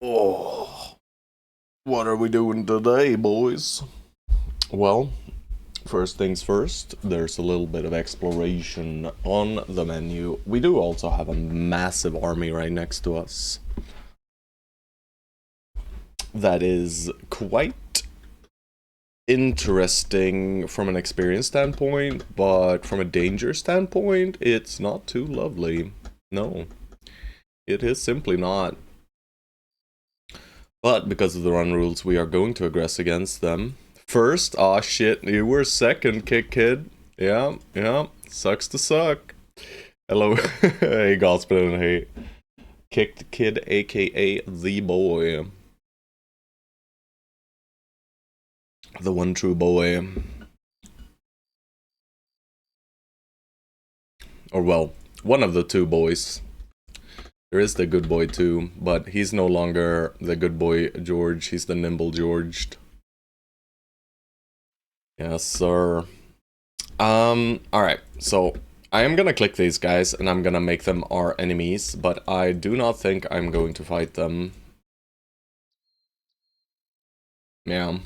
Oh, what are we doing today, boys? Well, first things first, there's a little bit of exploration on the menu. We do also have a massive army right next to us. That is quite interesting from an experience standpoint, but from a danger standpoint, it's not too lovely. No, it is simply not. But because of the run rules, we are going to aggress against them. First, aw shit, you were second, Kick Kid. Yeah, sucks to suck. Hello, hey Gospel and hey. Kicked Kid, aka the boy. The one true boy. Or well, one of the two boys. There is the good boy too, but he's no longer the good boy George, he's the nimble Georged. Yes, sir. Alright, so I am gonna click these guys and I'm gonna make them our enemies, but I do not think I'm going to fight them. Yeah.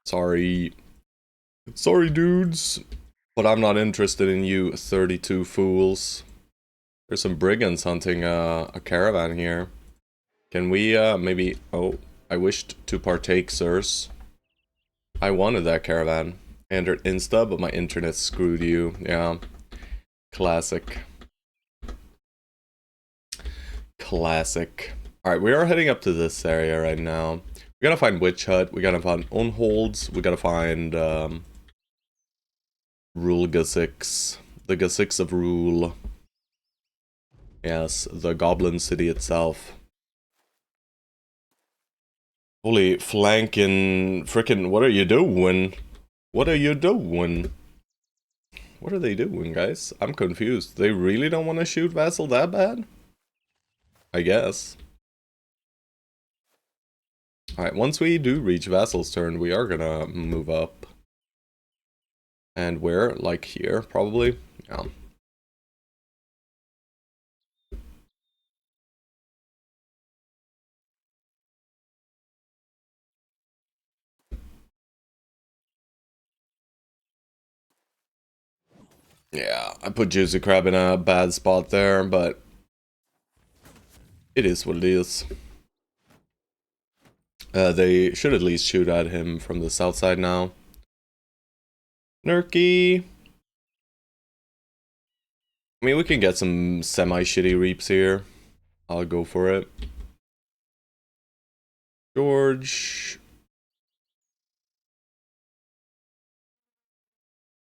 Sorry. Sorry, dudes. But I'm not interested in you 32 fools. There's some brigands hunting a caravan here. Can we maybe... Oh, I wished to partake, sirs. I wanted that caravan. I entered Insta, but my internet screwed you. Yeah. Classic. Classic. Alright, we are heading up to this area right now. We gotta find Witch Hut, we gotta find Unholds, we gotta find Rule Gasiks. The Gasiks of Rule. Yes, the Goblin City itself. Holy flanking frickin' what are you doing? What are you doing? What are they doing, guys? I'm confused. They really don't want to shoot Vassal that bad? I guess. Alright, once we do reach Vassal's turn, we are gonna move up. And where? Like here, probably? Yeah. Yeah, I put Juicy Crab in a bad spot there, but it is what it is. They should at least shoot at him from the south side now. Nurky! I mean, we can get some semi-shitty reaps here. I'll go for it. George.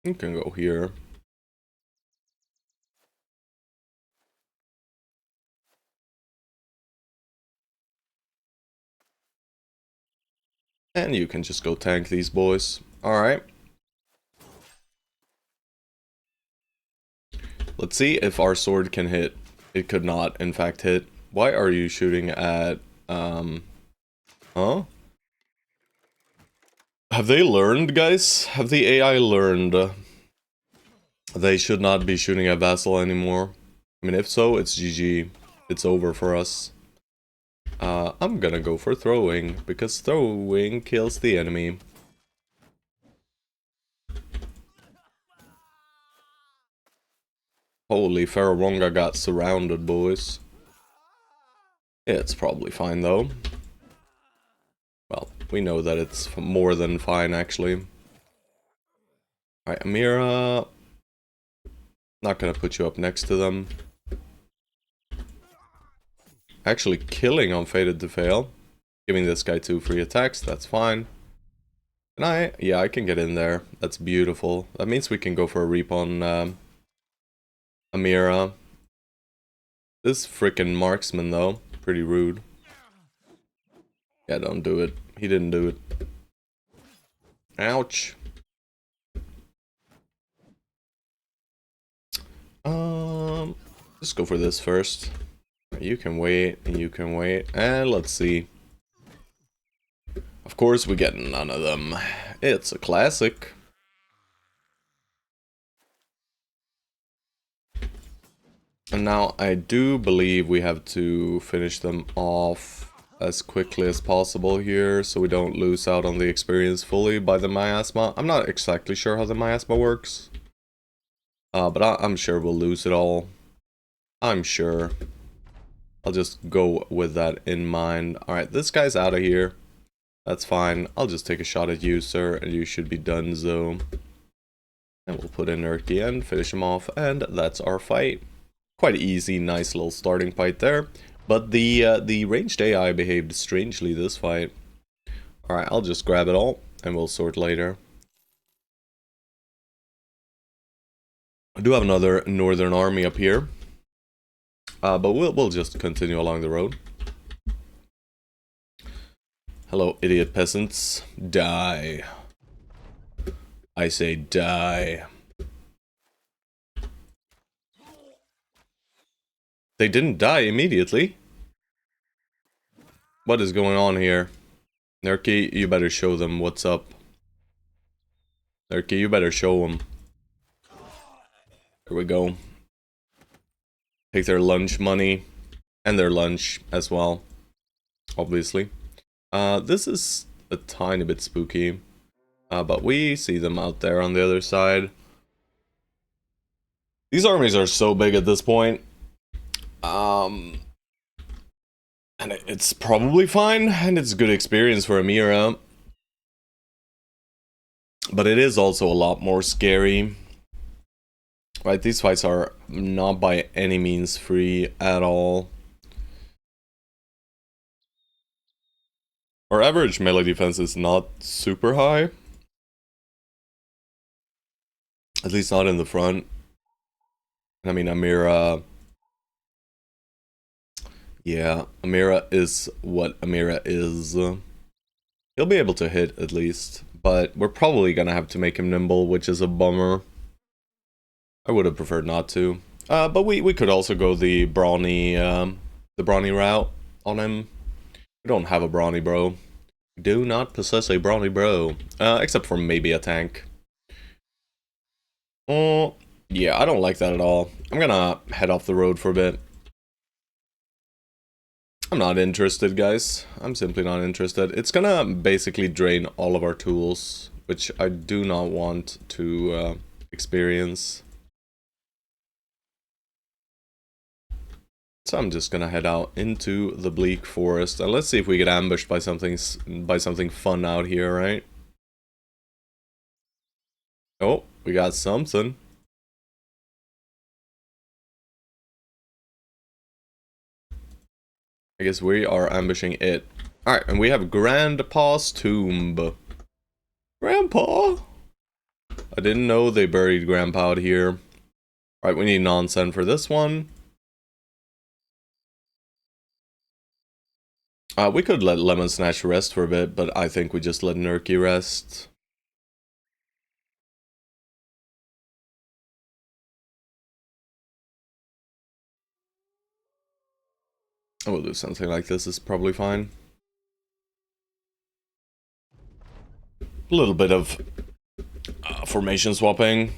You can go here. And you can just go tank these boys. Alright. Let's see if our sword can hit. It could not, in fact, hit. Why are you shooting at, Huh? Have they learned, guys? Have the AI learned? They should not be shooting at Vassal anymore. I mean, if so, it's GG. It's over for us. I'm gonna go for throwing, because throwing kills the enemy. Holy, Farawonga got surrounded, boys. It's probably fine, though. Well, we know that it's more than fine, actually. Alright, Amira. Not gonna put you up next to them. Actually killing on Fated to Fail. Giving this guy 2 free attacks, that's fine. And yeah, I can get in there. That's beautiful. That means we can go for a reap on Amira. This frickin' marksman, though. Pretty rude. Yeah, don't do it. He didn't do it. Ouch. Let's go for this first. You can wait, you can wait, and let's see. Of course, we get none of them. It's a classic. And now I do believe we have to finish them off as quickly as possible here so we don't lose out on the experience fully by the miasma. I'm not exactly sure how the miasma works. But I'm sure we'll lose it all. I'm sure. I'll just go with that in mind. Alright, this guy's out of here. That's fine. I'll just take a shot at you, sir, and you should be done, so. And we'll put in Urki and finish him off, and that's our fight. Quite easy, nice little starting fight there. But the ranged AI behaved strangely this fight. Alright, I'll just grab it all, and we'll sort later. I do have another northern army up here. But we'll just continue along the road. Hello, idiot peasants. Die. I say die. They didn't die immediately. What is going on here? Nerky, you better show them what's up. Nerky, you better show them. There we go. Take their lunch money. And their lunch as well. Obviously. This is a tiny bit spooky. But we see them out there on the other side. These armies are so big at this point. And it's probably fine, and it's good experience for Amira. But it is also a lot more scary. Right, these fights are not by any means free at all. Our average melee defense is not super high. At least not in the front. I mean, Amira... Yeah, Amira is what Amira is. He'll be able to hit, at least. But we're probably gonna have to make him nimble, which is a bummer. I would have preferred not to. But we could also go the brawny route on him. We don't have a brawny bro. We do not possess a brawny bro. Except for maybe a tank. Oh, yeah, I don't like that at all. I'm gonna head off the road for a bit. I'm not interested, guys. I'm simply not interested. It's gonna basically drain all of our tools, which I do not want to experience. So I'm just gonna head out into the bleak forest, and let's see if we get ambushed by something fun out here, right? Oh, we got something. I guess we are ambushing it. Alright, and we have Grandpa's tomb. Grandpa? I didn't know they buried Grandpa out here. Alright, we need nonsense for this one. We could let Lemon Snatch rest for a bit, but I think we just let Nerky rest. We'll do something like this, is probably fine. A little bit of formation swapping.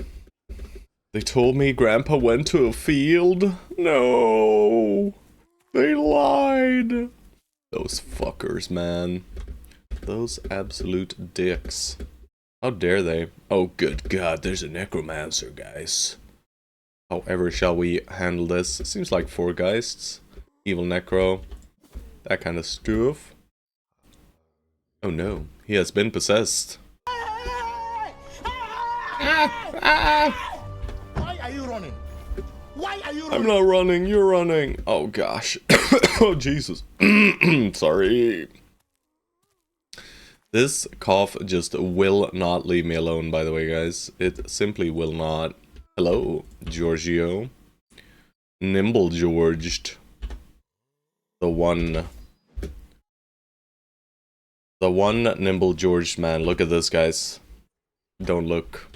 They told me Grandpa went to a field. No, they lied. Those fuckers, man. Those absolute dicks. How dare they? Oh, good God, there's a necromancer, guys. However shall we handle this? Seems like 4 geists. Evil necro. That kind of stuff. Oh no, he has been possessed. Why are you running? Why are you running? I'm not running, you're running. Oh gosh. Oh Jesus. Sorry. This cough just will not leave me alone, by the way, guys. It simply will not. Hello, Giorgio. Nimble Georged. The one Nimble Georged man. Look at this, guys. Don't look.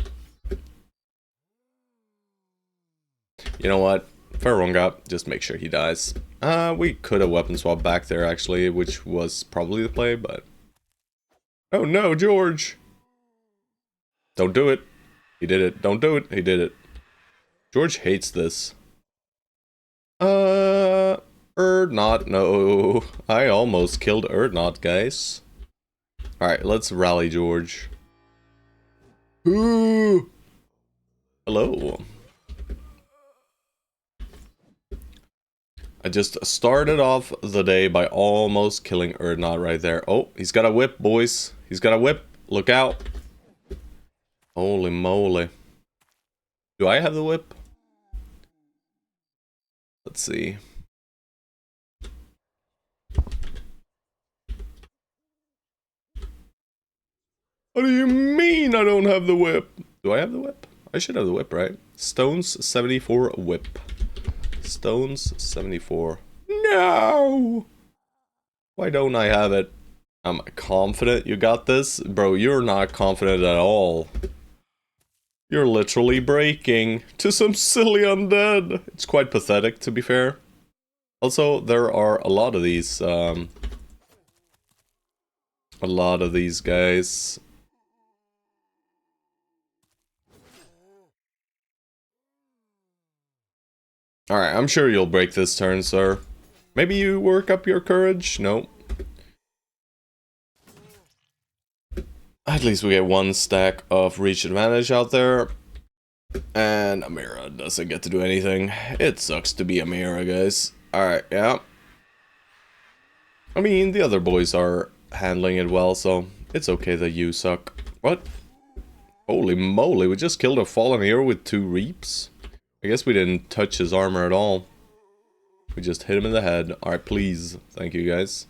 You know what? Farunga, just make sure he dies. We could have weapon swap back there, actually, which was probably the play, but... Oh no, George! Don't do it. He did it. Don't do it. He did it. George hates this. Erdnot. No, I almost killed Erdnot, guys. Alright, let's rally George. Ooh. Hello. I just started off the day by almost killing Erdnot right there. Oh, he's got a whip, boys. He's got a whip. Look out. Holy moly. Do I have the whip? Let's see. What do you mean I don't have the whip? Do I have the whip? I should have the whip, right? Stones 74 whip. Stones 74. No! Why don't I have it? I'm confident you got this? Bro, you're not confident at all. You're literally breaking to some silly undead. It's quite pathetic, to be fair. Also, there are a lot of these guys. Alright, I'm sure you'll break this turn, sir. Maybe you work up your courage? No. At least we get one stack of reach advantage out there. And Amira doesn't get to do anything. It sucks to be Amira, guys. Alright, yeah. I mean, the other boys are handling it well, so it's okay that you suck. What? Holy moly, we just killed a fallen hero with 2 reaps? I guess we didn't touch his armor at all. We just hit him in the head. Alright, please. Thank you, guys.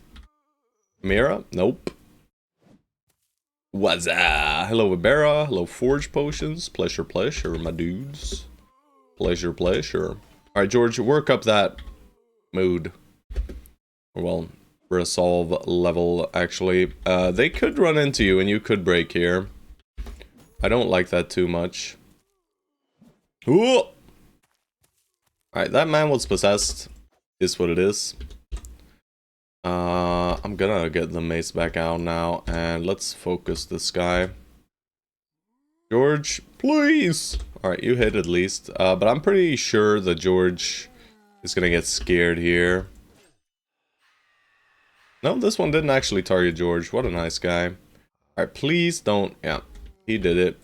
Mira? Nope. Wazza! Hello, Ibera. Hello, Forge Potions. Pleasure, pleasure, my dudes. Pleasure, pleasure. Alright, George, work up that mood. Well, resolve level, actually. They could run into you and you could break here. I don't like that too much. Ooh! Alright, that man was possessed. Is what it is. I'm gonna get the mace back out now, and let's focus this guy. George, please! Alright, you hit at least. But I'm pretty sure that George is gonna get scared here. No, this one didn't actually target George. What a nice guy. Alright, please don't... Yeah, he did it.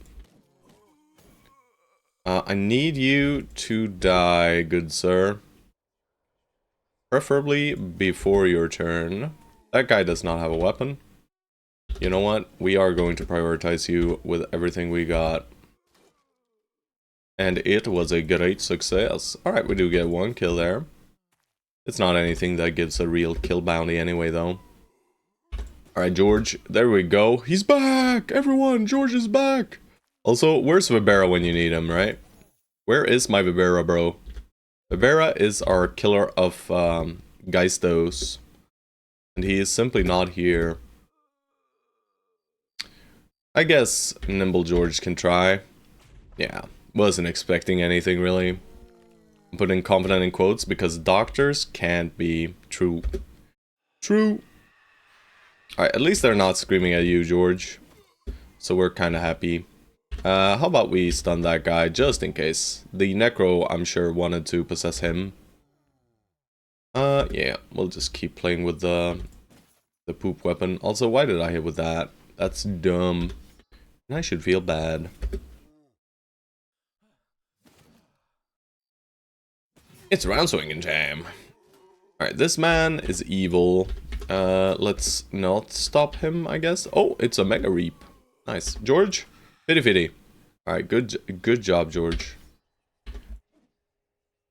I need you to die, good sir. Preferably before your turn. That guy does not have a weapon. You know what? We are going to prioritize you with everything we got. And it was a great success. Alright, we do get 1 kill there. It's not anything that gives a real kill bounty anyway, though. Alright, George. There we go. He's back! Everyone, George is back! Also, where's Vibera when you need him, right? Where is my Vibera, bro? Vibera is our killer of Geistos. And he is simply not here. I guess Nimble George can try. Yeah, wasn't expecting anything really. I'm putting confident in quotes because doctors can't be true. True. Alright, at least they're not screaming at you, George. So we're kind of happy. How about we stun that guy just in case? The Necro, I'm sure, wanted to possess him. Yeah, we'll just keep playing with the poop weapon. Also, why did I hit with that? That's dumb. And I should feel bad. It's round swinging time. Alright, this man is evil. Let's not stop him, I guess. Oh, it's a Mega Reap. Nice. George? Fitty fitty. Alright, good job, George.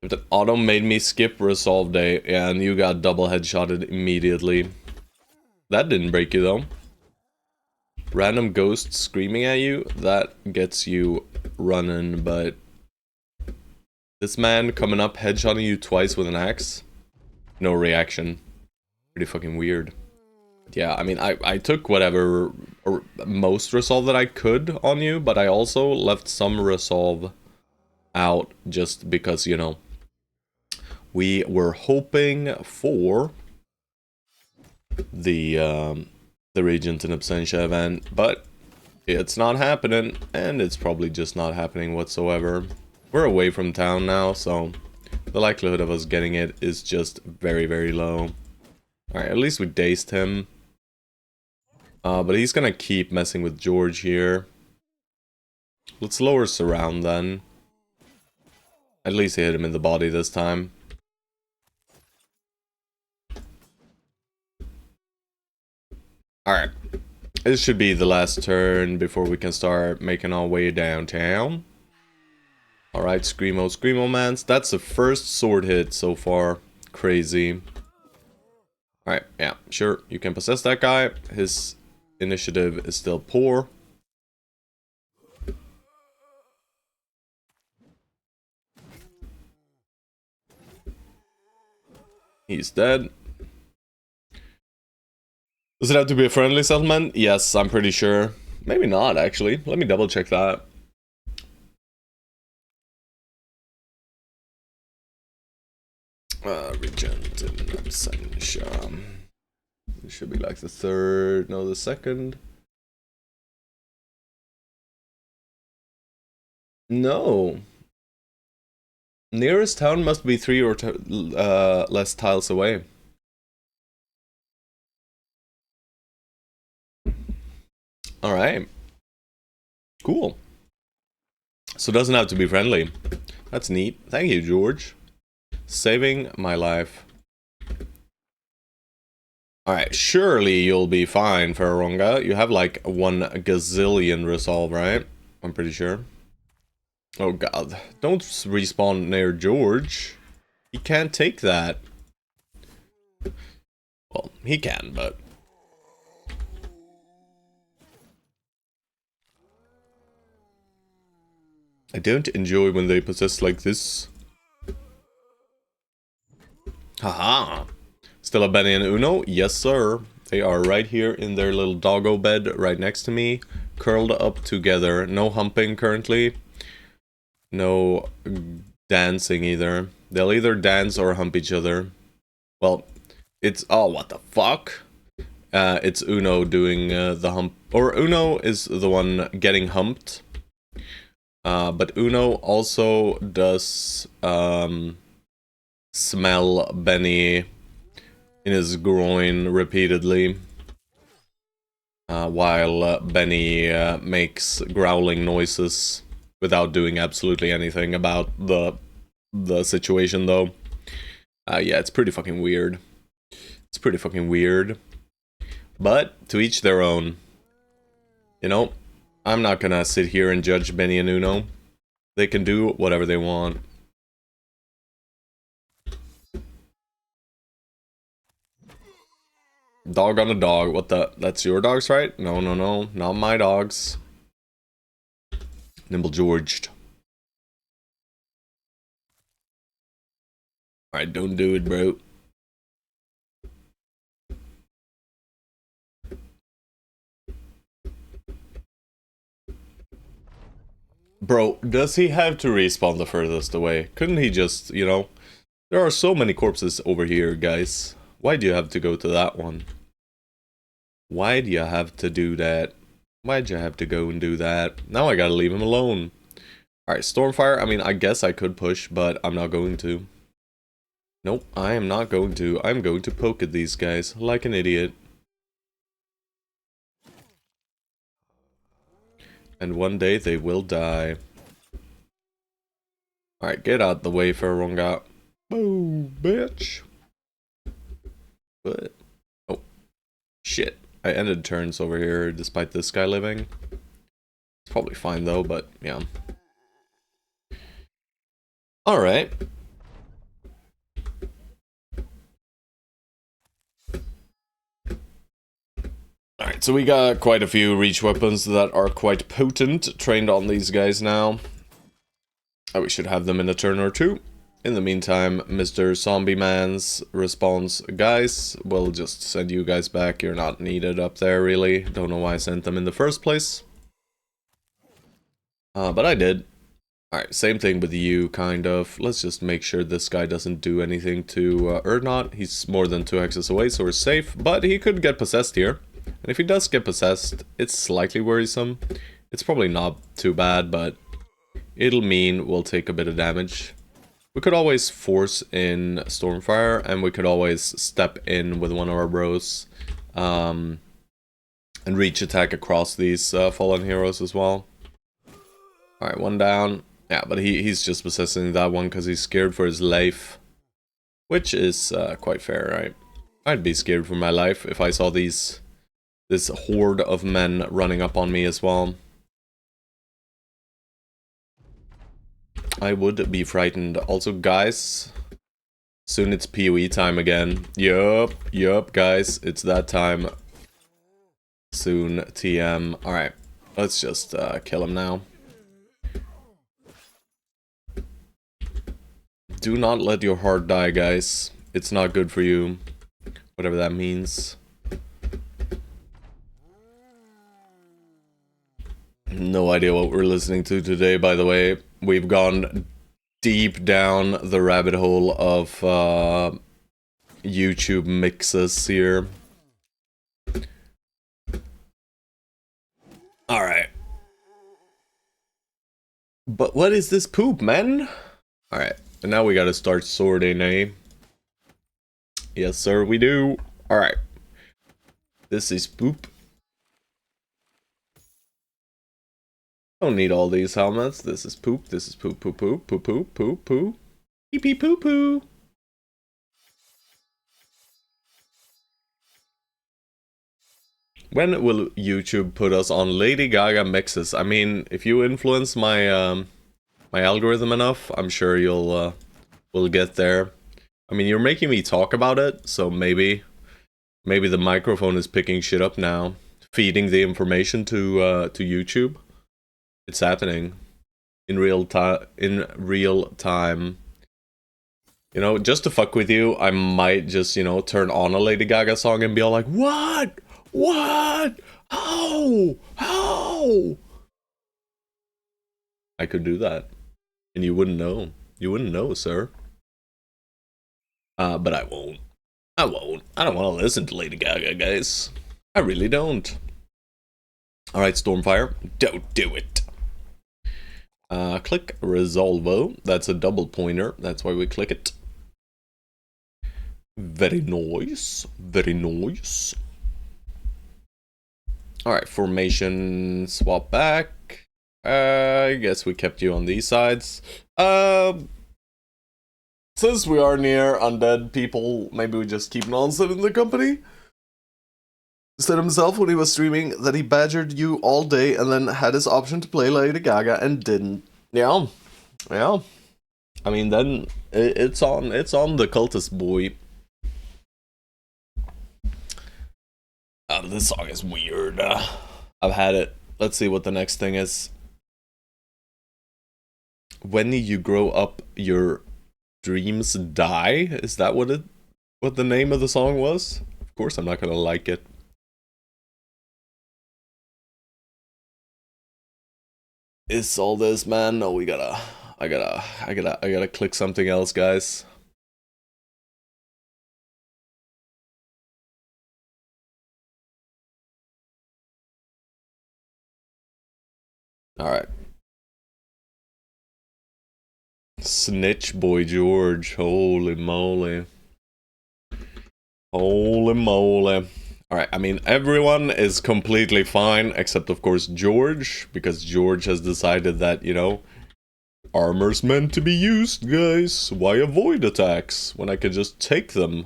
The auto made me skip resolve day, and you got double headshotted immediately. That didn't break you, though. Random ghosts screaming at you, that gets you running, but... This man coming up headshotting you twice with an axe? No reaction. Pretty fucking weird. Yeah, I mean, I took whatever, or most resolve that I could on you, but I also left some resolve out just because, you know, we were hoping for the Regent in Absentia event, but it's not happening, and it's probably just not happening whatsoever. We're away from town now, so the likelihood of us getting it is just very, very low. Alright, at least we dazed him. But he's gonna keep messing with George here. Let's lower surround then. At least he hit him in the body this time. Alright. This should be the last turn before we can start making our way downtown. Alright, Screamo, Screamo Mans. That's the first sword hit so far. Crazy. Alright, yeah, sure, you can possess that guy. His initiative is still poor. He's dead. Does it have to be a friendly settlement? Yes, I'm pretty sure. Maybe not, actually. Let me double check that. Regent in absentia. It should be like the third, no, the second. No. Nearest town must be 3 or less tiles away. Alright. Cool. So it doesn't have to be friendly. That's neat. Thank you, George. Saving my life. Alright, surely you'll be fine, Ferronga. You have like 1 gazillion resolve, right? I'm pretty sure. Oh god. Don't respawn near George. He can't take that. Well, he can, but... I don't enjoy when they possess like this. Haha. Still a Benny and Uno? Yes, sir. They are right here in their little doggo bed right next to me. Curled up together. No humping currently. No dancing either. They'll either dance or hump each other. Well, it's... Oh, what the fuck? It's Uno doing the hump. Or Uno is the one getting humped. But Uno also does smell Benny in his groin repeatedly. While Benny makes growling noises without doing absolutely anything about the situation though. Yeah, it's pretty fucking weird. It's pretty fucking weird. But to each their own. You know, I'm not gonna sit here and judge Benny and Uno. They can do whatever they want. Dog on a dog. What the? That's your dogs, right? No, no, no. Not my dogs. Nimble Georged. Alright, don't do it, bro. Bro, does he have to respawn the furthest away? Couldn't he just, you know... There are so many corpses over here, guys. Why do you have to go to that one? Why do you have to do that? Why'd you have to go and do that? Now I gotta leave him alone. Alright, Stormfire, I mean, I guess I could push, but I'm not going to. Nope, I am not going to. I'm going to poke at these guys like an idiot. And one day they will die. Alright, get out the way, Ferronga. Boo, bitch. What? Oh. Shit. I ended turns over here despite this guy living. It's probably fine though, but yeah. Alright. Alright, so we got quite a few reach weapons that are quite potent, trained on these guys now. Oh, we should have them in a turn or two. In the meantime, Mr. Zombie Man's response, guys, we'll just send you guys back. You're not needed up there, really. Don't know why I sent them in the first place. But I did. Alright, same thing with you, kind of. Let's just make sure this guy doesn't do anything to Erdnot. He's more than 2 hexes away, so we're safe. But he could get possessed here. And if he does get possessed, it's slightly worrisome. It's probably not too bad, but it'll mean we'll take a bit of damage. We could always force in Stormfire, and we could always step in with one of our bros. And reach attack across these fallen heroes as well. Alright, one down. Yeah, but he's just possessing that one because he's scared for his life. Which is quite fair, right? I'd be scared for my life if I saw this horde of men running up on me as well. I would be frightened. Also, guys, soon it's PoE time again. Yup, guys, it's that time. Soon, TM. Alright, let's just kill him now. Do not let your heart die, guys. It's not good for you. Whatever that means. No idea what we're listening to today, by the way. We've gone deep down the rabbit hole of YouTube mixes here. Alright. But what is this poop, man? Alright, and now we gotta start sorting, eh? Yes, sir, we do. Alright. This is poop. Don't need all these helmets. This is poop. This is poop, poop, poop, poop, poop, poop, poop. Pee pee poo poo. When will YouTube put us on Lady Gaga mixes? I mean, if you influence my my algorithm enough, I'm sure you'll we'll get there. I mean, you're making me talk about it, so maybe the microphone is picking shit up now, feeding the information to YouTube. It's happening in real time. You know, just to fuck with you, I might just, you know, turn on a Lady Gaga song and be all like, "What? What? How? How?" I could do that, and you wouldn't know. You wouldn't know, sir. But I won't. I won't. I don't want to listen to Lady Gaga, guys. I really don't. Alright, Stormfire. Don't do it. Click Resolvo. That's a double pointer. That's why we click it. Very nice. Very nice. Alright, formation swap back. I guess we kept you on these sides. Since we are near undead people, maybe we just keep Nonsense in the company? Said himself when he was streaming that he badgered you all day and then had his option to play Lady Gaga and didn't. Yeah. Yeah. I mean, then it's on the cultist boy. This song is weird. I've had it. Let's see what the next thing is. When you grow up, your dreams die? Is that what the name of the song was? Of course I'm not gonna like it. Is all this, man? No, I gotta click something else, guys. Alright. Snitch Boy George. Holy moly. Holy moly. Alright, I mean, everyone is completely fine, except of course George, because George has decided that, you know, armor's meant to be used, guys. Why avoid attacks when I can just take them?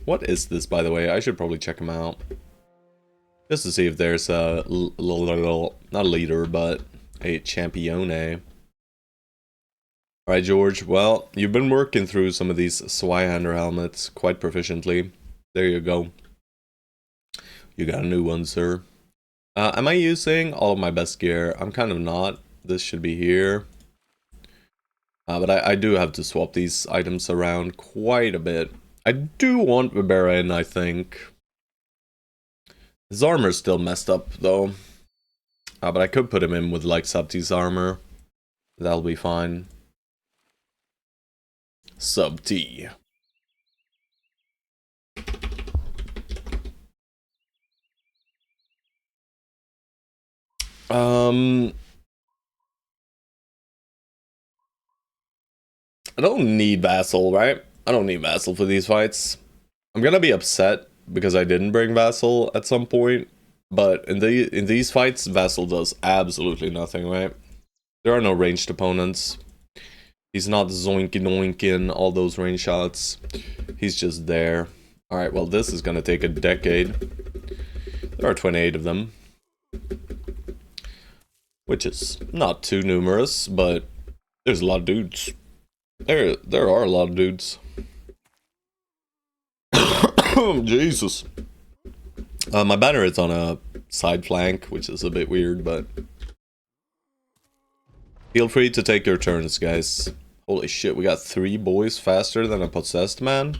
What is this, by the way? I should probably check him out. Just to see if there's a not a leader, but a champione. Alright, George. Well, you've been working through some of these Swyhander helmets quite proficiently. There you go. You got a new one, sir. Am I using all of my best gear? I'm kind of not. This should be here. But I do have to swap these items around quite a bit. I do want Barbarian, I think. His armor's still messed up, though. But I could put him in with, like, Subti's armor. That'll be fine. Sub-T. I don't need Vassal, right? I don't need Vassal for these fights. I'm gonna be upset because I didn't bring Vassal at some point, but in these fights, Vassal does absolutely nothing, right? There are no ranged opponents. He's not zoinky doinking all those range shots. He's just there. Alright, well this is gonna take a decade. There are 28 of them. Which is not too numerous, but there's a lot of dudes. There are a lot of dudes. Jesus. My banner is on a side flank, which is a bit weird, but feel free to take your turns, guys. Holy shit, we got 3 boys faster than a possessed man.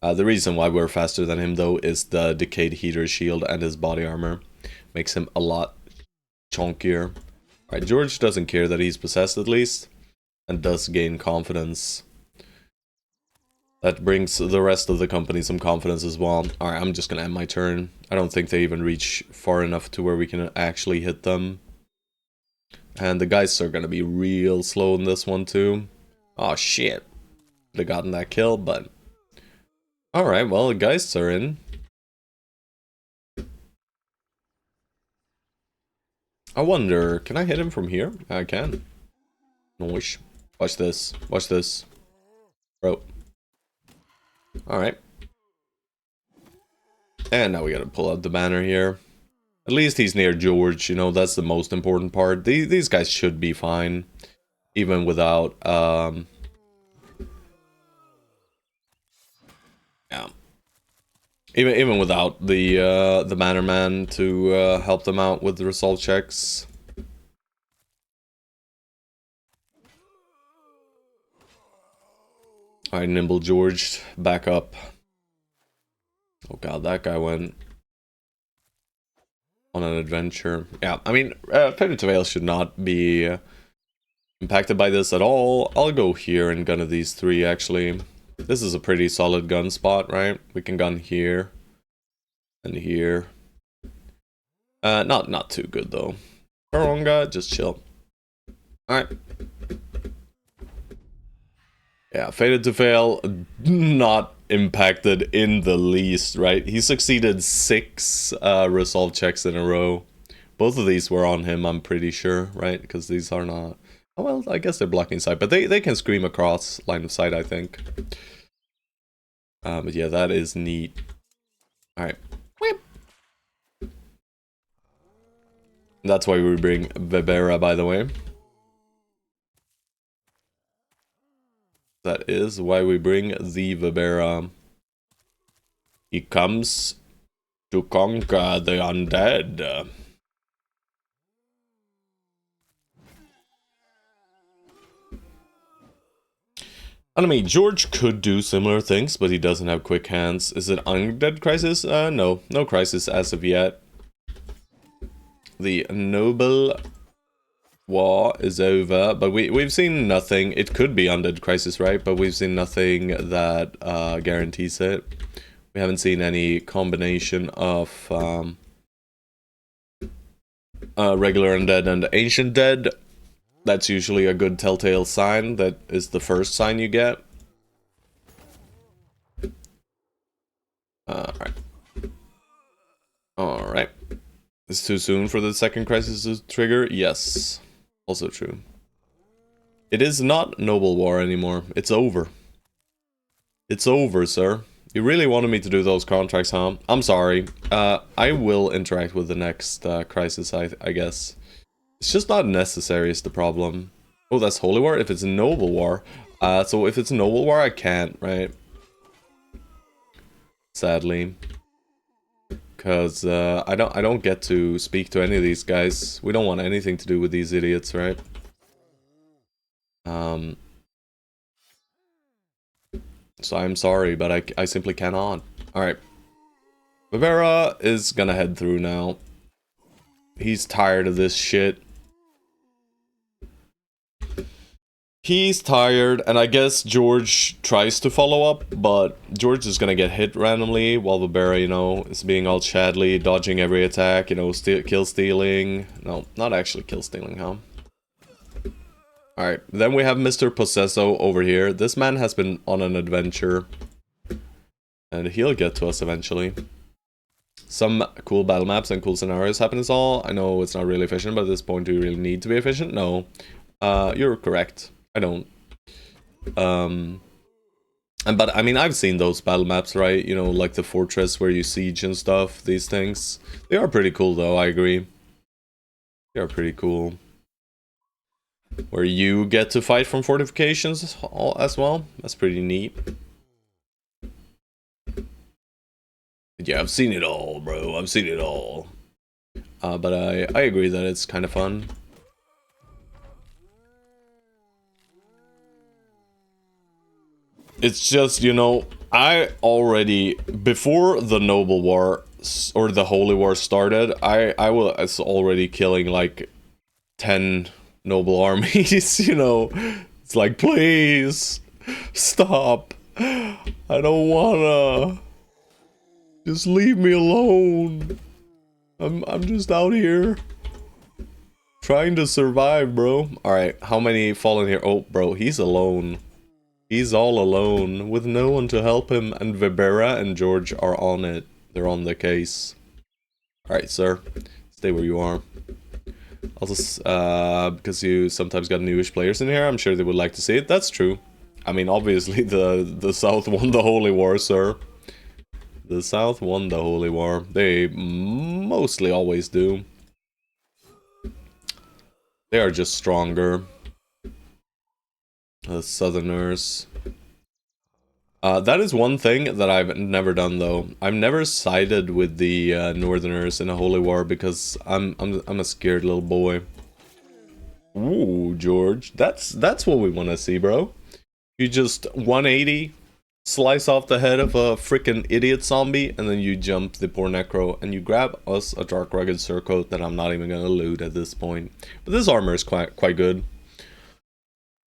The reason why we're faster than him, though, is the Decayed Heater shield and his body armor. Makes him a lot chunkier. Alright, George doesn't care that he's possessed, at least, and does gain confidence. That brings the rest of the company some confidence as well. Alright, I'm just gonna end my turn. I don't think they even reach far enough to where we can actually hit them. And the guys are gonna be real slow in this one too. Oh shit. Could have gotten that kill, but... Alright, well the guys are in. I wonder, can I hit him from here? I can. Noise. Watch this. Watch this. Bro. Alright. And now we gotta pull out the banner here. At least he's near George, you know, that's the most important part. These guys should be fine. Even without, yeah. Even without the banner man to help them out with the resolve checks. Alright, Nimble George, back up. Oh god, that guy went on an adventure. Yeah, I mean, Faded to Veil should not be impacted by this at all. I'll go here and gun of these 3, actually. This is a pretty solid gun spot, right? We can gun here. And here. Not too good, though. Karonga, just chill. Alright. Yeah, Faded to Fail, not impacted in the least, right? He succeeded 6 resolve checks in a row. Both of these were on him, I'm pretty sure, right? Because these are not... Oh, well, I guess they're blocking sight, but they can scream across line of sight, I think. But yeah, that is neat. Alright. That's why we bring Vibera, by the way. That is why we bring the Vibera. He comes to conquer the undead. I mean, George could do similar things, but he doesn't have quick hands. Is it Undead Crisis? No. No Crisis as of yet. The Noble War is over, but we've seen nothing. It could be Undead Crisis, right? But we've seen nothing that guarantees it. We haven't seen any combination of regular undead and ancient dead. That's usually a good telltale sign. That is the first sign you get. Alright. Alright. It's too soon for the second crisis to trigger? Yes. Also true. It is not Noble War anymore. It's over. It's over, sir. You really wanted me to do those contracts, huh? I'm sorry. I will interact with the next crisis, I guess. It's just not necessary is the problem. Oh, that's Holy War? If it's Noble War. So if it's Noble War, I can't, right? Sadly. Because I don't get to speak to any of these guys. We don't want anything to do with these idiots, right? So I'm sorry, but I simply cannot. Alright. Rivera is gonna head through now. He's tired of this shit. He's tired, and I guess George tries to follow up, but George is gonna get hit randomly while Rivera, you know, is being all Chadley, dodging every attack, you know, kill stealing. No, not actually kill stealing, huh? Alright, then we have Mr. Possesso over here. This man has been on an adventure. And he'll get to us eventually. Some cool battle maps and cool scenarios happen as all. I know it's not really efficient, but at this point do you really need to be efficient? No. You're correct. I don't. But I mean, I've seen those battle maps, right? You know, like the fortress where you siege and stuff, these things. They are pretty cool though, I agree. They are pretty cool. Where you get to fight from fortifications as well. That's pretty neat. Yeah, I've seen it all, bro. I've seen it all. But I agree that it's kind of fun. It's just, you know, I already, before the Noble War, or the Holy War started, I was already killing like 10 noble armies, you know. It's like, please, stop. I don't wanna. Just leave me alone. I'm just out here trying to survive, bro. Alright, how many fall in here? Oh, bro, he's alone. He's all alone, with no one to help him, and Vibera and George are on it. They're on the case. Alright, sir. Stay where you are. Also, because you sometimes got newish players in here, I'm sure they would like to see it. That's true. I mean, obviously, the South won the Holy War, sir. The South won the Holy War. They mostly always do. They are just stronger. The Southerners. That is one thing that I've never done though. I've never sided with the Northerners in a Holy War because I'm a scared little boy. Ooh, George, that's what we want to see, bro. You just 180, slice off the head of a freaking idiot zombie, and then you jump the poor Necro, and you grab us a Dark Rugged Surcoat that I'm not even gonna loot at this point. But this armor is quite good.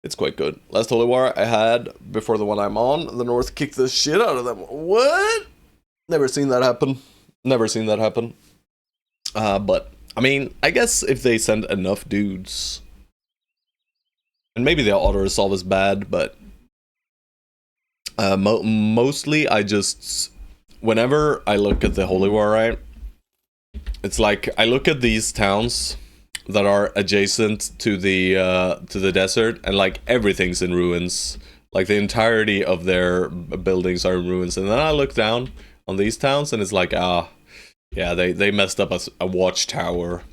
It's quite good. Last Holy War I had, before the one I'm on, the North kicked the shit out of them. What? Never seen that happen. Never seen that happen. But, I mean, I guess if they send enough dudes, and maybe the auto-resolve is bad, but mostly I just, whenever I look at the Holy War, right, it's like, I look at these towns that are adjacent to the desert, and like everything's in ruins. Like the entirety of their buildings are in ruins. And then I look down on these towns, and it's like, yeah, they messed up a watchtower.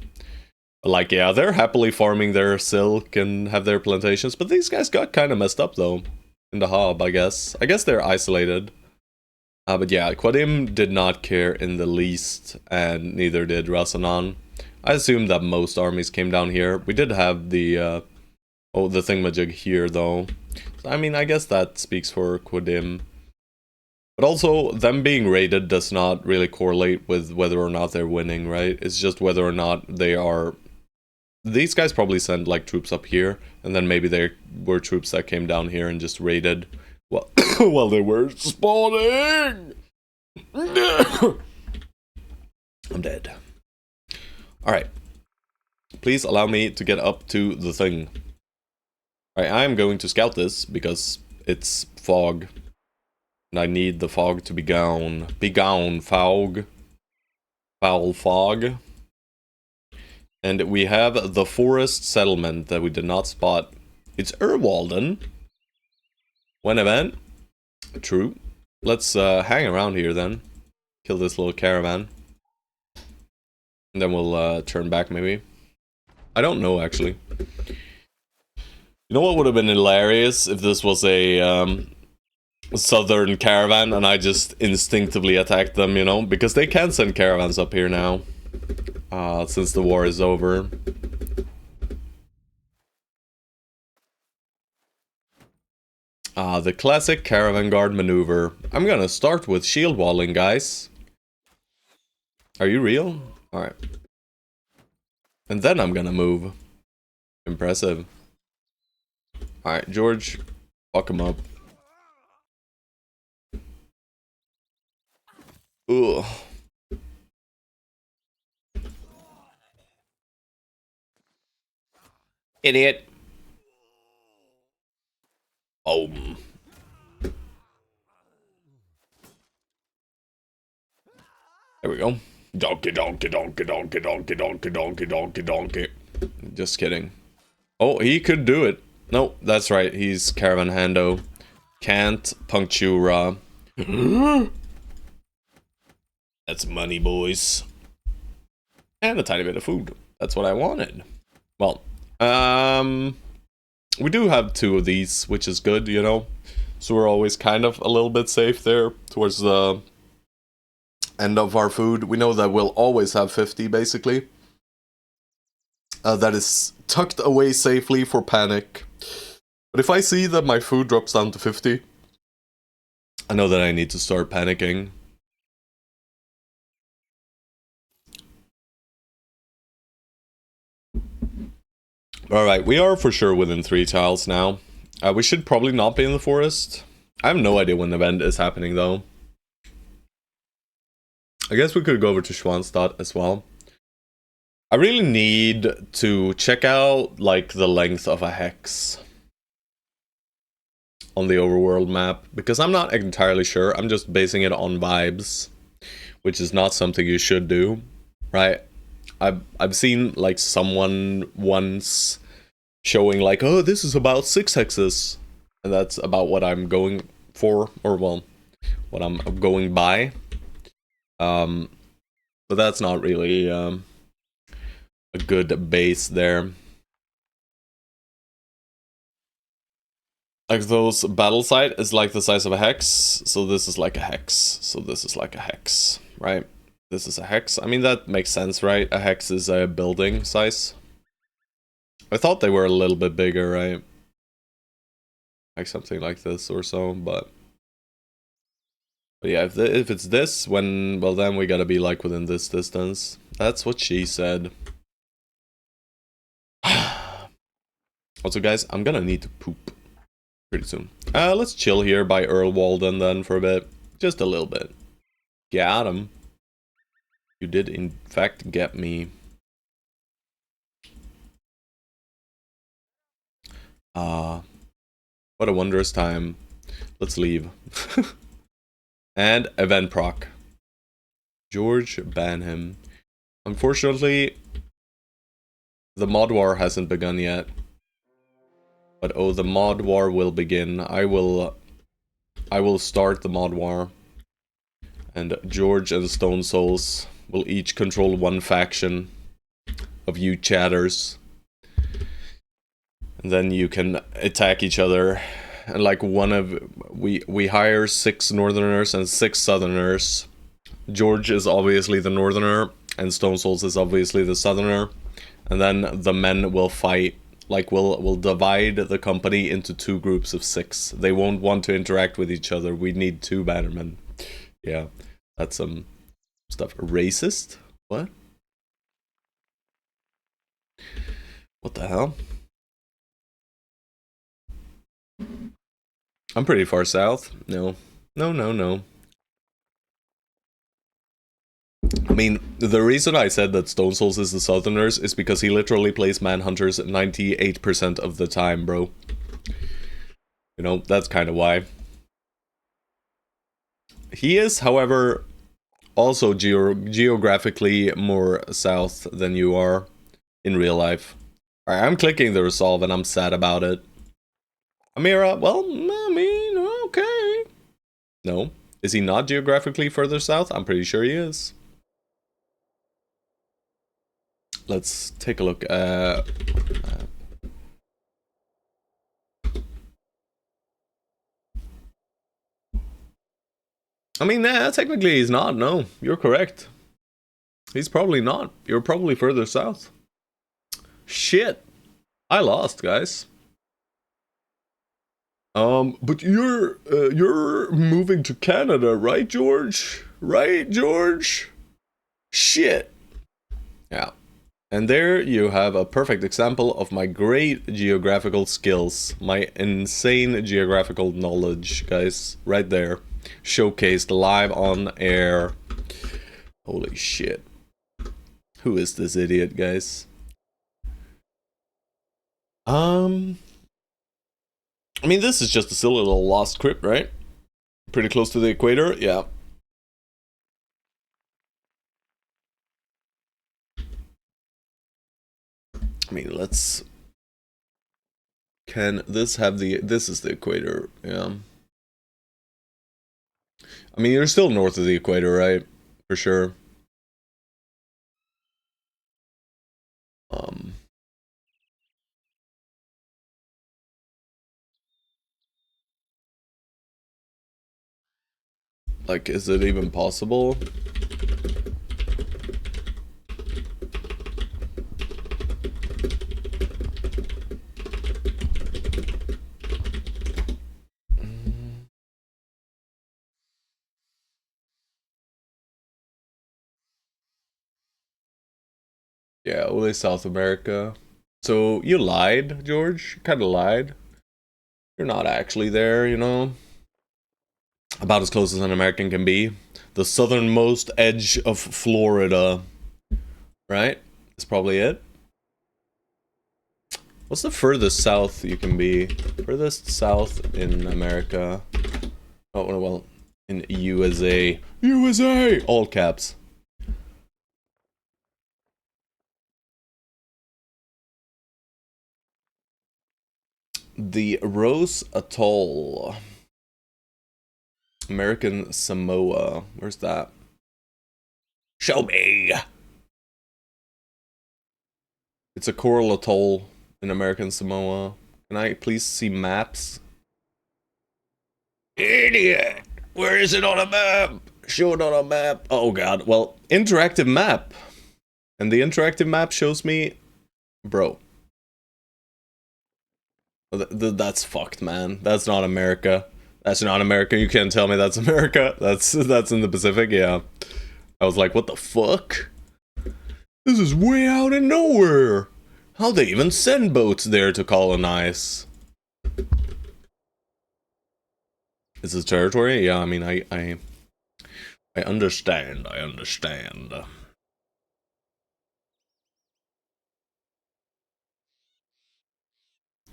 Like, yeah, they're happily farming their silk and have their plantations, but these guys got kind of messed up though in the hub, I guess. I guess they're isolated. But yeah, Quadim did not care in the least, and neither did Rasanan. I assume that most armies came down here. We did have the the thingamajig here, though. So, I mean, I guess that speaks for Quadim. But also, them being raided does not really correlate with whether or not they're winning, right? It's just whether or not they are... These guys probably sent, like, troops up here, and then maybe there were troops that came down here and just raided while, while they were spawning! I'm dead. Alright. Please allow me to get up to the thing. Alright, I am going to scout this because it's fog. And I need the fog to be gone. Be gone, fog. Foul fog. And we have the forest settlement that we did not spot. It's Urwalden. When event? True. Let's hang around here then. Kill this little caravan. And then we'll turn back maybe. I don't know actually. You know what would have been hilarious if this was a southern caravan and I just instinctively attacked them, you know? Because they can send caravans up here now. Since the war is over. The classic caravan guard maneuver. I'm gonna start with shield walling, guys. Are you real? Alright. And then I'm gonna move. Impressive. Alright, George, fuck him up. Ugh. Idiot. Boom. There we go. Donkey, donkey, donkey, donkey, donkey, donkey, donkey, donkey, donkey. Just kidding. Oh, he could do it. No, that's right. He's Caravan Hando. Can't punctura. That's money, boys. And a tiny bit of food. That's what I wanted. Well, we do have 2 of these, which is good, you know. So we're always kind of a little bit safe there towards the end of our food. We know that we'll always have 50, basically. That is tucked away safely for panic. But if I see that my food drops down to 50, I know that I need to start panicking. Alright, we are for sure within 3 tiles now. We should probably not be in the forest. I have no idea when the event is happening, though. I guess we could go over to Schwanstadt as well. I really need to check out, like, the length of a hex on the overworld map, because I'm not entirely sure. I'm just basing it on vibes, which is not something you should do, right? I've seen, like, someone once showing, like, oh, this is about 6 hexes, and that's about what I'm going for, or, well, what I'm going by. But that's not really a good base there. Like, those battle site is like the size of a hex, so this is like a hex, so this is like a hex, right? This is a hex. I mean, that makes sense, right? A hex is a building size. I thought they were a little bit bigger, right? Like something like this or so, but yeah, if it's this, well, then we gotta be like within this distance. That's what she said. Also, guys, I'm gonna need to poop pretty soon. Let's chill here by Earl Walden then for a bit. Just a little bit. Got him. You did, in fact, get me. What a wondrous time. Let's leave. And event proc. George Banham. Unfortunately, the mod war hasn't begun yet. But oh, the mod war will begin. I will start the mod war. And George and Stone Souls will each control one faction of you chatters. And then you can attack each other. And like we hire 6 northerners and 6 southerners. George is obviously the northerner, and Stone Souls is obviously the southerner. And then the men will fight. Like, we'll divide the company into 2 groups of 6. They won't want to interact with each other. We need 2 bannermen. Yeah, that's some stuff. Racist? What? What the hell? I'm pretty far south. No. No. I mean, the reason I said that Stone Souls is the Southerners is because he literally plays Manhunters 98% of the time, bro. You know, that's kind of why. He is, however, also geographically more south than you are in real life. Alright, I'm clicking the resolve and I'm sad about it. Amira, well, I mean, okay. No. Is he not geographically further south? I'm pretty sure he is. Let's take a look at... I mean, technically he's not, no. You're correct. He's probably not. You're probably further south. Shit. I lost, guys. But you're moving to Canada, right, George? Right, George? Shit. Yeah. And there you have a perfect example of my great geographical skills. My insane geographical knowledge, guys. Right there. Showcased live on air. Holy shit. Who is this idiot, guys? I mean, this is just a silly little lost crypt, right? Pretty close to the equator, yeah. I mean, let's... Can this have the... This is the equator, yeah. I mean, you're still north of the equator, right? For sure. Like, is it even possible? Yeah, only South America. So, you lied, George? Kinda lied. You're not actually there, you know? About as close as an American can be. The southernmost edge of Florida. Right? That's probably it. What's the furthest south you can be? Furthest south in America. Oh, well, in USA. USA! All caps. The Rose Atoll. American Samoa. Where's that? Show me! It's a coral atoll in American Samoa. Can I please see maps? Idiot! Where is it on a map? Show it on a map. Oh god. Well, interactive map. And the interactive map shows me... Bro. That's fucked, man. That's not America. That's not America. You can't tell me that's America. That's in the Pacific, yeah. I was like, what the fuck? This is way out in nowhere. How'd they even send boats there to colonize? Is this territory? Yeah, I mean, I understand. I understand.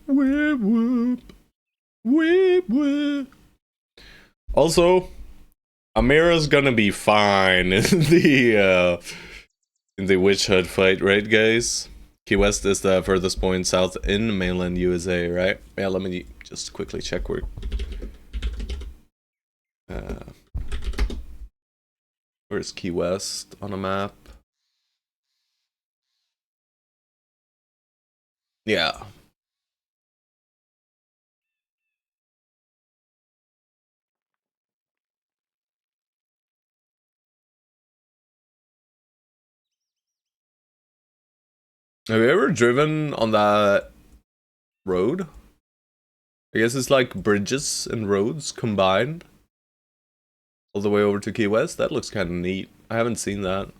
Whip whoop. Whip whoop. Also, Amira's gonna be fine in the witch hut fight, right, guys? Key West is the furthest point south in mainland USA, right? Yeah, let me just quickly check where. Where's Key West on a map? Yeah. Have you ever driven on that road? I guess it's like bridges and roads combined. All the way over to Key West. That looks kind of neat. I haven't seen that.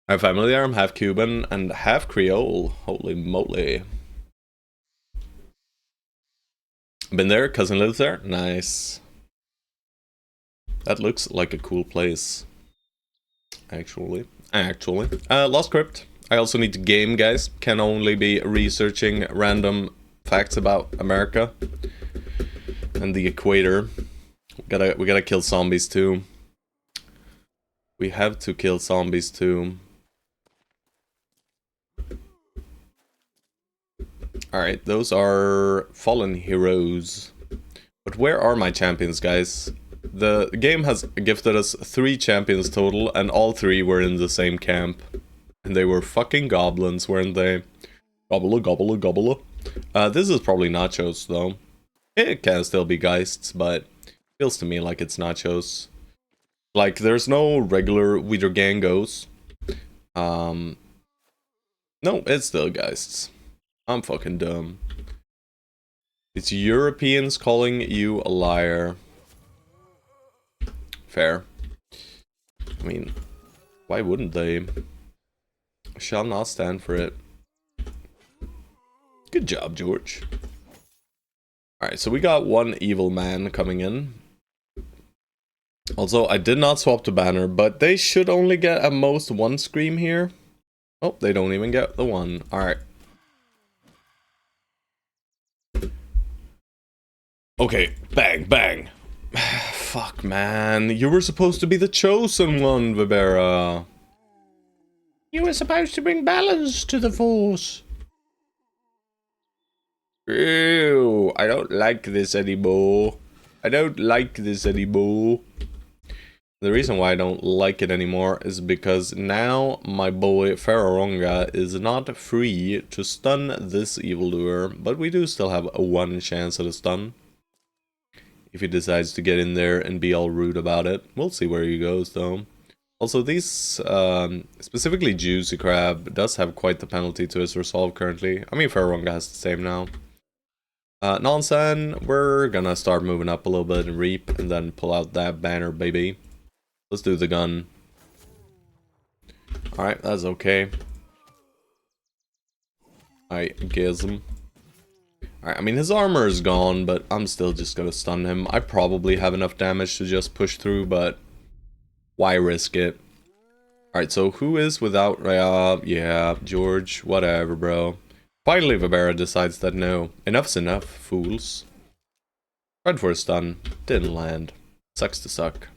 I have family there. I'm half Cuban and half Creole. Holy moly. Been there. Cousin lives there. Nice. That looks like a cool place. Actually. Lost Crypt. I also need to game, guys. Can only be researching random facts about America and the equator. We gotta kill zombies too. We have to kill zombies too. Alright, those are fallen heroes. But where are my champions, guys? The game has gifted us 3 champions total, and all 3 were in the same camp. And they were fucking goblins, weren't they? Gobble, gobble, gobble. This is probably nachos, though. It can still be geists, but it feels to me like it's nachos. Like, there's no regular Wiedergangos. No, it's still geists. I'm fucking dumb. It's Europeans calling you a liar. Fair. I mean, why wouldn't they? Shall not stand for it. Good job, George. Alright, so we got one evil man coming in. Also, I did not swap the banner, but they should only get at most 1 scream here. Oh, they don't even get the 1. Alright. Okay, bang, bang. Fuck, man. You were supposed to be the chosen one, Vibera. You were supposed to bring balance to the force. Ew, I don't like this anymore. I don't like this anymore. The reason why I don't like it anymore is because now my boy Ferroronga is not free to stun this evildoer, but we do still have one chance at a stun. If he decides to get in there and be all rude about it. We'll see where he goes though. Also, these, specifically Juicy Crab, does have quite the penalty to his resolve currently. I mean, Ferroronga has the same now. Nonsense, we're gonna start moving up a little bit and reap, and then pull out that banner, baby. Let's do the gun. Alright, that's okay. I guess him. Alright, I mean, his armor is gone, but I'm still just gonna stun him. I probably have enough damage to just push through, but why risk it? Alright, so who is without... yeah, George, whatever, bro. Finally, Vibera decides that no, enough's enough, fools. Tried for a stun, didn't land. Sucks to suck.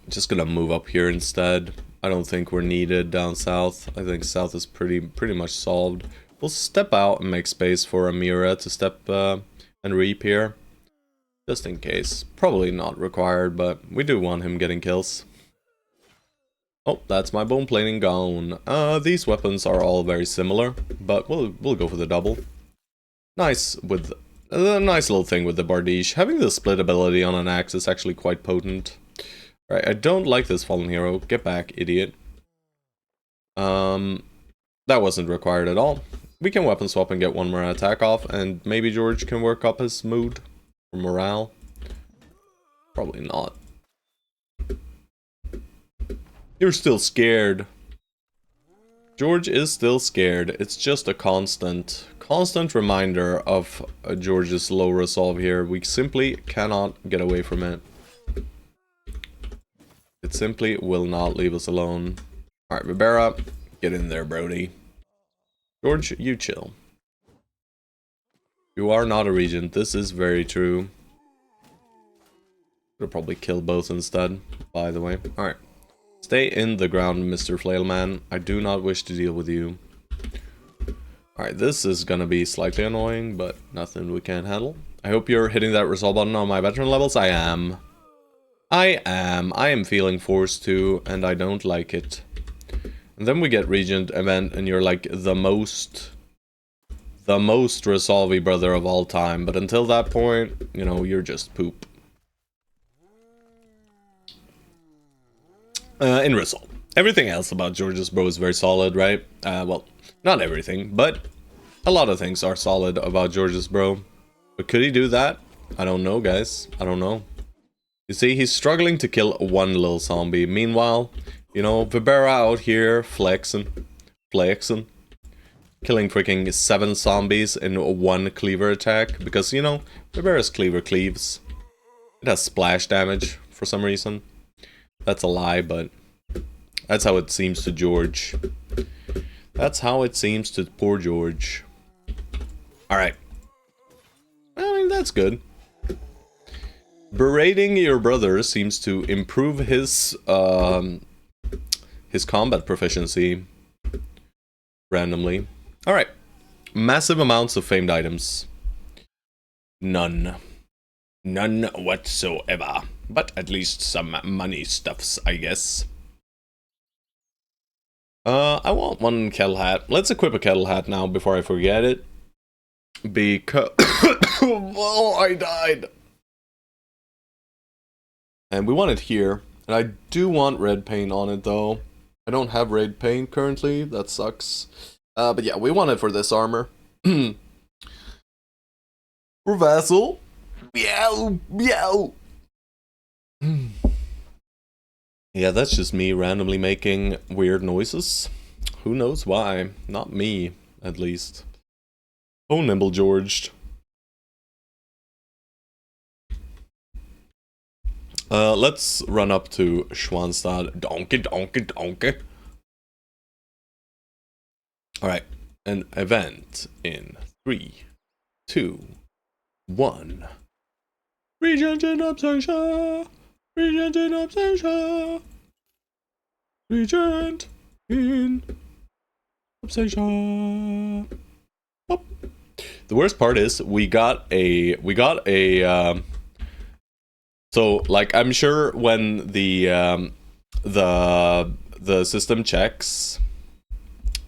Just gonna move up here instead. I don't think we're needed down south. I think south is pretty much solved. We'll step out and make space for Amira to step and reap here. Just in case. Probably not required, but we do want him getting kills. Oh, that's my bone plating gone. These weapons are all very similar, but we'll go for the double. Nice with a nice little thing with the Bardiche. Having the split ability on an axe is actually quite potent. Right, I don't like this fallen hero. Get back, idiot. That wasn't required at all. We can weapon swap and get one more attack off, and maybe George can work up his mood or morale. Probably not. You're still scared. George is still scared. It's just a constant reminder of George's low resolve here. We simply cannot get away from it. It simply will not leave us alone. Alright, Vibera, get in there, Brody. George, you chill. You are not a regent, this is very true. Could probably kill both instead, by the way. Alright. Stay in the ground, Mr. Flailman. I do not wish to deal with you. Alright, this is gonna be slightly annoying, but nothing we can't handle. I hope you're hitting that resolve button on my veteran levels. I am. I am feeling forced to, and I don't like it. And then we get Regent event, and you're like the most resolve-y brother of all time. But until that point, you know, you're just poop. In resolve. Everything else about George's bro is very solid, right? Well, not everything, but a lot of things are solid about George's bro. But could he do that? I don't know, guys. I don't know. You see, he's struggling to kill one little zombie. Meanwhile, you know, Vibera out here flexing. Killing freaking 7 zombies in one cleaver attack. Because, you know, Vibera's cleaver cleaves. It has splash damage for some reason. That's a lie, but that's how it seems to George. That's how it seems to poor George. Alright. I mean, that's good. Berating your brother seems to improve his combat proficiency randomly. Alright. Massive amounts of famed items. None. None whatsoever. But at least some money stuffs, I guess. I want one kettle hat. Let's equip a kettle hat now before I forget it. Because... oh, I died. And we want it here. And I do want red paint on it, though. I don't have red paint currently. That sucks. But yeah, we want it for this armor. For Vassal. Meow, meow. Yeah, that's just me randomly making weird noises. Who knows why? Not me, at least. Oh, Nimble Georged. Let's run up to Schwanstad. Donkey, donkey, donkey. Alright, an event in 3, 2, 1. Regent in absentia! Regent in absentia! Regent in absentia! Oh. The worst part is we got a so like I'm sure when the system checks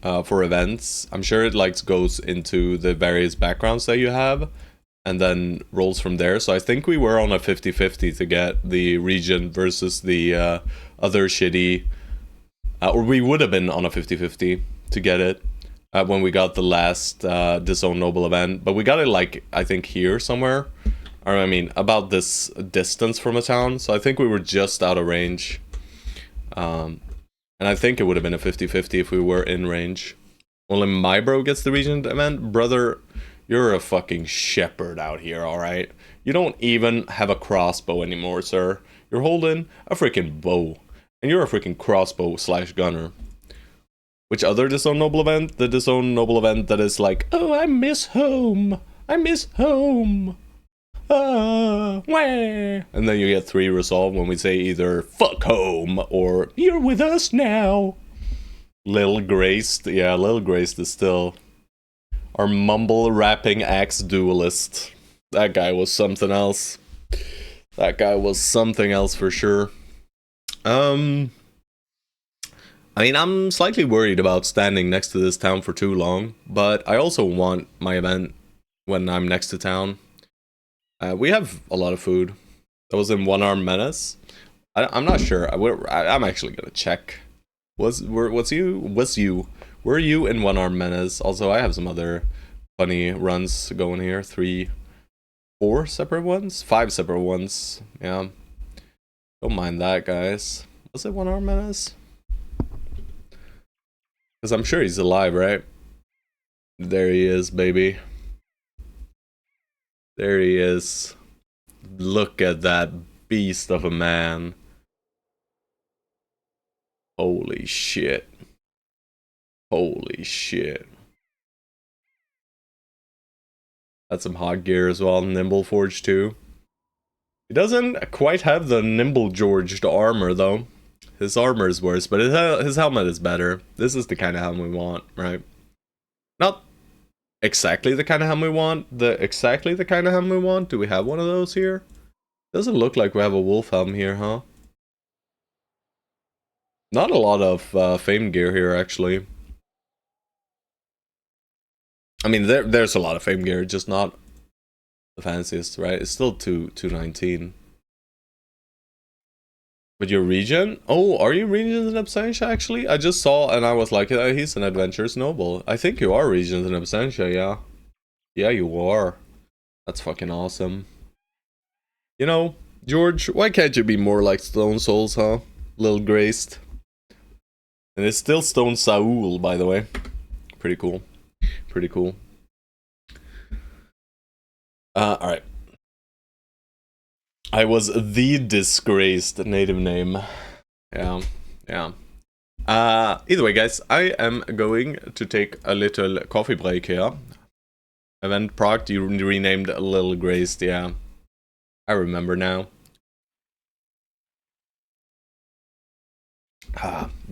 for events, I'm sure it like goes into the various backgrounds that you have and then rolls from there. So I think we were on a 50-50 to get the region versus the other shitty, or we would have been on a 50-50 to get it when we got the last Disown Noble event. But we got it like, I think here somewhere. Or I mean, about this distance from a town. So I think we were just out of range. And I think it would have been a 50-50 if we were in range. Only my bro gets the region event. Brother, you're a fucking shepherd out here, alright? You don't even have a crossbow anymore, sir. You're holding a freaking bow. And you're a freaking crossbow / gunner. Which other Disown Noble event? The Disown Noble event that is like, oh, I miss home. I miss home. Wah. And then you get 3 resolve when we say either fuck home or you're with us now. Lil Graced, yeah, Lil Graced is still our mumble rapping axe duelist. That guy was something else. That guy was something else for sure. I mean, I'm slightly worried about standing next to this town for too long, but I also want my event when I'm next to town. We have a lot of food. That was in One Armed Menace. I'm not sure. I'm actually gonna check. Were you in One Armed Menace? Also, I have some other funny runs going here. 4 separate ones? 5 separate ones. Yeah. Don't mind that, guys. Was it One Armed Menace? Because I'm sure he's alive, right? There he is, baby. There he is. Look at that beast of a man. Holy shit. Holy shit. That's some hot gear as well. Nimble Forge too. He doesn't quite have the Nimble Georged armor though. His armor is worse, but his helmet is better. This is the kind of helmet we want, right? Not exactly the kind of helmet we want. Exactly the kind of helmet we want. Do we have one of those here? Doesn't look like we have a wolf helm here, huh? Not a lot of fame gear here, actually. I mean, there's a lot of fame gear, just not the fanciest, right? It's still 219. But your region? Oh, are you regions in absentia, actually? I just saw and I was like, he's an adventurous noble. I think you are regions in absentia, yeah. Yeah, you are. That's fucking awesome. You know, George, why can't you be more like Stone Souls, huh? Lil Graced. And it's still Stone Saul, by the way. Pretty cool. Pretty cool. Alright. I was the disgraced native name. Yeah, yeah. Either way, guys, I am going to take a little coffee break here. Event proc, you renamed Lil Graced, yeah. I remember now.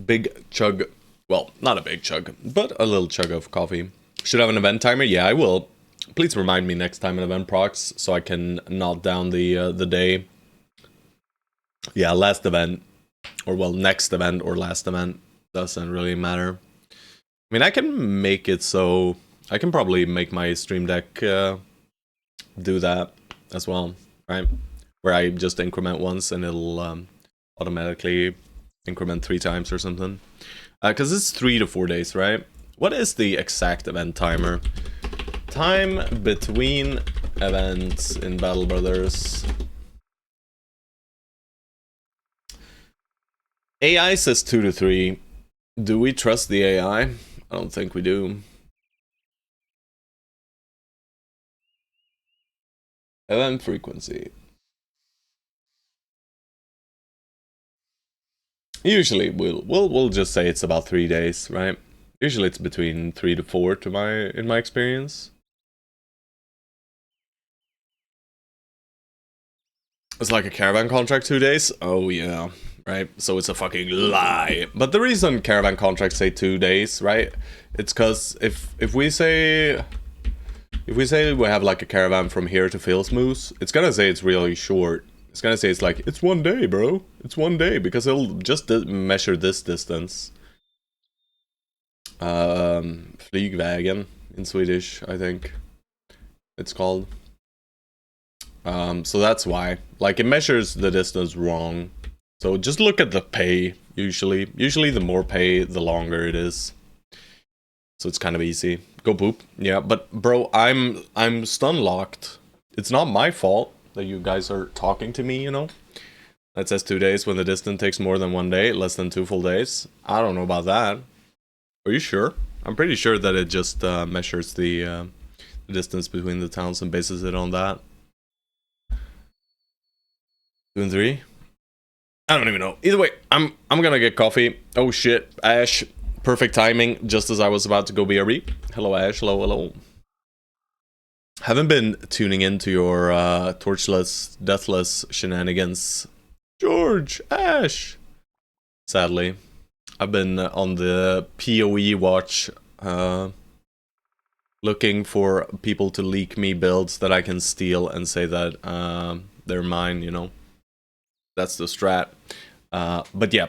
Big chug. Well, not a big chug, but a little chug of coffee. Should I have an event timer? Yeah, I will. Please remind me next time an event procs so I can knot down the day. Yeah, last event. Or, well, next event or last event. Doesn't really matter. I mean, I can make it so... I can probably make my Stream Deck do that as well, right? Where I just increment once and it'll automatically increment 3 times or something. Because it's 3 to 4 days, right? What is the exact event timer? Time between events in Battle Brothers. AI says 2 to 3. Do we trust the AI? I don't think we do. Event frequency. Usually we'll just say it's about 3 days, right? Usually it's between 3 to 4 in my experience. It's like a caravan contract 2 days? Oh yeah, right? So it's a fucking lie. But the reason caravan contracts say 2 days, right? It's cause if we say we have like a caravan from here to Filsmoose, it's gonna say it's really short. It's gonna say it's 1 day, bro. It's 1 day because it'll just measure this distance. Flygvägen in Swedish, I think it's called. So that's why. Like, it measures the distance wrong. So just look at the pay, usually. Usually the more pay, the longer it is. So it's kind of easy. Go poop. Yeah, but bro, I'm stun locked. It's not my fault that you guys are talking to me, you know? That says 2 days when the distance takes more than 1 day, less than 2 full days. I don't know about that. Are you sure? I'm pretty sure that it just measures the distance between the towns and bases it on that. 2 and 3? I don't even know. Either way, I'm gonna get coffee. Oh shit, Ash. Perfect timing, just as I was about to go BRB. Hello Ash, hello. Haven't been tuning into your torchless, deathless shenanigans. George, Ash. Sadly. I've been on the PoE watch, looking for people to leak me builds that I can steal and say that they're mine, you know? That's the strat. But yeah,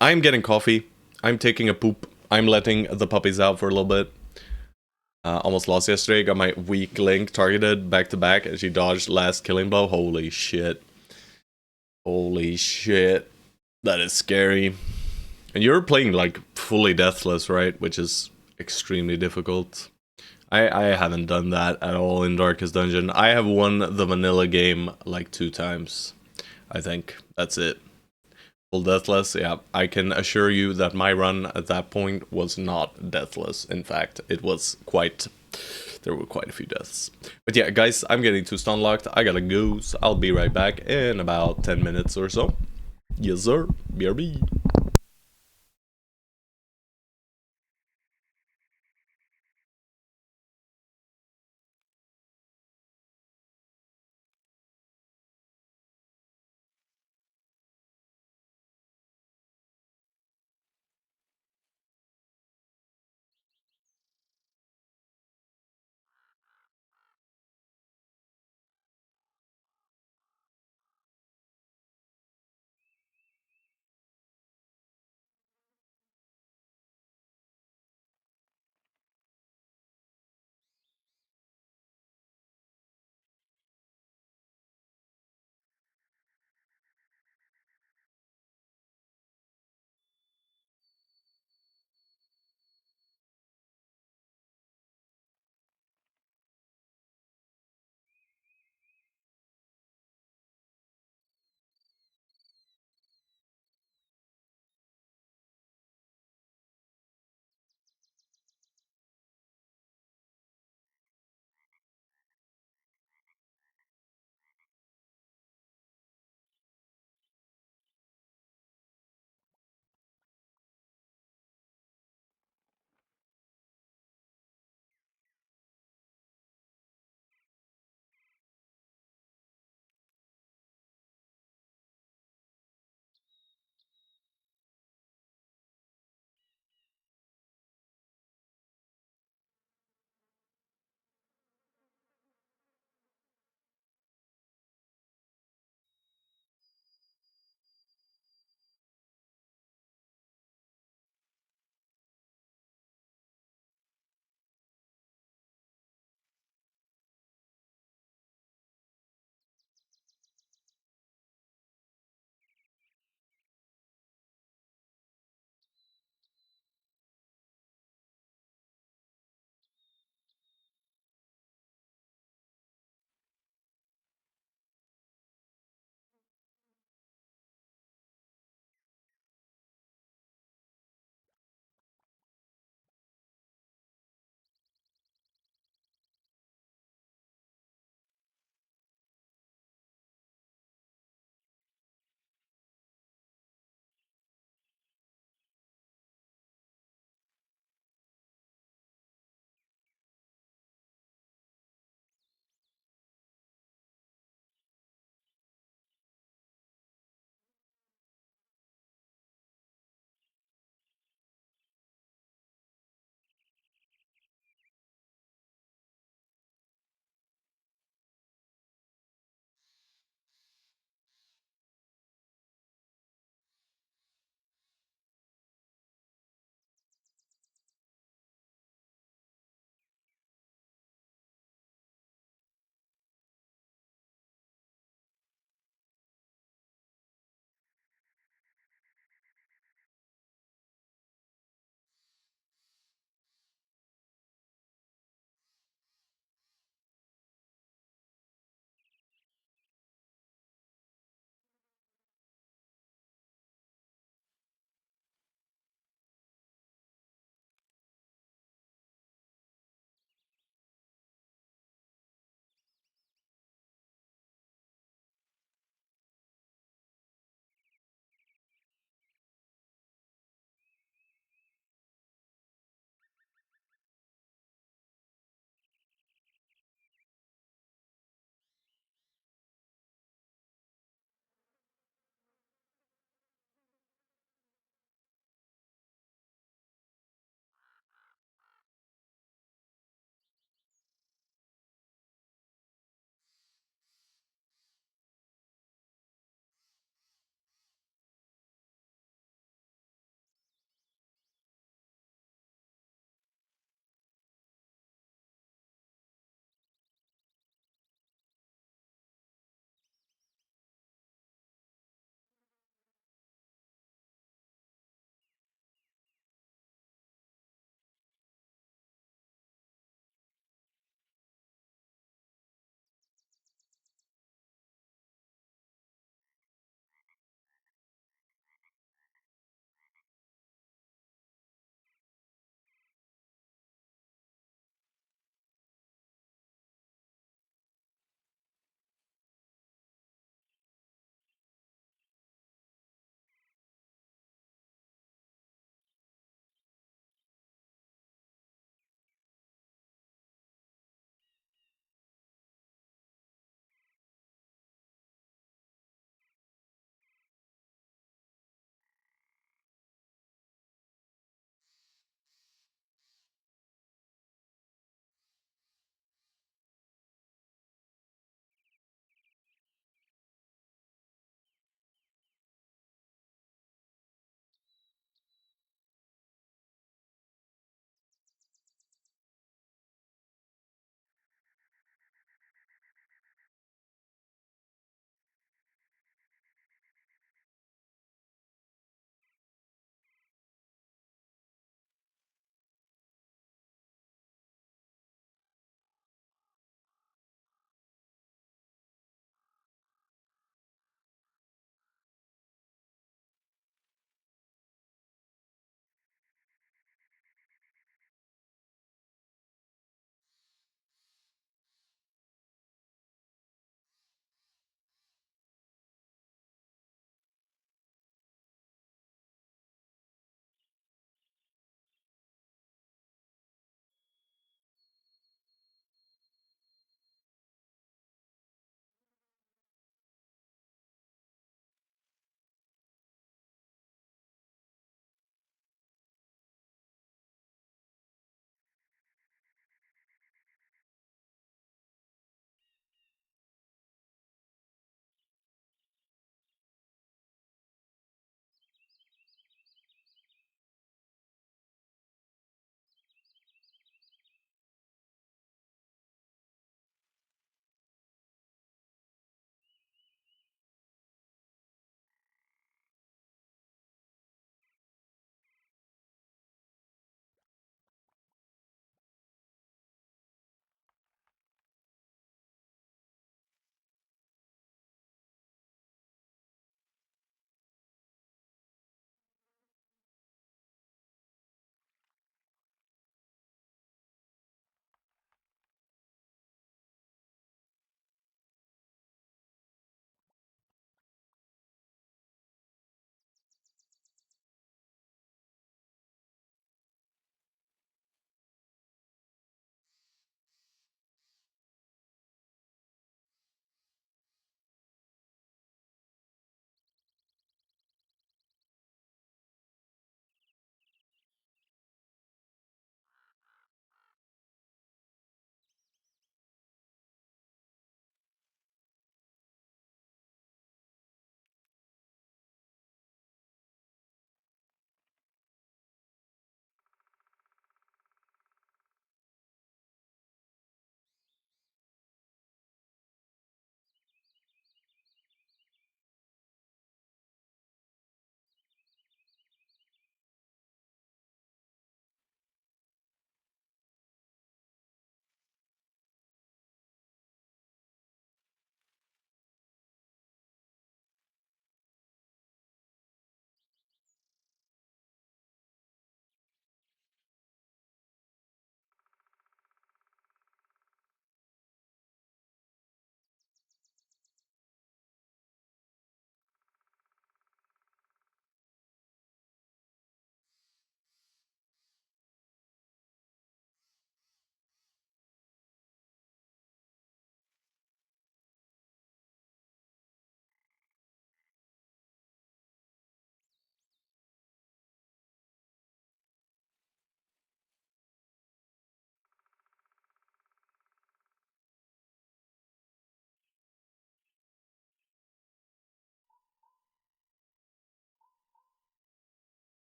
I'm getting coffee. I'm taking a poop. I'm letting the puppies out for a little bit. Almost lost yesterday. Got my weak link targeted back to back and she dodged last killing blow. Holy shit. Holy shit. That is scary. And you're playing like fully deathless, right? Which is extremely difficult. I haven't done that at all in Darkest Dungeon. I have won the vanilla game like 2 times. I think. That's it. Full deathless, yeah. I can assure you that my run at that point was not deathless. In fact, it was quite... There were quite a few deaths. But yeah, guys, I'm getting too stun locked. I gotta go, so I'll be right back in about 10 minutes or so. Yes, sir. BRB.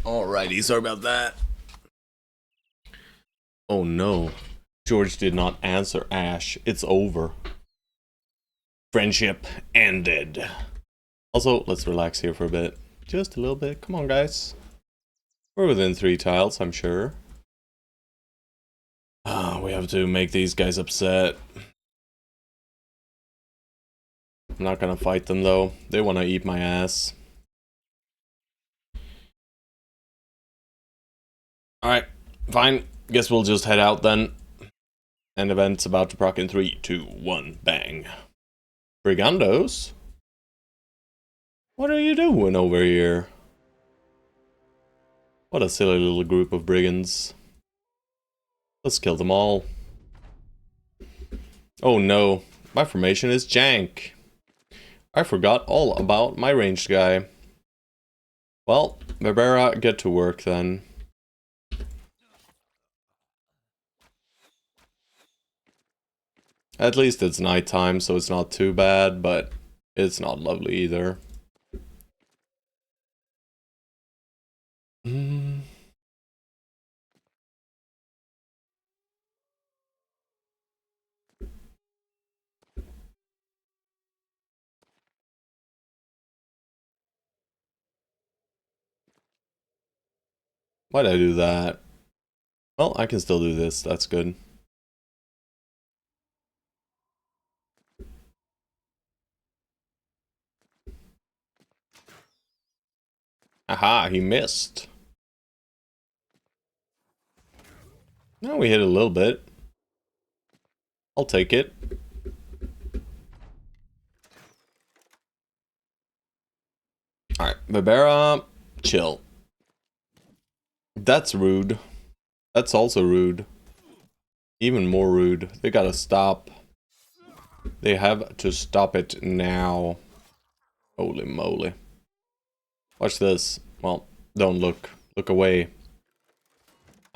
Alrighty, sorry about that. Oh no. George did not answer Ash. It's over. Friendship ended. Also, let's relax here for a bit. Just a little bit. Come on, guys. We're within 3 tiles, I'm sure. We have to make these guys upset. I'm not gonna fight them though. They wanna eat my ass. Alright, fine. Guess we'll just head out then. And event's about to proc in 3, 2, 1, bang. Brigandos? What are you doing over here? What a silly little group of brigands. Let's kill them all. Oh no, my formation is jank. I forgot all about my ranged guy. Well, Barbara, get to work then. At least it's nighttime, so it's not too bad, but it's not lovely either. Why'd I do that? Well, I can still do this, that's good. Aha, he missed. No, we hit a little bit. I'll take it. Alright, Barbara, chill. That's rude. That's also rude. Even more rude. They gotta stop. They have to stop it now. Holy moly. Watch this. Well, don't look. Look away.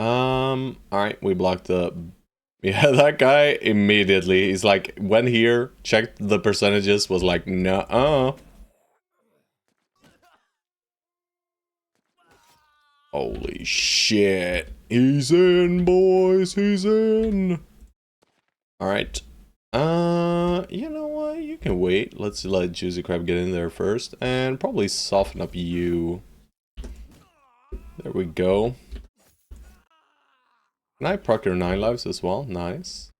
Alright, we blocked the... Yeah, that guy immediately, he's like, went here, checked the percentages, was like, nuh-uh. Holy shit. He's in, boys, he's in. Alright. You know what? You can wait. Let's let Juicy Crab get in there first. And probably soften up you. There we go. Can I proc your 9 lives as well? Nice.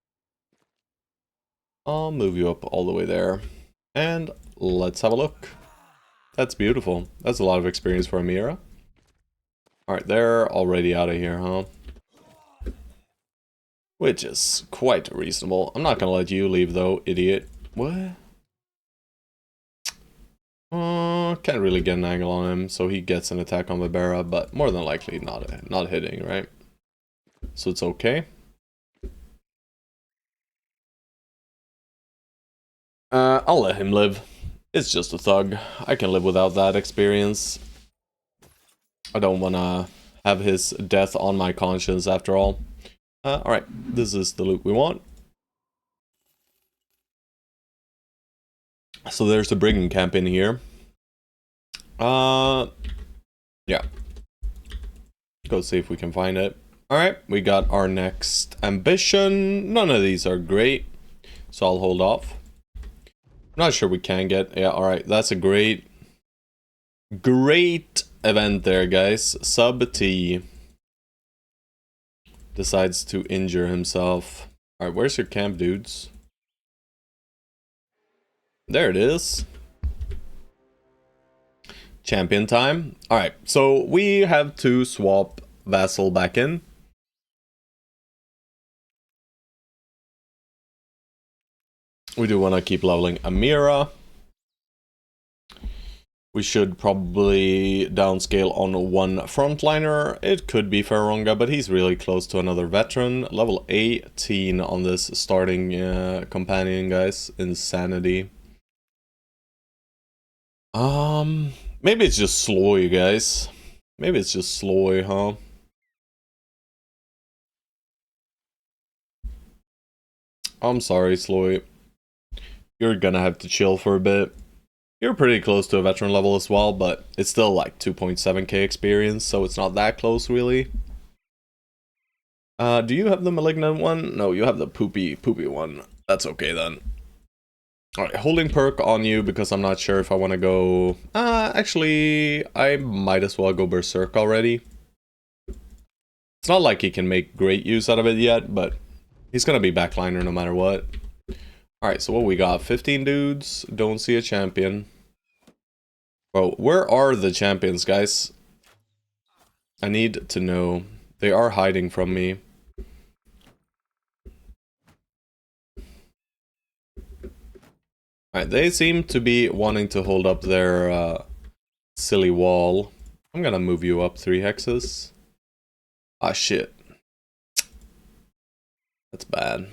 I'll move you up all the way there. And let's have a look. That's beautiful. That's a lot of experience for Amira. Alright, they're already out of here, huh? Which is quite reasonable. I'm not gonna let you leave though, idiot. What? Can't really get an angle on him, so he gets an attack on Barbara, but more than likely not hitting, right? So it's okay. I'll let him live. It's just a thug. I can live without that experience. I don't wanna have his death on my conscience after all. Alright, this is the loot we want. So there's the brigand camp in here. Yeah. Go see if we can find it. Alright, we got our next ambition. None of these are great, so I'll hold off. I'm not sure we can get... Yeah, alright, that's a great event there, guys. Sub T decides to injure himself. Alright, where's your camp, dudes? There it is. Champion time. Alright, so we have to swap Vassal back in. We do want to keep leveling Amira. We should probably downscale on one frontliner. It could be Faronga, but he's really close to another veteran. Level 18 on this starting companion, guys. Insanity. Maybe it's just Sloy, guys. Maybe it's just Sloy, huh? I'm sorry, Sloy. You're gonna have to chill for a bit. You're pretty close to a veteran level as well, but it's still like 2.7k experience, so it's not that close really. Do you have the malignant one? No, you have the poopy one. That's okay then. Alright, holding perk on you because I'm not sure if I want to go... actually, I might as well go berserk already. It's not like he can make great use out of it yet, but he's gonna be backliner no matter what. Alright, so what we got? 15 dudes, don't see a champion. Bro, where are the champions, guys? I need to know. They are hiding from me. Alright, they seem to be wanting to hold up their silly wall. I'm gonna move you up 3 hexes. Ah, shit. That's bad.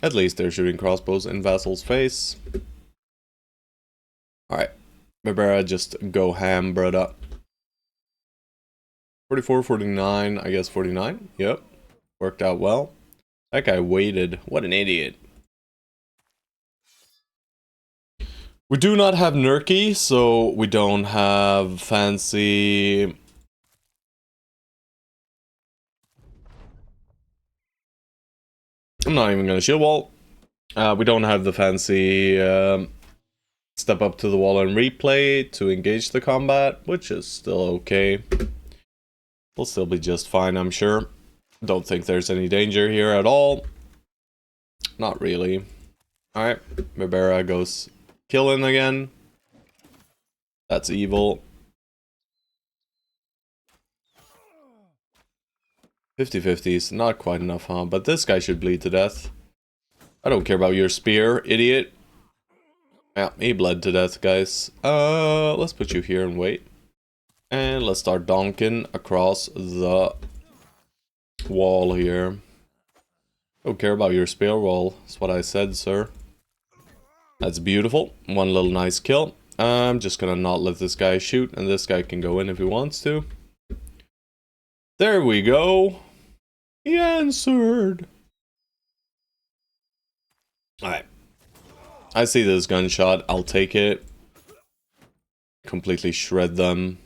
At least they're shooting crossbows in Vassal's face. Alright. Barbara, just go ham, brother. 44, 49, I guess 49. Yep. Worked out well. That guy waited. What an idiot. We do not have Nurky, so we don't have fancy... I'm not even gonna shield wall. We don't have the fancy step up to the wall and replay to engage the combat, which is still okay. We'll still be just fine, I'm sure. Don't think there's any danger here at all. Not really. Alright, Barbara goes killing again. That's evil. 50-50s, not quite enough, huh? But this guy should bleed to death. I don't care about your spear, idiot. Yeah, he bled to death, guys. Let's put you here and wait. And let's start donking across the wall here. Don't care about your spear roll. That's what I said, sir. That's beautiful. One little nice kill. I'm just gonna not let this guy shoot, and this guy can go in if he wants to. There we go. He answered. Alright. I see this gunshot. I'll take it. Completely shred them.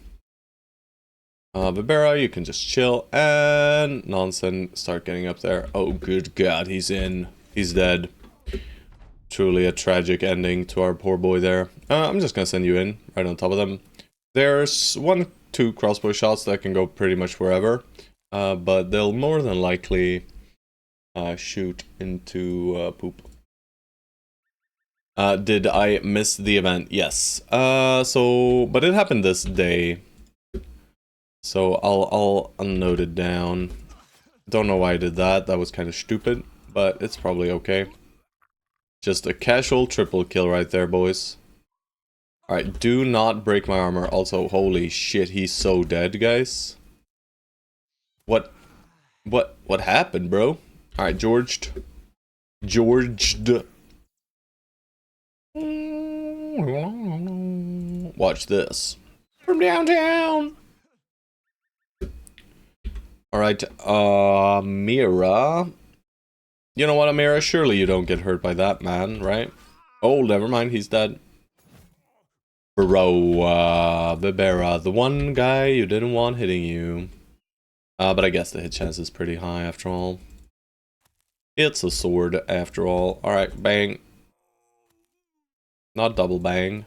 Vibera, you can just chill. And Nonsen, start getting up there. Oh, good God, he's in. He's dead. Truly a tragic ending to our poor boy there. I'm just gonna send you in, right on top of them. There's 1-2 crossbow shots that can go pretty much wherever. But they'll more than likely shoot into poop. Did I miss the event? Yes. But it happened this day. So I'll note it down. Don't know why I did that. That was kind of stupid, but it's probably okay. Just a casual triple kill right there, boys. Alright, do not break my armor. Also, holy shit, he's so dead, guys. What happened, bro? Alright, Georged. Watch this. From downtown. Alright, Mira. You know what, Amira? Surely you don't get hurt by that man, right? Oh, never mind, he's dead. Bro, Vibera, the one guy you didn't want hitting you. But I guess the hit chance is pretty high after all. It's a sword after all. Alright, bang. Not double bang.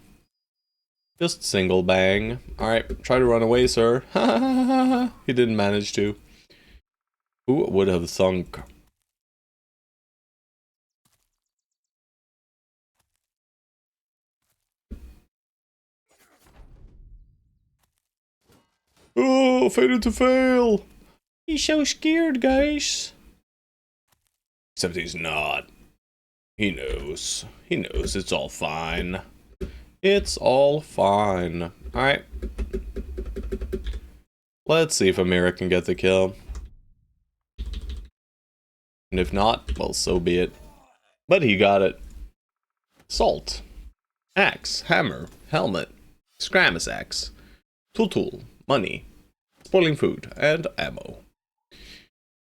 Just single bang. Alright, try to run away, sir. He didn't manage to. Who would have thunk? Oh, fated to fail. He's so scared, guys. Except he's not. He knows. He knows it's all fine. It's all fine. Alright. Let's see if Amira can get the kill. And if not, well, so be it. But he got it. Salt. Axe. Hammer. Helmet. Scramasax. Tool, money, spoiling food, and ammo.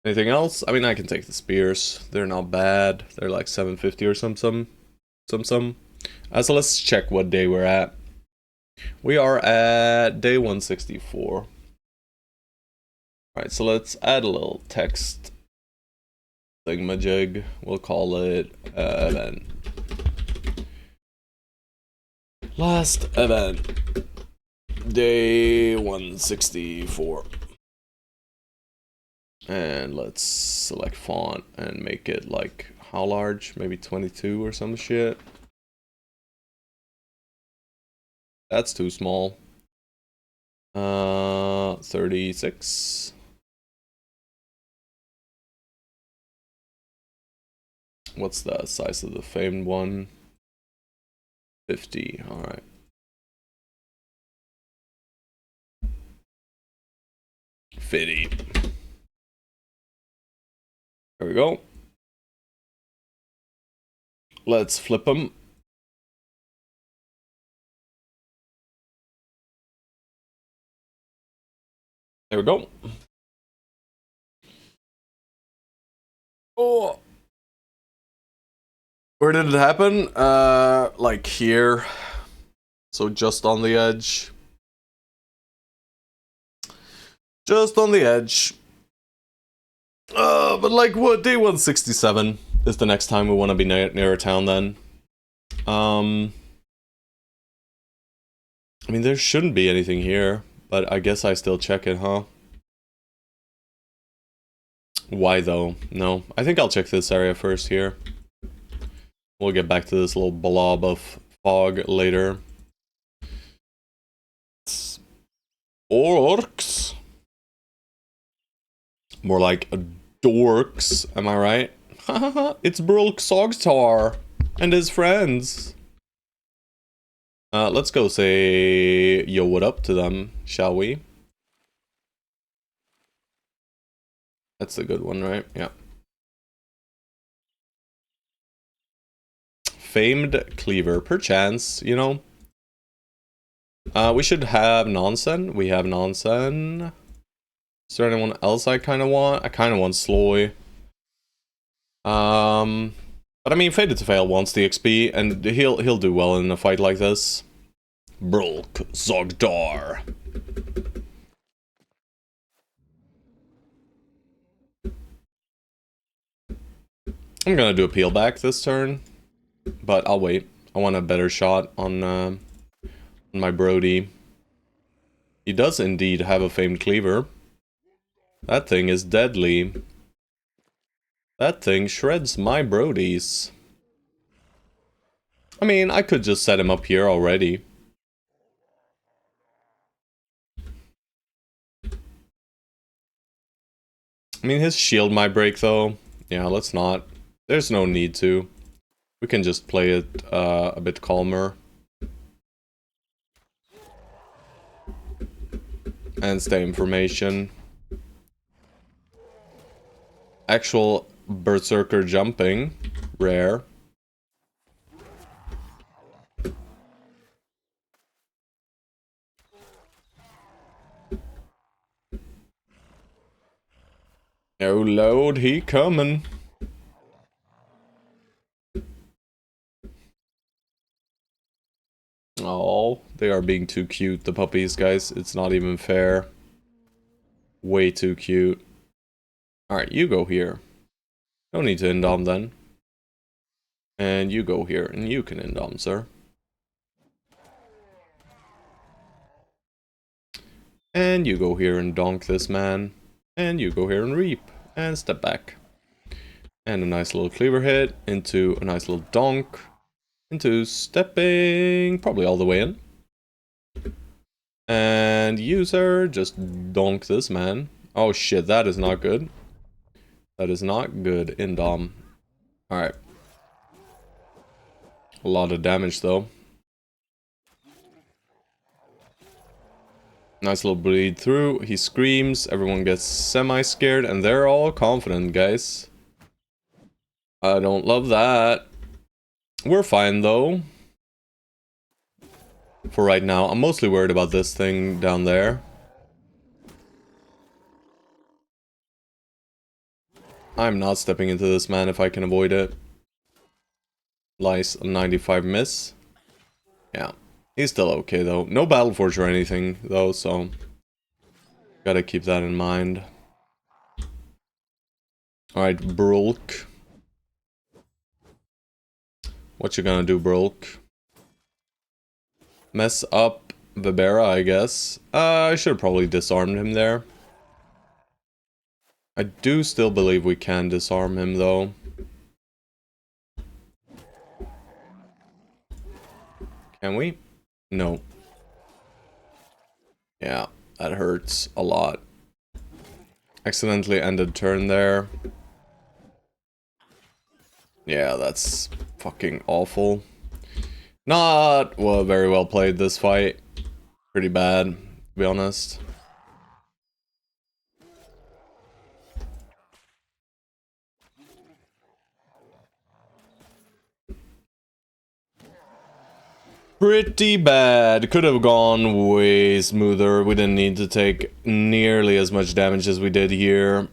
Anything else? I mean, I can take the spears. They're not bad. They're like 750 or some. So let's check what day we're at. We are at day 164. Alright, so let's add a little text thingamajig. We'll call it event. Last event. Day 164. And let's select font and make it like how large? Maybe 22 or some shit. That's too small. 36. What's the size of the famed one? 50. All right. Fitty. There we go. Let's flip them. There we go. Oh. Where did it happen? Like here. So just on the edge. Just on the edge. But like what? Day 167 is the next time we want to be near a town then. I mean, there shouldn't be anything here, but I guess I still check it, huh? Why though? No, I think I'll check this area first here. We'll get back to this little blob of fog later. Orcs. More like dorks, am I right? It's Brulk Sogstar and his friends. Let's go say yo what up to them, shall we? That's a good one, right? Yeah. Famed Cleaver, perchance, you know. We should have Nonsen. We have Nonsen. Is there anyone else I kind of want? I kind of want Sloy. But I mean, Fated to Fail wants the XP, and he'll do well in a fight like this. Brulk Zogdar. I'm gonna do a peel back this turn, but I'll wait. I want a better shot on my Brody. He does indeed have a famed cleaver. That thing is deadly. That thing shreds my Brodies. I mean, I could just set him up here already. I mean, his shield might break though. Yeah, let's not. There's no need to. We can just play it a bit calmer. And stay information. Actual Berserker jumping. Rare. Oh Lord, he coming. Oh, they are being too cute, the puppies, guys. It's not even fair. Way too cute. Alright, you go here. No need to indom then. And you go here, and you can indom, sir. And you go here and donk this man. And you go here and reap. And step back. And a nice little cleaver hit into a nice little donk. Into stepping probably all the way in. And user, just donk this man. Oh shit, that is not good. That is not good, indom. Alright. A lot of damage though. Nice little bleed through. He screams. Everyone gets semi-scared. And they're all confident, guys. I don't love that. We're fine, though. for right now. I'm mostly worried about this thing down there. I'm not stepping into this, man, if I can avoid it. Lice, a 95 miss. Yeah, he's still okay, though. No Battle Forge or anything, though, so... Gotta keep that in mind. Alright, Brulk. What you gonna do, Brulk? Mess up Vibera, I guess. I should have probably disarmed him there. I do still believe we can disarm him, though. Can we? No. Yeah, that hurts a lot. Accidentally ended turn there. Yeah, that's fucking awful. Not well, very well played this fight. Pretty bad, to be honest. Pretty bad. Could have gone way smoother. We didn't need to take nearly as much damage as we did here.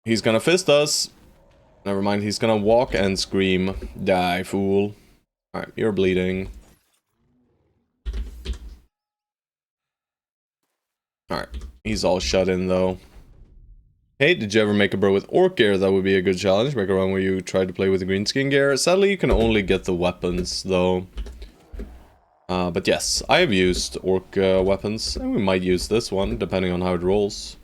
He's gonna fist us. Never mind, he's gonna walk and scream. Die, fool. Alright, you're bleeding. Alright, he's all shut in though. Hey, did you ever make a bro with orc gear? That would be a good challenge. Make a run where you try to play with the green skin gear. Sadly, you can only get the weapons though. But yes, I have used orc weapons, and we might use this one, depending on how it rolls.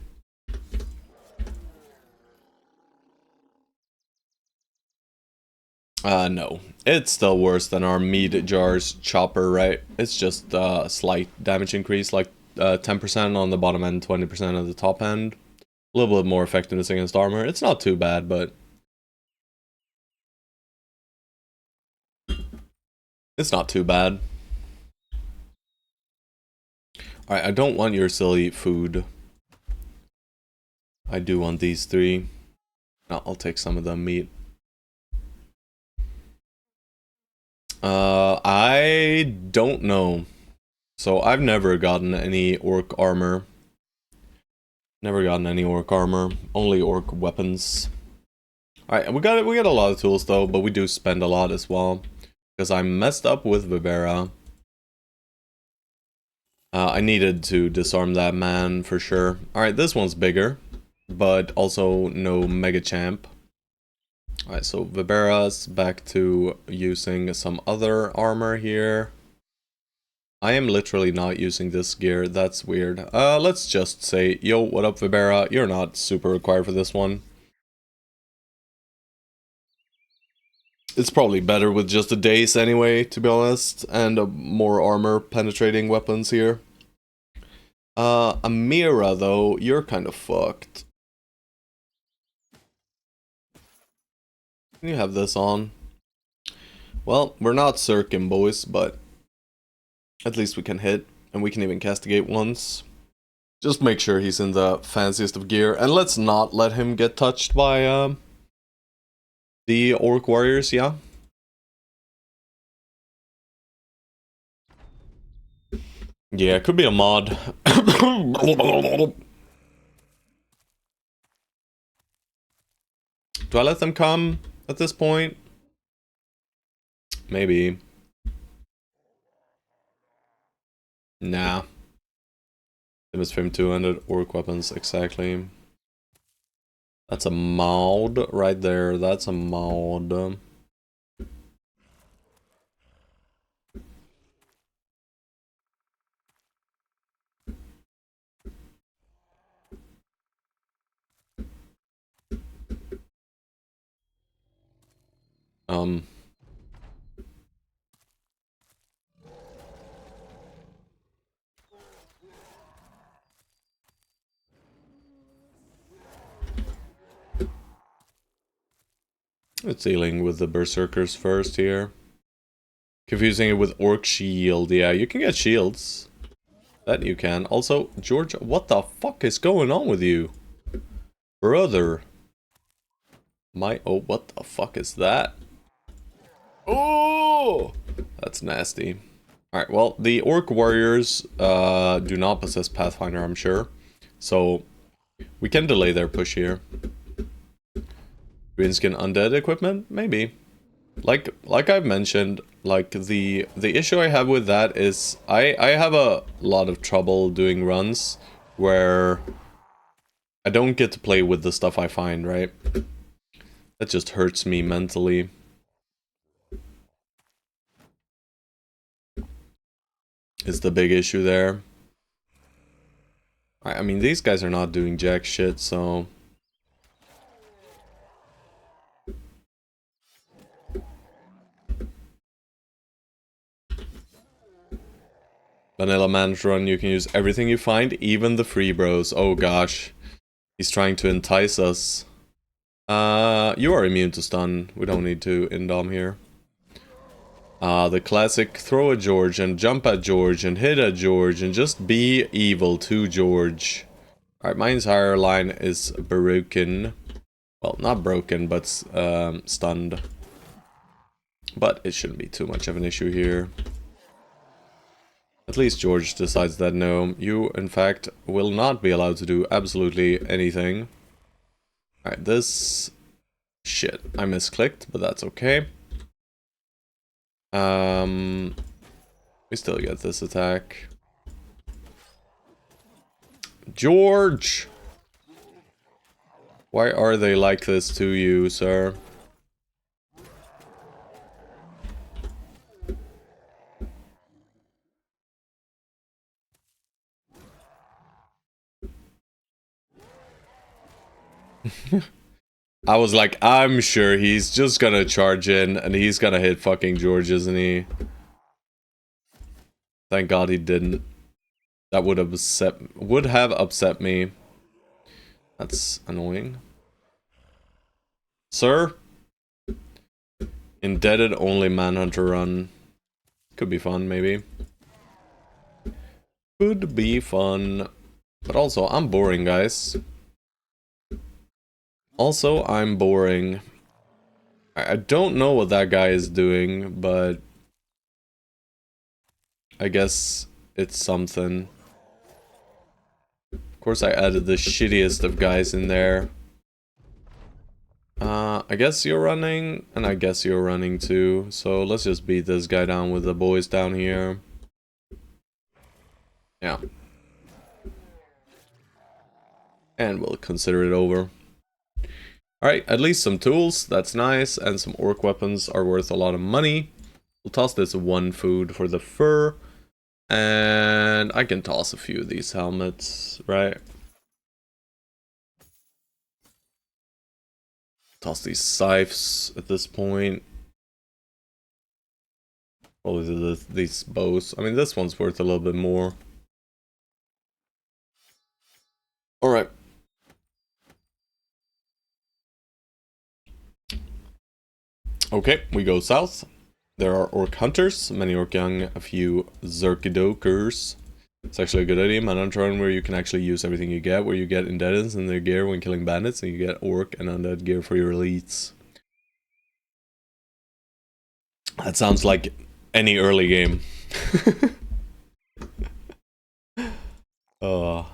No. It's still worse than our meat jars chopper, right? It's just a slight damage increase, like 10% on the bottom end, 20% on the top end. A little bit more effectiveness against armor. It's not too bad, but... It's not too bad. Alright, I don't want your silly food. I do want these three. No, I'll take some of the meat. I don't know. So I've never gotten any orc armor. Never gotten any orc armor. Only orc weapons. Alright, we got a lot of tools though, but we do spend a lot as well. Because I messed up with Vibera. I needed to disarm that man for sure. Alright, this one's bigger. But also no Mega Champ. Alright, so Vibera's back to using some other armor here. I am literally not using this gear, that's weird. Let's just say, yo, what up Vibera? You're not super required for this one. It's probably better with just a Dace anyway, to be honest, and more armor penetrating weapons here. Amira though, you're kind of fucked. Can you have this on? Well, we're not Circum boys, but at least we can hit, and we can even castigate once. Just make sure he's in the fanciest of gear, and let's not let him get touched by the Orc Warriors, yeah? Yeah, it could be a mod. Do I let them come at this point? Maybe. Nah. It was Fim 200 orc weapons, exactly. That's a mod right there. That's a mod. It's dealing with the Berserkers first here. Confusing it with Orc Shield. Yeah, you can get shields. That you can. Also, George, what the fuck is going on with you? Brother. Oh, what the fuck is that? Oh! That's nasty. Alright, well, the Orc Warriors do not possess Pathfinder, I'm sure. So, we can delay their push here. Greenskin Undead equipment? Maybe. Like I've mentioned, like the issue I have with that is I have a lot of trouble doing runs where I don't get to play with the stuff I find, right? That just hurts me mentally. Is the big issue there. I mean, these guys are not doing jack shit, so... Vanilla Manage Run, you can use everything you find, even the free bros. Oh gosh. He's trying to entice us. You are immune to stun. We don't need to indom here. The classic throw at George and jump at George and hit at George and just be evil to George. Alright, my entire line is broken. Well, not broken, but stunned. But it shouldn't be too much of an issue here. At least George decides that no, you in fact will not be allowed to do absolutely anything. Alright, this... Shit, I misclicked, but that's okay. We still get this attack. George! Why are they like this to you, sir? I was like, I'm sure he's just gonna charge in and he's gonna hit fucking George, isn't he? Thank God he didn't. That would have upset me. That's annoying. Sir? Indebted only Manhunter run. Could be fun, maybe. Could be fun. But also, I'm boring, guys. Also, I'm boring. I don't know what that guy is doing, but... I guess it's something. Of course, I added the shittiest of guys in there. I guess you're running, and I guess you're running too. So let's just beat this guy down with the boys down here. Yeah. And we'll consider it over. Alright, at least some tools, that's nice, and some orc weapons are worth a lot of money. We'll toss this one food for the fur. And I can toss a few of these helmets, right? Toss these scythes at this point. Probably these bows. I mean, this one's worth a little bit more. Alright. Okay, we go south. There are orc hunters, many orc young, a few zerkidokers. It's actually a good idea, Manhunter Run, where you can actually use everything you get, where you get indebtedness in their gear when killing bandits, and you get orc and undead gear for your elites. That sounds like any early game. Oh,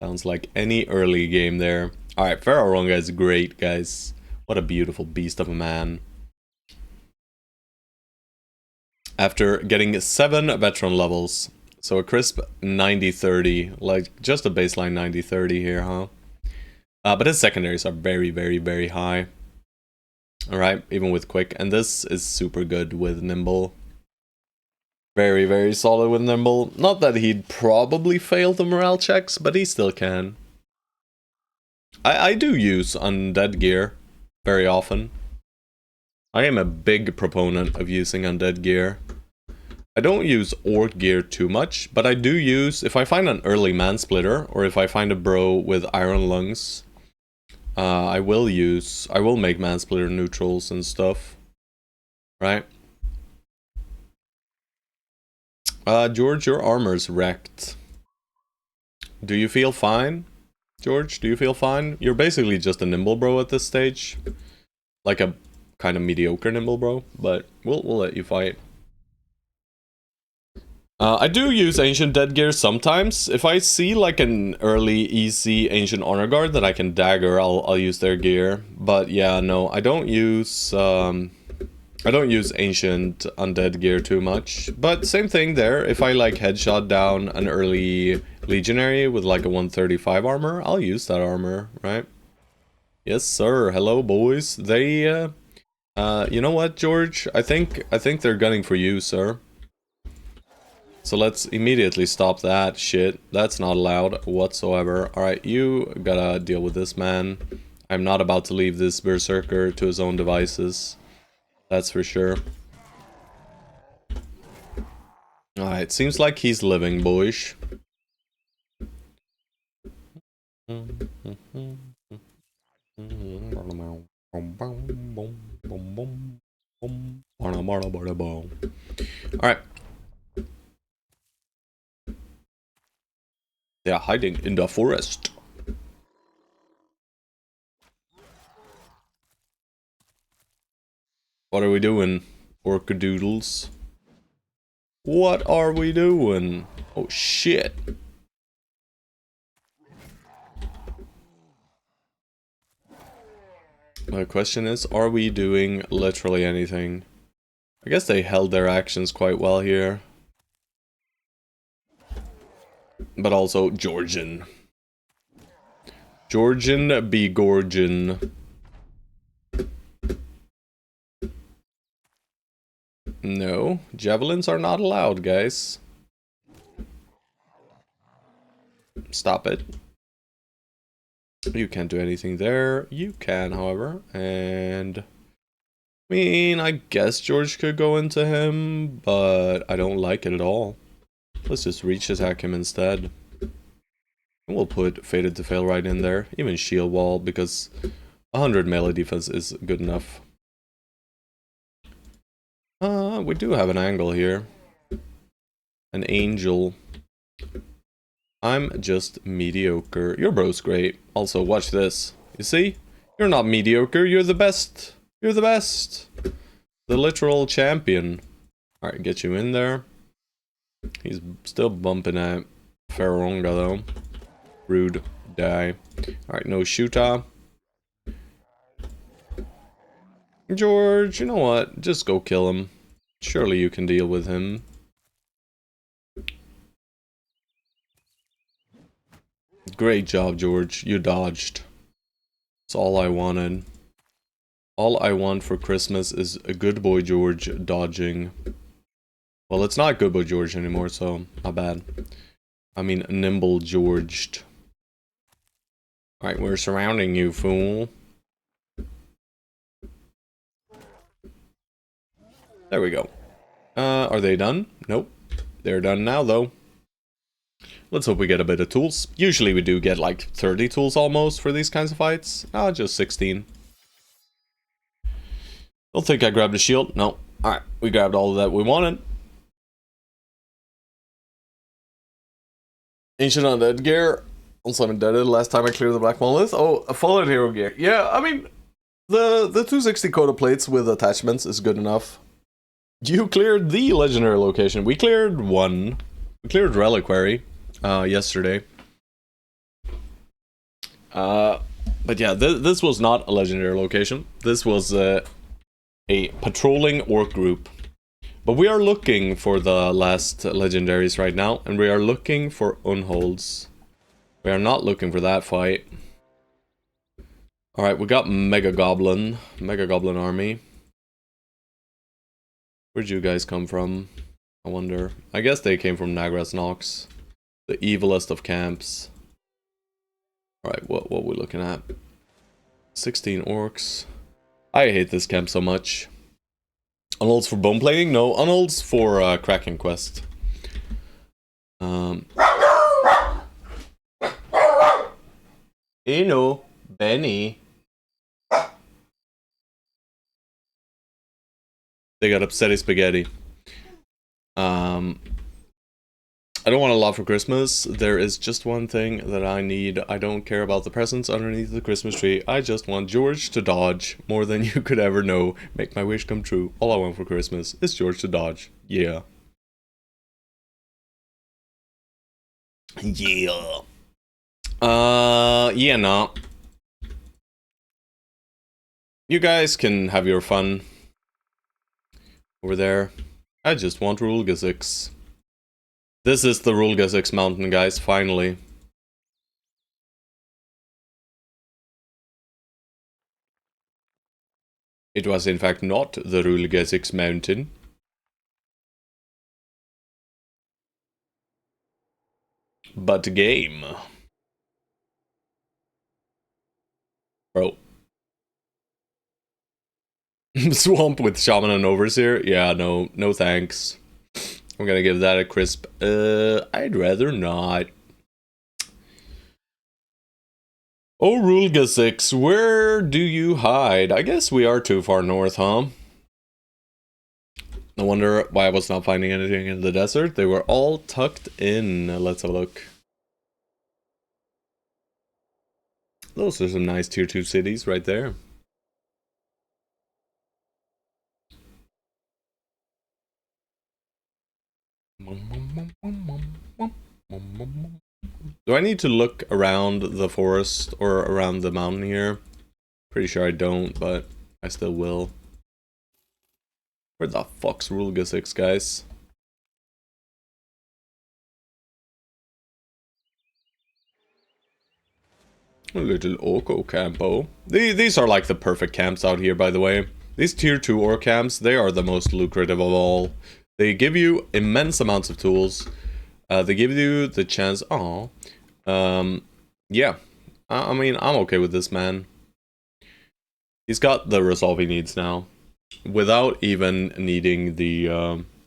sounds like any early game there. Alright, Pharaoh is great, guys. What a beautiful beast of a man. After getting 7 veteran levels, so a crisp 90-30, like just a baseline 90-30 here, huh? But his secondaries are very, very, very high. Alright, even with quick, and this is super good with nimble. Very, very solid with nimble. Not that he'd probably fail the morale checks, but he still can. I do use undead gear very often. I am a big proponent of using undead gear. I don't use orc gear too much, but I do use, if I find an early mansplitter, or if I find a bro with iron lungs, I will make mansplitter neutrals and stuff. Right? George, your armor's wrecked. Do you feel fine? George, do you feel fine? You're basically just a nimble bro at this stage. Like a kind of mediocre nimble, bro. But we'll let you fight. I do use Ancient Dead Gear sometimes. If I see like an early easy Ancient Honor Guard that I can dagger, I'll use their gear. But yeah, no, I don't use Ancient Undead Gear too much. But same thing there. If I like headshot down an early Legionary with like a 135 armor, I'll use that armor, right? Yes, sir. Hello, boys. They, you know what, George? I think they're gunning for you, sir. So let's immediately stop that shit. That's not allowed whatsoever. Alright, you gotta deal with this man. I'm not about to leave this berserker to his own devices. That's for sure. Alright, seems like he's living, boys. Alright. They are hiding in the forest. What are we doing, orcadoodles? What are we doing? Oh shit. My question is, are we doing literally anything? I guess they held their actions quite well here. But also Georgian. Georgian be Gorgian. No, javelins are not allowed, guys. Stop it. You can't do anything there. You can, however. And I mean, I guess George could go into him, but I don't like it at all. Let's just reach attack him instead. And we'll put Fated to Fail right in there. Even Shield Wall, because 100 melee defense is good enough. We do have an angle here. An angel. I'm just mediocre. Your bro's great. Also, watch this. You see? You're not mediocre, you're the best. You're the best. The literal champion. Alright, get you in there. He's still bumping at Faronga though. Rude. Die. Alright, no shooter. George, you know what? Just go kill him. Surely you can deal with him. Great job, George. You dodged. That's all I wanted. All I want for Christmas is a good boy George dodging. Well, it's not good boy George anymore, so not bad. I mean, nimble Georged. Alright, we're surrounding you, fool. There we go. Are they done? Nope. They're done now, though. Let's hope we get a bit of tools. Usually we do get like 30 tools almost for these kinds of fights. Ah, just 16. Don't think I grabbed a shield. No. Alright, we grabbed all that we wanted. Ancient Undead Gear. Also, I'm indebted. Last time I cleared the Black Monolith. Oh, a Fallen Hero Gear. Yeah, I mean, the 260 Coda plates with attachments is good enough. You cleared the legendary location. We cleared one. We cleared Reliquary yesterday. But yeah, this was not a legendary location. This was a patrolling orc group. But we are looking for the last legendaries right now, and we are looking for unholds. We are not looking for that fight. Alright, we got Mega Goblin army. Where'd you guys come from? I wonder. I guess they came from Nagras Nox. The evilest of camps. Alright, what are we looking at? 16 orcs. I hate this camp so much. Unholds for bone plating? No, unholds for Kraken quest. You know, Benny. They got upsetty spaghetti. I don't want a lot for Christmas. There is just one thing that I need. I don't care about the presents underneath the Christmas tree. I just want George to dodge more than you could ever know. Make my wish come true. All I want for Christmas is George to dodge. Yeah. Yeah. Yeah, no. You guys can have your fun over there. I just want Rulgazix. This is the Rulgazix mountain, guys, finally. It was in fact not the Rulgazix mountain. But game. Bro. Swamp with Shaman and Overseer? Yeah, no thanks. I'm gonna give that a crisp, I'd rather not. Oh, Rulgazix, where do you hide? I guess we are too far north, huh? No wonder why I was not finding anything in the desert. They were all tucked in. Let's have a look. Those are some nice tier 2 cities right there. Do I need to look around the forest or around the mountain here? Pretty sure I don't, but I still will. Where the fuck's Rulgazix, guys? A little Oko campo. These are like the perfect camps out here, by the way. These tier 2 ore camps, they are the most lucrative of all. They give you immense amounts of tools. They give you the chance... yeah. I mean, I'm okay with this man. He's got the resolve he needs now. Without even needing the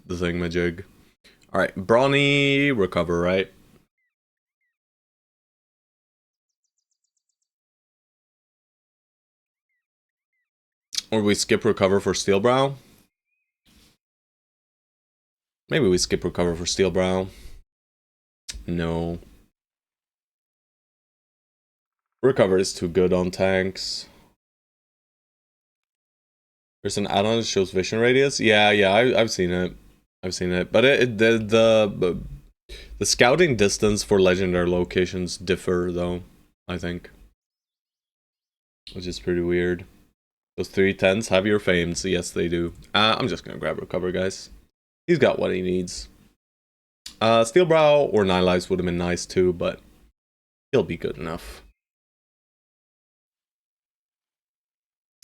thingamajig. Alright, Brawny, recover, right? Or we skip recover for Steelbrow? Maybe we skip recover for Steelbrow. No. Recover is too good on tanks. There's an add-on that shows vision radius. Yeah, I've seen it. I've seen it, but the scouting distance for legendary locations differ though. I think, which is pretty weird. Those 310s have your fames. Yes, they do. I'm just gonna grab recover, guys. He's got what he needs. Steelbrow or 9 lives would have been nice too, but he'll be good enough.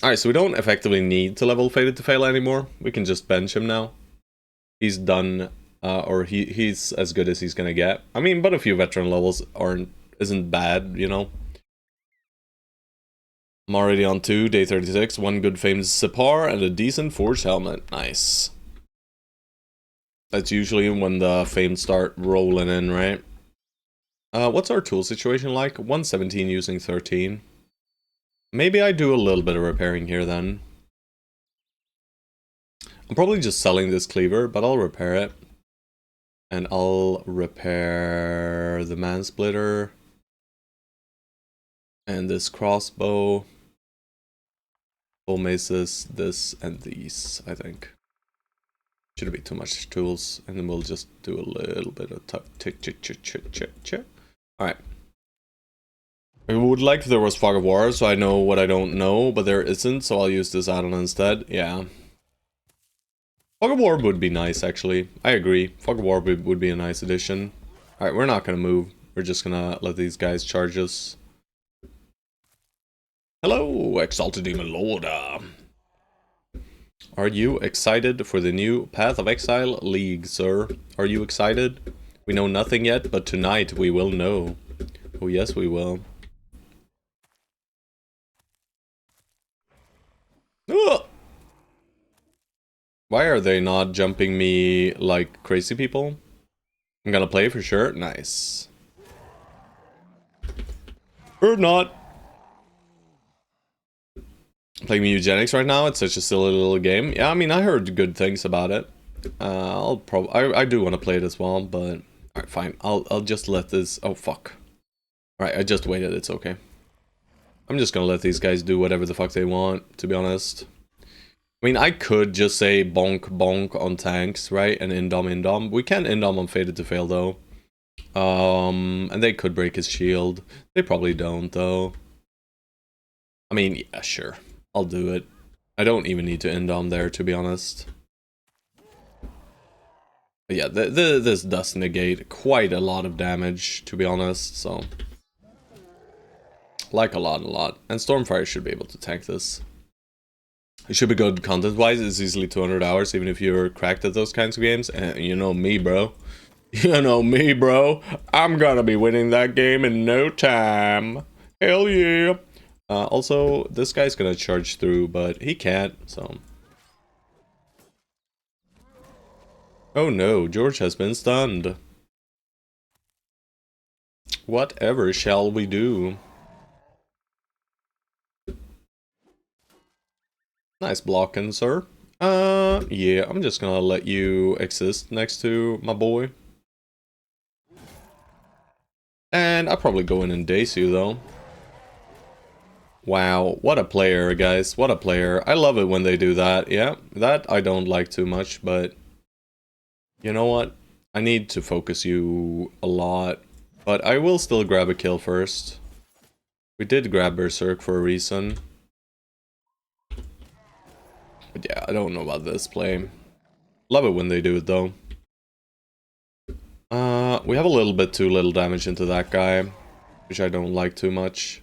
Alright, so we don't effectively need to level Fated to Fail anymore. We can just bench him now. He's done, or he's as good as he's gonna get. I mean, but a few veteran levels isn't bad, you know. I'm already on 2, day 36. 1 good famed Sipar and a decent forged helmet. Nice. That's usually when the fames start rolling in, right? What's our tool situation like? 117 using 13. Maybe I do a little bit of repairing here then. I'm probably just selling this cleaver, but I'll repair it. And I'll repair the mansplitter. And this crossbow. Full maces, this, and these, I think. Shouldn't be too much tools, and then we'll just do a little bit of Alright. I would like if there was Fog of War, so I know what I don't know, but there isn't, so I'll use this add-on instead. Yeah. Fog of War would be nice, actually. I agree. Fog of War would be a nice addition. Alright, we're not gonna move. We're just gonna let these guys charge us. Hello, Exalted Demon Lord. Are you excited for the new Path of Exile League, sir? Are you excited? We know nothing yet, but tonight we will know. Oh yes, we will. Ugh! Why are they not jumping me like crazy people? I'm gonna play for sure. Nice. Or not. Playing Eugenics right now, it's such a silly little game. Yeah, I mean, I heard good things about it. I do want to play it as well, but Alright, fine. I'll just let this... Oh, fuck. Alright, I just waited. It's okay. I'm just gonna let these guys do whatever the fuck they want, to be honest. I mean, I could just say bonk bonk on tanks, right? And indom. We can indom on Fated to Fail, though. And they could break his shield. They probably don't, though. I mean, yeah, sure. I'll do it. I don't even need to indom there, to be honest. But yeah, this does negate quite a lot of damage, to be honest, so... Like a lot. And Stormfire should be able to tank this. It should be good content-wise. It's easily 200 hours, even if you're cracked at those kinds of games. And you know me, bro. You know me, bro. I'm gonna be winning that game in no time. Hell yeah. Also, this guy's gonna charge through, but he can't, so... Oh no, George has been stunned. Whatever shall we do? Nice blocking, sir. Yeah, I'm just gonna let you exist next to my boy. And I'll probably go in and dace you, though. Wow, what a player, guys. What a player. I love it when they do that. Yeah, that I don't like too much, but... You know what? I need to focus you a lot. But I will still grab a kill first. We did grab Berserk for a reason. But yeah, I don't know about this play. Love it when they do it, though. We have a little bit too little damage into that guy, which I don't like too much.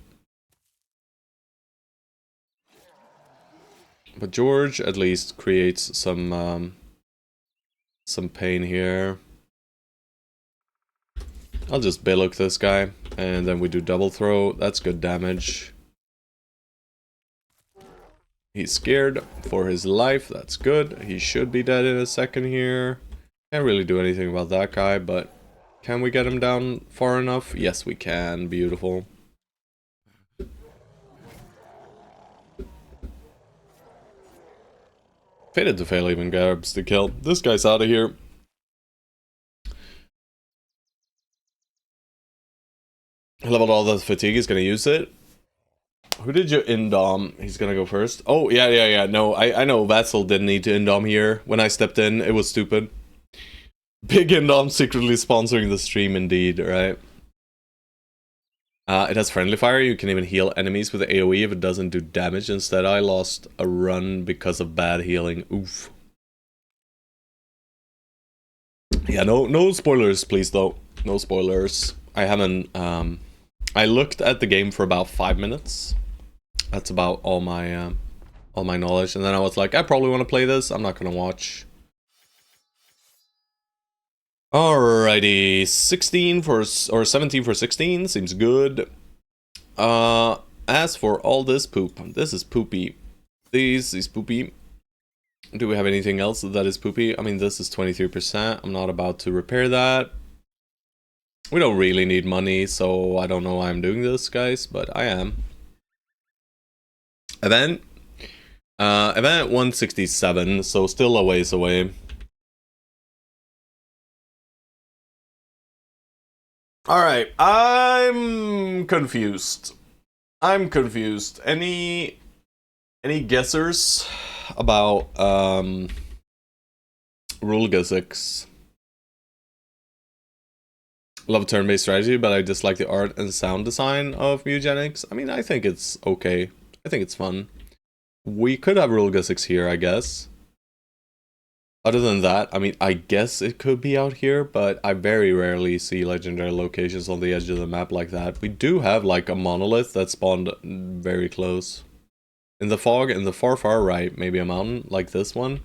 But George at least creates some pain here. I'll just Balok this guy, and then we do double throw. That's good damage. He's scared for his life. That's good. He should be dead in a second here. Can't really do anything about that guy, but can we get him down far enough? Yes, we can. Beautiful. Fated to Fail even grabs the kill. This guy's out of here. I leveled all the fatigue. He's gonna use it. Who did you indom? He's gonna go first. Oh, yeah. No, I know Vassal didn't need to indom here. When I stepped in, it was stupid. Big indom secretly sponsoring the stream, indeed, right? It has friendly fire. You can even heal enemies with the AoE if it doesn't do damage. Instead, I lost a run because of bad healing. Oof. Yeah, no spoilers, please, though. No spoilers. I haven't, I looked at the game for about 5 minutes. That's about all my knowledge. And then I was like, I probably want to play this. I'm not gonna watch. Alrighty, 16 for, or 17 for 16, seems good. As for all this poop, this is poopy. This is poopy. Do we have anything else that is poopy? I mean, this is 23%. I'm not about to repair that. We don't really need money, so I don't know why I'm doing this, guys, but I am. Event 167, so still a ways away. Alright, I'm confused. Any guessers about rule physics? Love turn-based strategy, but I dislike the art and sound design of Mutagenics. I mean, I think it's okay. I think it's fun. We could have rule physics here, I guess. Other than that, I mean, I guess it could be out here, but I very rarely see legendary locations on the edge of the map like that. We do have, like, a monolith that spawned very close. In the fog, in the far right, maybe a mountain, like this one.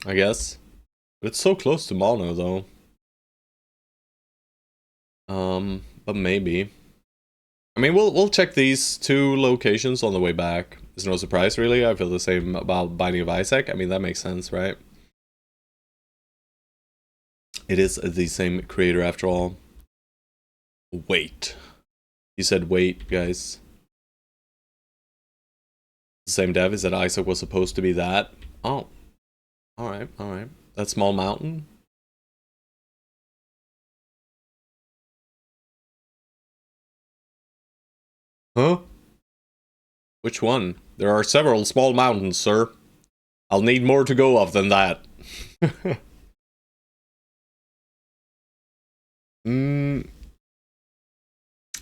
I guess. But it's so close to mono, though. But maybe. I mean, we'll check these two locations on the way back. It's no surprise, really. I feel the same about Binding of Isaac. I mean, that makes sense, right? It is the same creator after all. Wait. You said wait, guys. The same dev is that Isaac was supposed to be that. Oh. Alright. That small mountain? Huh? Which one? There are several small mountains, sir. I'll need more to go of than that.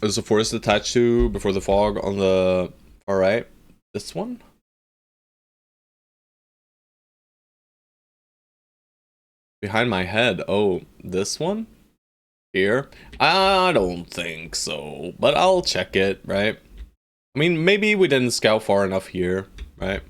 Is the forest attached to before the fog on the far right? This one? Behind my head. Oh, this one? Here? I don't think so, but I'll check it, right? I mean, maybe we didn't scout far enough here, right?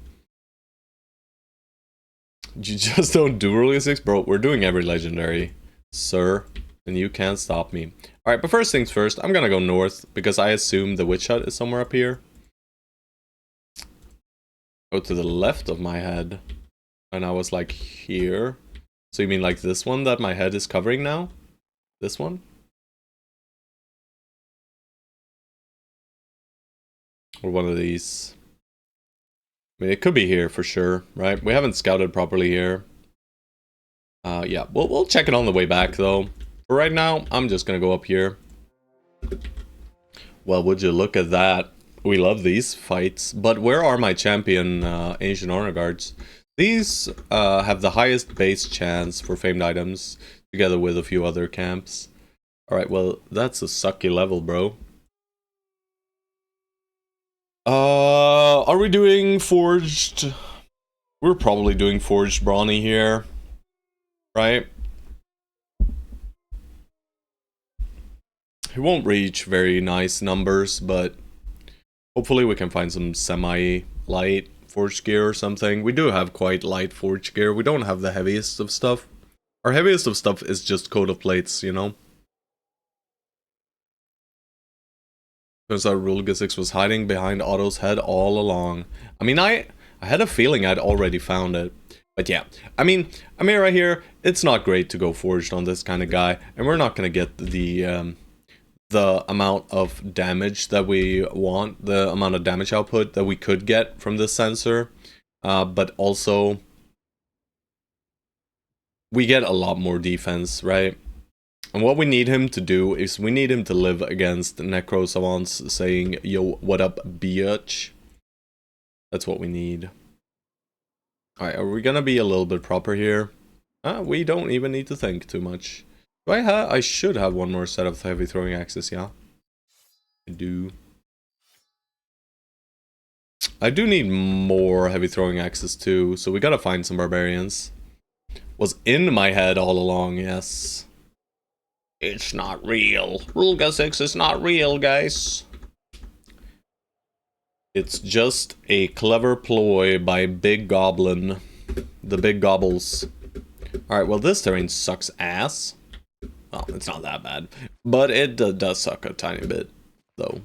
You just don't do Rule 6? Bro, we're doing every legendary, sir, and you can't stop me. Alright, but first things first, I'm gonna go north, because I assume the witch hut is somewhere up here. Go to the left of my head. And I was like, here? So you mean like this one that my head is covering now? This one? Or one of these? I mean, it could be here for sure, right? We haven't scouted properly here. Yeah, we'll check it on the way back, though. For right now, I'm just gonna go up here. Well, would you look at that? We love these fights. But where are my champion Ancient Honor Guards? These have the highest base chance for famed items, together with a few other camps. Alright, well, that's a sucky level, bro. Are we doing Forged? We're probably doing Forged Brawny here. Right? It won't reach very nice numbers, but hopefully we can find some semi-light Forged gear or something. We do have quite light Forged gear. We don't have the heaviest of stuff. Our heaviest of stuff is just coat of plates, you know? Turns out Rulga 6 was hiding behind Otto's head all along. I mean, I had a feeling I'd already found it. But yeah, I mean right here, it's not great to go Forged on this kind of guy. And we're not going to get the amount of damage that we want, the amount of damage output that we could get from this sensor. But also, we get a lot more defense, right? And what we need him to do is we need him to live against Necro Savants saying, yo, what up, bitch? That's what we need. Alright, are we gonna be a little bit proper here? We don't even need to think too much. Do I should have one more set of heavy throwing axes, yeah. I do. I do need more heavy throwing axes too, so we gotta find some barbarians. Was in my head all along, yes. It's not real. Rulga 6 is not real, guys. It's just a clever ploy by Big Goblin. The Big Gobbles. Alright, well this terrain sucks ass. Well, it's not that bad. But it does suck a tiny bit, though.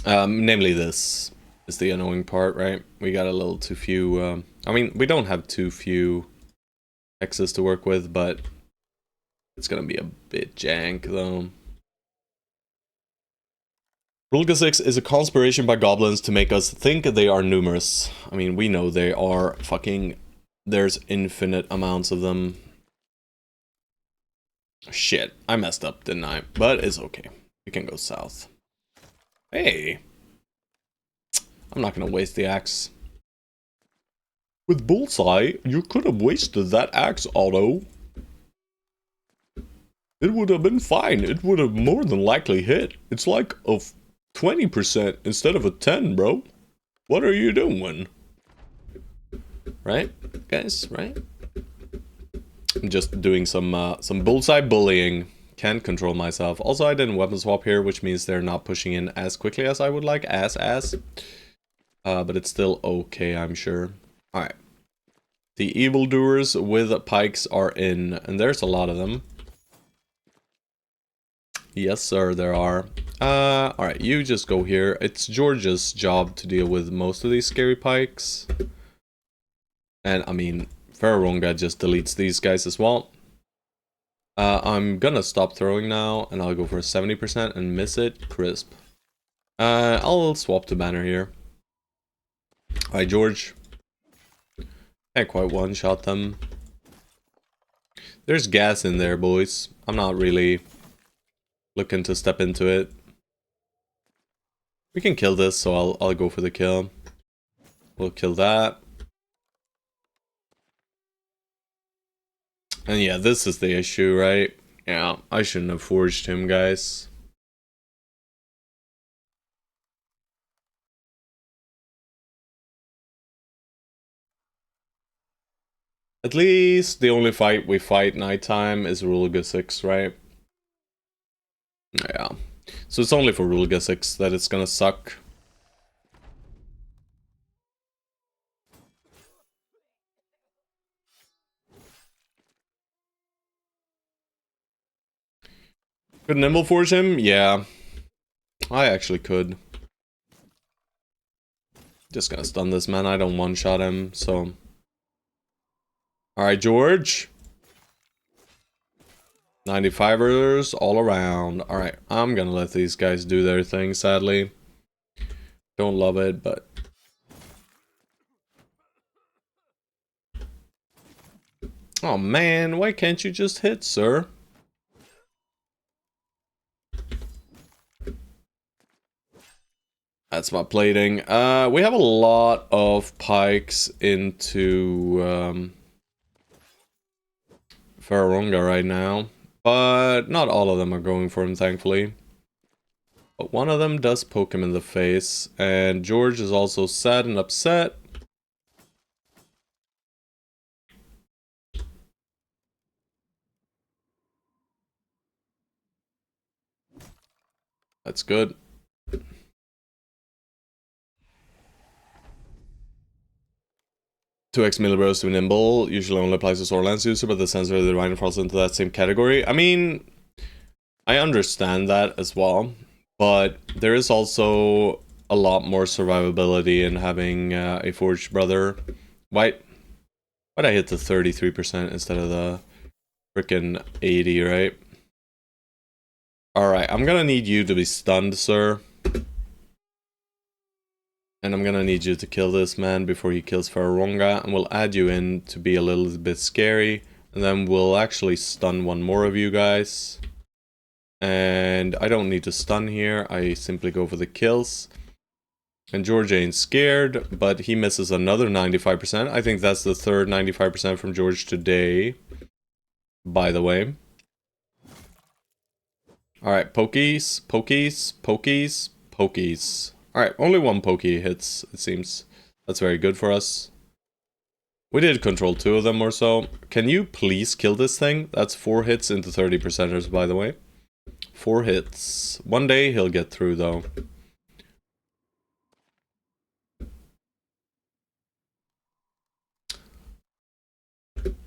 Namely this is the annoying part, right? We got a little too few, I mean, we don't have too few X's to work with, but it's gonna be a bit jank, though. Rulga 6 is a conspiration by goblins to make us think they are numerous. I mean, we know they are fucking... There's infinite amounts of them. Shit, I messed up, didn't I? But it's okay. We can go south. Hey! I'm not gonna waste the axe. With Bullseye, you could have wasted that axe, Otto. It would have been fine. It would have more than likely hit. It's like a 20% instead of a 10, bro. What are you doing? Right, guys? Right? I'm just doing some bullseye bullying. Can't control myself. Also, I didn't weapon swap here, which means they're not pushing in as quickly as I would like. But it's still okay, I'm sure. Alright. The evildoers with pikes are in, and there's a lot of them. Yes, sir, there are. Alright, you just go here. It's George's job to deal with most of these scary pikes. And, I mean, Pharaoh just deletes these guys as well. I'm gonna stop throwing now, and I'll go for a 70% and miss it. Crisp. I'll swap to banner here. Alright, George. Can't quite one-shot them. There's gas in there, boys. I'm not really looking to step into it. We can kill this, so I'll go for the kill. We'll kill that. And yeah, this is the issue, right? Yeah, I shouldn't have forged him, guys. At least the only fight we fight nighttime is Rulga 6, right? Yeah. So it's only for Rulga 6 that it's gonna suck. Could Nimble Forge him? Yeah. I actually could. Just gonna stun this man. I don't one-shot him, so... Alright, George. 95ers all around. Alright, I'm gonna let these guys do their thing, sadly. Don't love it, but... Oh man, why can't you just hit, sir? That's my plating. We have a lot of pikes into Faronga right now, but not all of them are going for him, thankfully. But one of them does poke him in the face, and George is also sad and upset. That's good. 2x millibros to be nimble usually only applies to sword lance user, but the sensor of the divine falls into that same category. I mean, I understand that as well, but there is also a lot more survivability in having a forged brother. Why'd I hit the 33% instead of the freaking 80, right? Alright, I'm gonna need you to be stunned, sir. And I'm gonna need you to kill this man before he kills Faronga, and we'll add you in to be a little bit scary, and then we'll actually stun one more of you guys. And I don't need to stun here, I simply go for the kills. And George ain't scared, but he misses another 95%. I think that's the third 95% from George today, by the way. Alright, pokies, pokies, pokies, pokies. Alright, only one pokey hits, it seems. That's very good for us. We did control 2 of them or so. Can you please kill this thing? That's 4 hits into 30%ers, by the way. 4 hits. One day he'll get through, though.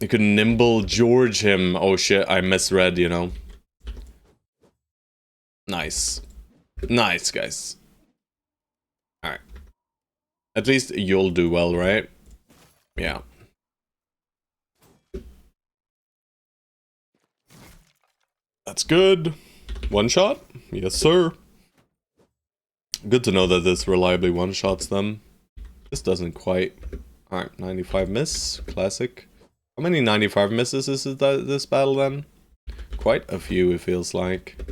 You could nimble George him. Oh shit, I misread, you know. Nice. Nice, guys. Alright. At least you'll do well, right? Yeah. That's good. One shot? Yes, sir. Good to know that this reliably one-shots them. This doesn't quite. Alright, 95 miss. Classic. How many 95 misses is this battle then? Quite a few, it feels like.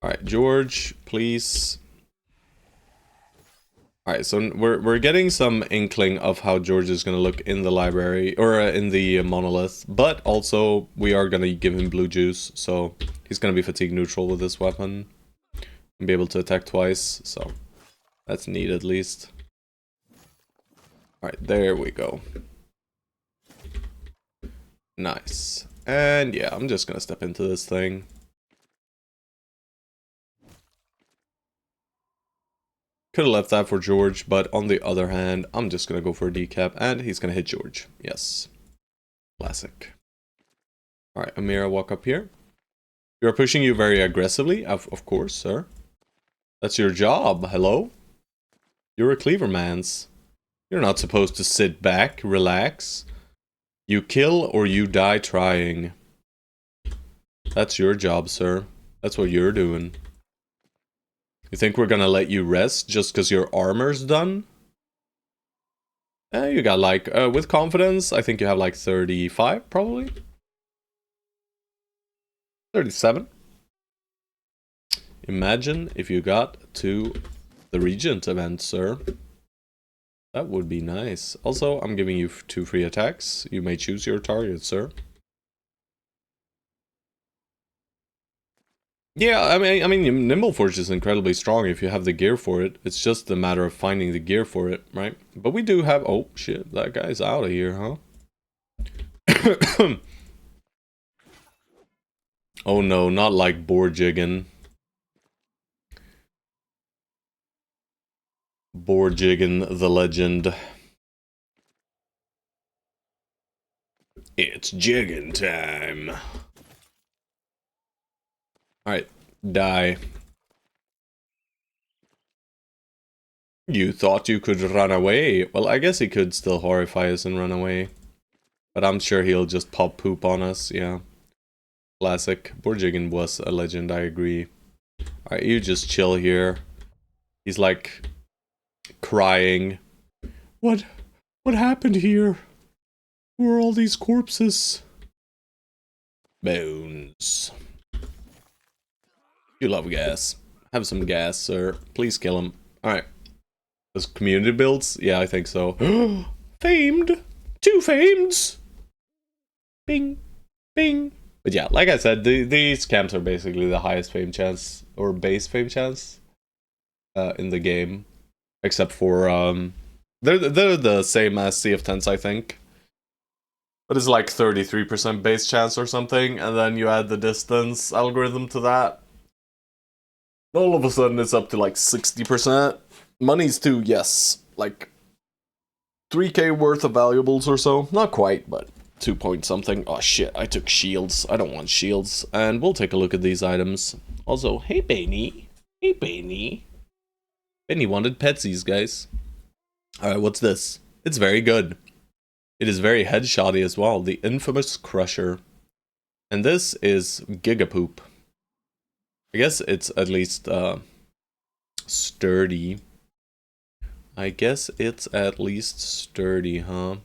Alright, George, please. Alright, so we're getting some inkling of how George is going to look in the library, or in the monolith, but also we are going to give him blue juice, so he's going to be fatigue neutral with this weapon and be able to attack twice, so that's neat at least. Alright, there we go. Nice. And yeah, I'm just going to step into this thing. Could have left that for George, but on the other hand, I'm just going to go for a decap, and he's going to hit George. Yes. Classic. Alright, Amira, walk up here. You're pushing you very aggressively, of course, sir. That's your job, hello? You're a cleaver mans. You're not supposed to sit back, relax. You kill or you die trying. That's your job, sir. That's what you're doing. You think we're gonna let you rest just because your armor's done? You got like, with confidence, I think you have like 35, probably? 37. Imagine if you got to the Regent event, sir. That would be nice. Also, I'm giving you 2 free attacks. You may choose your target, sir. Yeah, I mean, Nimbleforge is incredibly strong if you have the gear for it. It's just a matter of finding the gear for it, right? But we do have... Oh, shit. That guy's out of here, huh? Oh no, not like Borjiggin. Borjiggin the legend. It's jiggin time. Alright, die. You thought you could run away. Well, I guess he could still horrify us and run away. But I'm sure he'll just pop poop on us, yeah. Classic. Borjiggin was a legend, I agree. Alright, you just chill here. He's like... crying. What happened here? Who are all these corpses? Bones. You love gas. Have some gas, sir. Please kill him. Alright. Those community builds? Yeah, I think so. Famed! 2 famed! Bing. Bing. But yeah, like I said, these camps are basically the highest fame chance, or base fame chance, in the game. Except for, they're the same as Sea of Tents, I think. But it's like 33% base chance or something, and then you add the distance algorithm to that. All of a sudden it's up to like 60%. Money's too, yes. Like 3k worth of valuables or so. Not quite, but 2 point something. Oh shit, I took shields. I don't want shields. And we'll take a look at these items. Also, hey Benny. Hey Benny. Benny wanted petsies, guys. Alright, what's this? It's very good. It is very headshotty as well. The infamous Crusher. And this is Gigapoop. I guess it's at least sturdy. I guess it's at least sturdy, huh?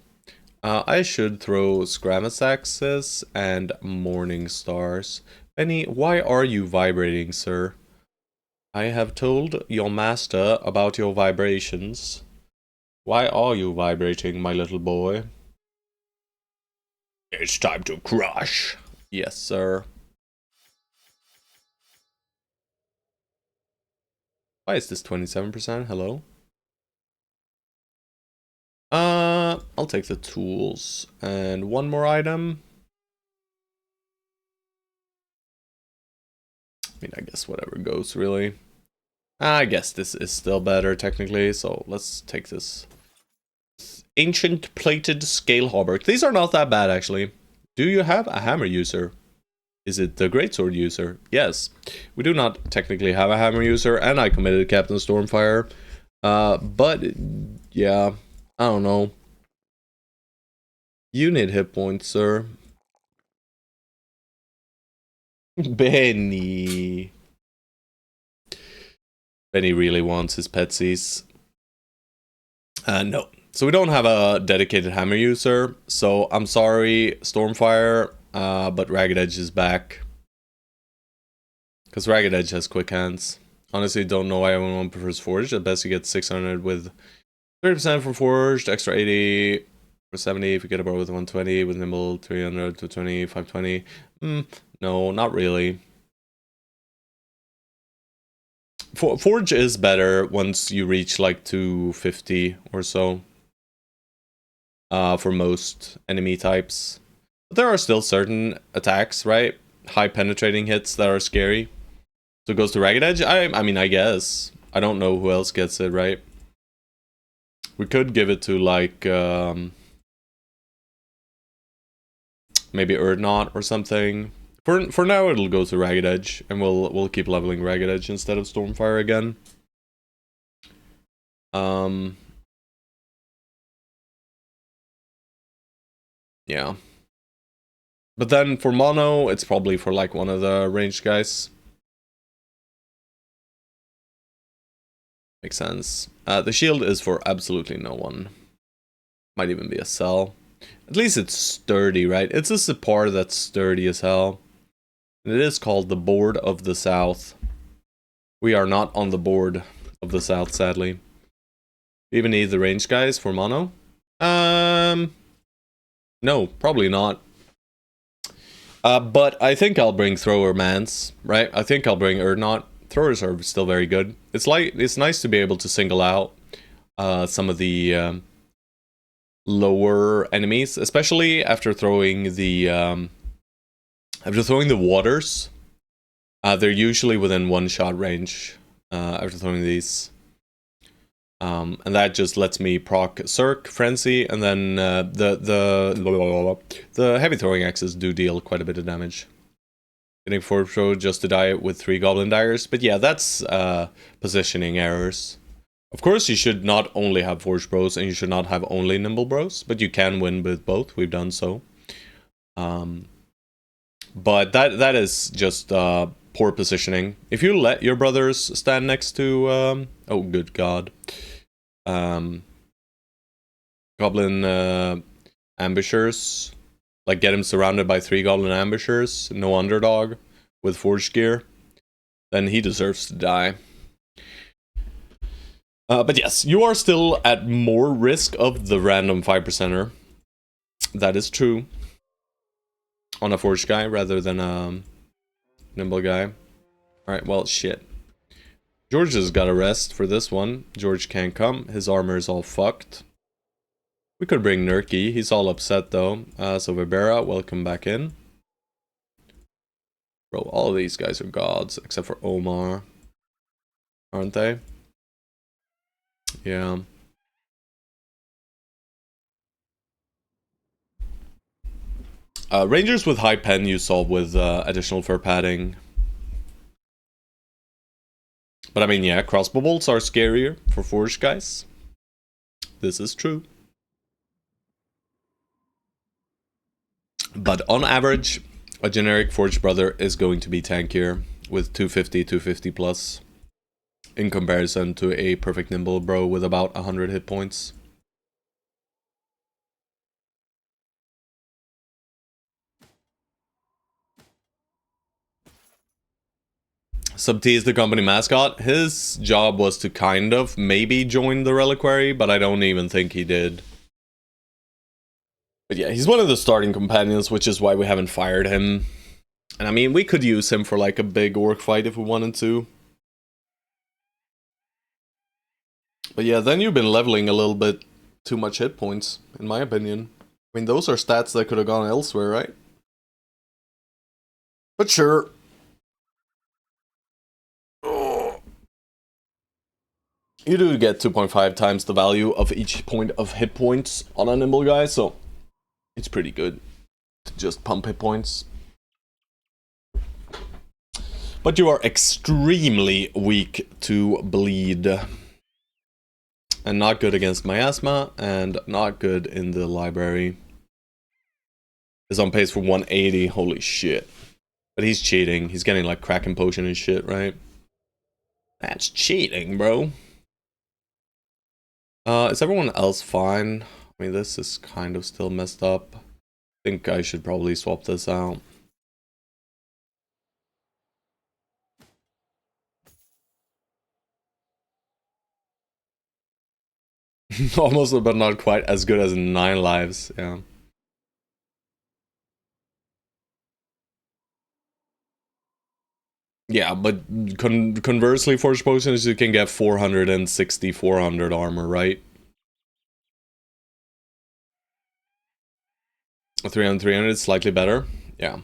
I should throw Scramasaxes and Morning Stars. Benny, why are you vibrating, sir? I have told your master about your vibrations. Why are you vibrating, my little boy? It's time to crush. Yes, sir. Why is this 27%? Hello? I'll take the tools. And one more item. I mean, I guess whatever goes, really. I guess this is still better, technically, so let's take this. Ancient Plated Scale Hauberk. These are not that bad, actually. Do you have a hammer user? Is it the greatsword user? Yes. We do not technically have a hammer user, and I committed Captain Stormfire. But, yeah, I don't know. You need hit points, sir. Benny. Benny really wants his petsies. No. So we don't have a dedicated hammer user, so I'm sorry, Stormfire, but Ragged Edge is back. Because Ragged Edge has quick hands. Honestly, don't know why everyone prefers Forged. At best you get 600 with 30% from Forged, extra 80 for 70 if you get a bar with 120, with Nimble 300 to 20, 520. No, not really. Forge is better once you reach like 250 or so. For most enemy types. But there are still certain attacks, right? High penetrating hits that are scary. So it goes to Ragged Edge? I mean, I guess. I don't know who else gets it, right? We could give it to, like, maybe Urdnot or something. For now, it'll go to Ragged Edge, and we'll keep leveling Ragged Edge instead of Stormfire again. Yeah. But then for mono, it's probably for like one of the ranged guys. Makes sense. The shield is for absolutely no one. Might even be a cell. At least it's sturdy, right? It's a support that's sturdy as hell. It is called the Board of the South. We are not on the Board of the South, sadly. Even need the range guys for mono? No, probably not. But I think I'll bring Thrower Mans, right? I think I'll bring Urdnot. Throwers are still very good. It's nice to be able to single out some of the lower enemies, especially after throwing the waters. They're usually within one shot range after throwing these. And that just lets me proc Circ, Frenzy, and then the heavy throwing axes do deal quite a bit of damage. Getting forward throw just to die with 3 Goblin Daggers, but yeah, that's positioning errors. Of course, you should not only have Forge Bros, and you should not have only Nimble Bros, but you can win with both. We've done so. But that is just poor positioning. If you let your brothers stand next to oh good god, Goblin ambushers, like get him surrounded by 3 Goblin ambushers, no underdog with forged gear, then he deserves to die. But yes, you are still at more risk of the random 5%er. That is true. On a forged guy rather than a nimble guy. Alright, well, shit. George has got a rest for this one. George can't come. His armor is all fucked. We could bring Nurky. He's all upset though. So Vibera, welcome back in. Bro, all of these guys are gods except for Omar. Aren't they? Yeah. Rangers with high pen you solve with additional fur padding. But I mean, yeah, crossbow bolts are scarier for forged guys. This is true. But on average, a generic forged brother is going to be tankier with 250, 250 plus in comparison to a perfect nimble bro with about 100 hit points. Sub T is the company mascot. His job was to kind of maybe join the reliquary, but I don't even think he did. But yeah, he's one of the starting companions, which is why we haven't fired him. And I mean, we could use him for like a big orc fight if we wanted to. But yeah, then you've been leveling a little bit too much hit points, in my opinion. I mean, those are stats that could have gone elsewhere, right? But sure. Oh. You do get 2.5 times the value of each point of hit points on a nimble guy, so it's pretty good to just pump hit points. But you are extremely weak to bleed. And not good against miasma, and not good in the library. Is on pace for 180, holy shit. But he's cheating, he's getting like Kraken Potion and shit, right? That's cheating, bro. Is everyone else fine? I mean, this is kind of still messed up. I think I should probably swap this out. Almost, but not quite as good as 9 lives, yeah. Yeah, but conversely, Forged Potions, you can get 460, 400 armor, right? 300, 300 is slightly better, yeah.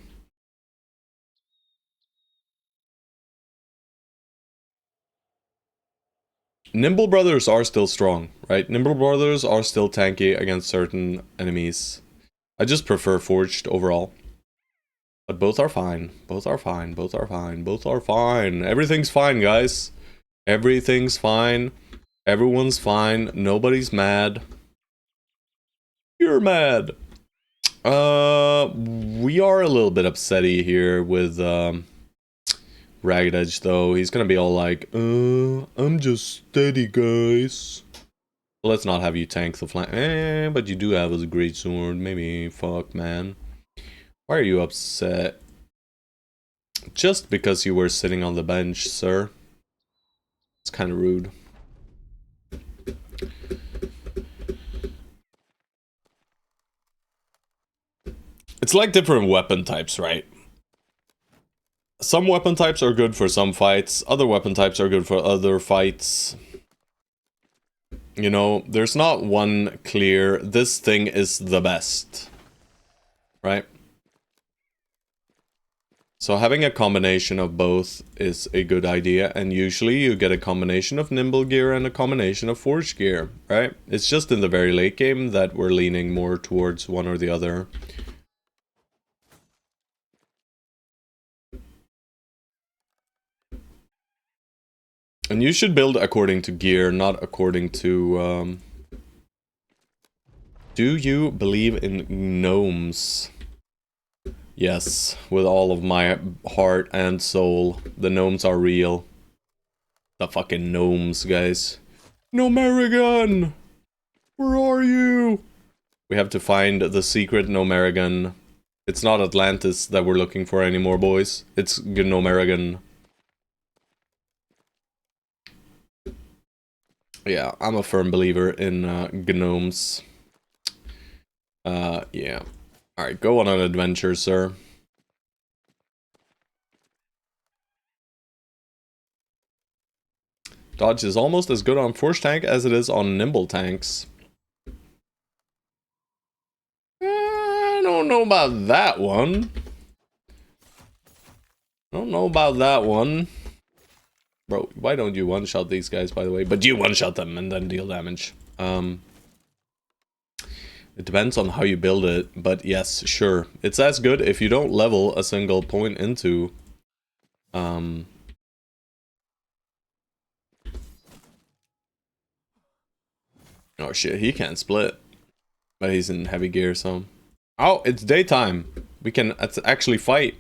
Nimble Brothers are still strong, right? Nimble Brothers are still tanky against certain enemies. I just prefer Forged overall. But both are fine. Both are fine. Both are fine. Both are fine. Everything's fine, guys. Everything's fine. Everyone's fine. Nobody's mad. You're mad. We are a little bit upsetty here with Ragged Edge, though. He's gonna be all like, I'm just steady, guys. Let's not have you tank the flank. But you do have a great sword. Maybe. Fuck, man. Why are you upset? just because you were sitting on the bench, sir. It's kind of rude. It's like different weapon types, right? Some weapon types are good for some fights, other weapon types are good for other fights. You know, there's not one clear, this thing is the best. Right? So having a combination of both is a good idea, and usually you get a combination of nimble gear and a combination of forge gear, right? It's just in the very late game that we're leaning more towards one or the other. And you should build according to gear, not according to... Do you believe in gnomes? Yes, with all of my heart and soul. The gnomes are real. The fucking gnomes, guys. Nomerigan! Where are you? We have to find the secret Nomerigan. It's not Atlantis that we're looking for anymore, boys. It's Nomerigan. Yeah, I'm a firm believer in gnomes. Yeah. Alright, go on an adventure, sir. Dodge is almost as good on Force Tank as it is on Nimble Tanks. I don't know about that one. I don't know about that one. Bro, why don't you one-shot these guys, by the way? But you one-shot them and then deal damage. It depends on how you build it, but yes, sure. It's as good if you don't level a single point into... Oh shit, he can't split. But he's in heavy gear, so... Oh, it's daytime! We can actually fight.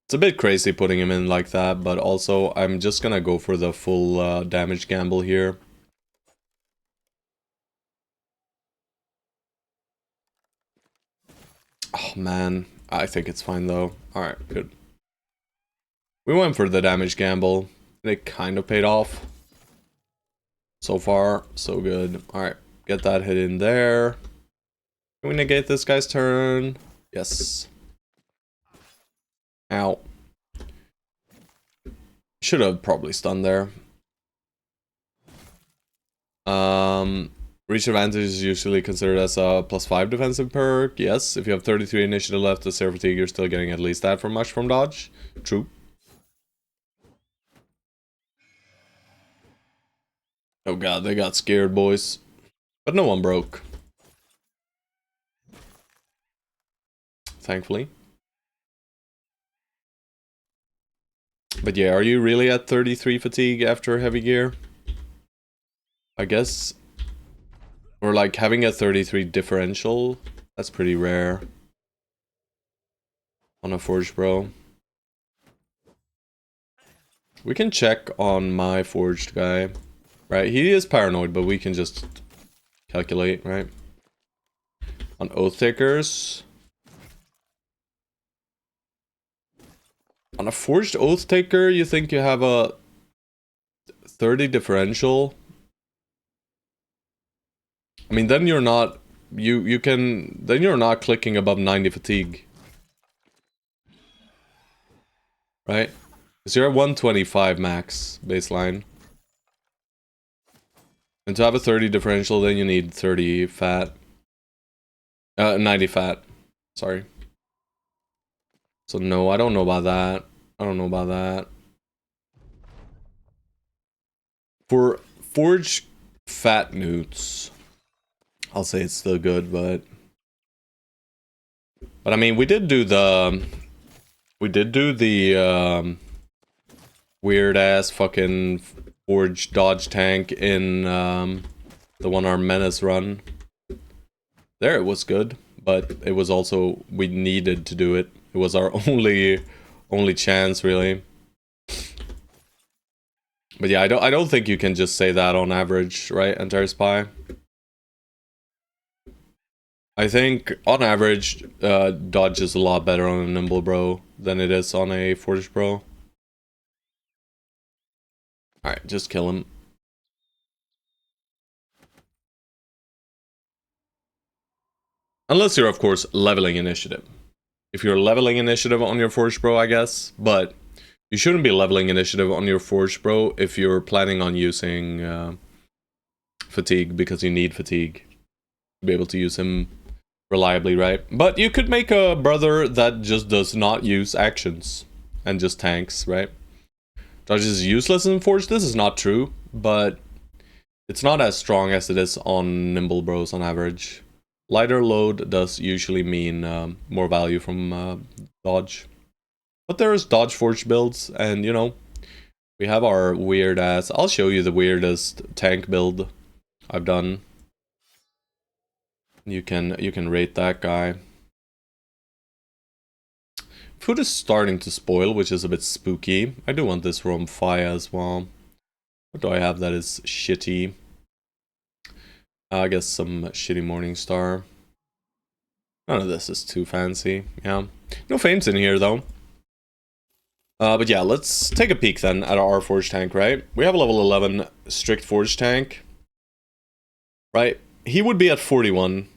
It's a bit crazy putting him in like that, but also I'm just gonna go for the full damage gamble here. Oh man, I think it's fine though. Alright, good. We went for the damage gamble. It kind of paid off. So far, so good. Alright, get that hit in there. Can we negate this guy's turn? Yes. Ow. Should have probably stunned there. Reach advantage is usually considered as a +5 defensive perk. Yes, if you have 33 initiative left to Zero Fatigue, you're still getting at least that from much from dodge. True. Oh god, they got scared, boys. But no one broke. Thankfully. But yeah, are you really at 33 fatigue after heavy gear? I guess. Or like having a 33 differential. That's pretty rare. On a Forged Bro. We can check on my Forged guy. Right, he is paranoid, but we can just calculate, right? On Oath Takers. On a Forged Oath Taker, you think you have a 30 differential? I mean, then you're not... You can... Then you're not clicking above 90 fatigue. Right? Because you're at 125 max baseline. And to have a 30 differential, then you need 30 fat. 90 fat. Sorry. So no, I don't know about that. I don't know about that. For Forge Fat Newts, I'll say it's still good, but... But I mean, we did do the... weird-ass fucking Forge Dodge Tank in the one our Menace run. There it was good, but it was also... We needed to do it. It was our only chance, really. But yeah, I don't think you can just say that on average, right, Antares Pie? I think on average, dodge is a lot better on a nimble bro than it is on a forged bro. Alright, just kill him. Unless you're, of course, leveling initiative. If you're leveling initiative on your forged bro, I guess. But you shouldn't be leveling initiative on your forged bro if you're planning on using fatigue, because you need fatigue to be able to use him reliably, right? But you could make a brother that just does not use actions and just tanks, right? Dodge is useless in Forge. This is not true, but it's not as strong as it is on Nimble Bros on average. Lighter load does usually mean more value from Dodge. But there's Dodge Forge builds, and you know, we have our weird ass. I'll show you the weirdest tank build I've done. You can rate that guy. Food is starting to spoil, which is a bit spooky. I do want this from fire as well. What do I have that is shitty? I guess some shitty Morningstar. None of this is too fancy, yeah. No fames in here, though. But yeah, let's take a peek then at our Forge tank, right? We have a level 11 strict Forge tank, right? He would be at 41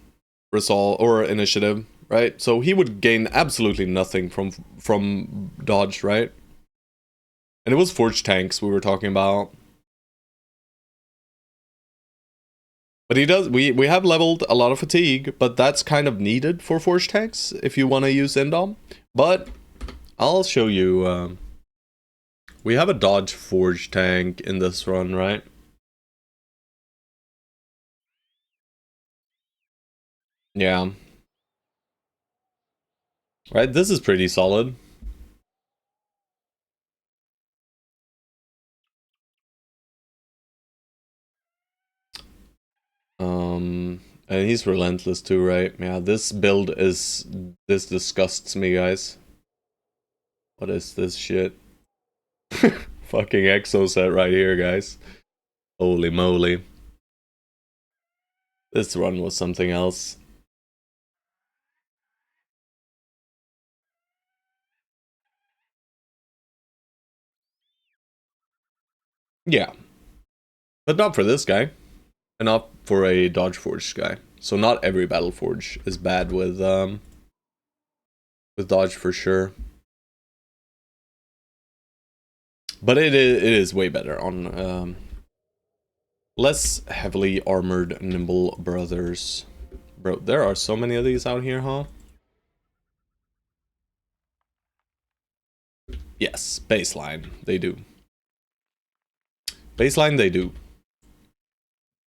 resolve or initiative, right? So he would gain absolutely nothing from dodge, right? And it was Forge tanks we were talking about. But he does. We have leveled a lot of fatigue, but that's kind of needed for Forge tanks if you want to use Indom. But I'll show you. We have a dodge Forge tank in this run, right? Yeah. Right. This is pretty solid. And he's relentless too, right? Yeah. This build is. This disgusts me, guys. What is this shit? Fucking exo set right here, guys. Holy moly. This run was something else. Yeah. But not for this guy. And not for a Dodge Forge guy. So not every Battle Forge is bad with Dodge for sure. But it is way better on less heavily armored Nimble Brothers. Bro, there are so many of these out here, huh? Yes, baseline, they do. Baseline, they do.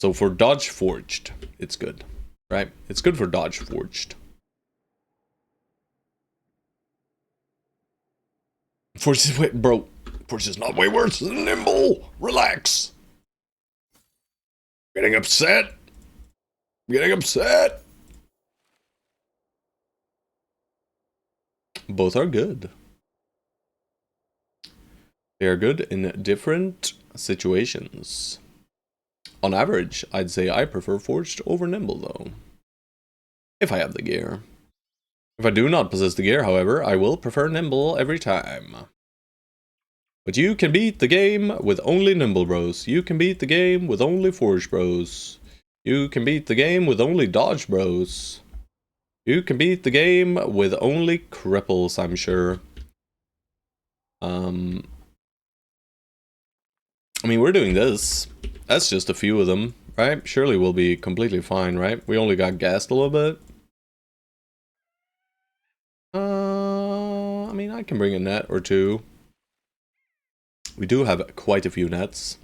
So for Dodge Forged, it's good, right? It's good for Dodge Forged. Forge is way, bro. Forge is not way worse than Nimble. Relax. Getting upset. Getting upset. Both are good. They are good in different situations. On average, I'd say I prefer Forged over Nimble, though. If I have the gear. If I do not possess the gear, however, I will prefer Nimble every time. But you can beat the game with only Nimble Bros. You can beat the game with only Forge Bros. You can beat the game with only Dodge Bros. You can beat the game with only Cripples, I'm sure. I mean, we're doing this. That's just a few of them, right? Surely we'll be completely fine, right? We only got gassed a little bit. I mean, I can bring a net or two. We do have quite a few nets.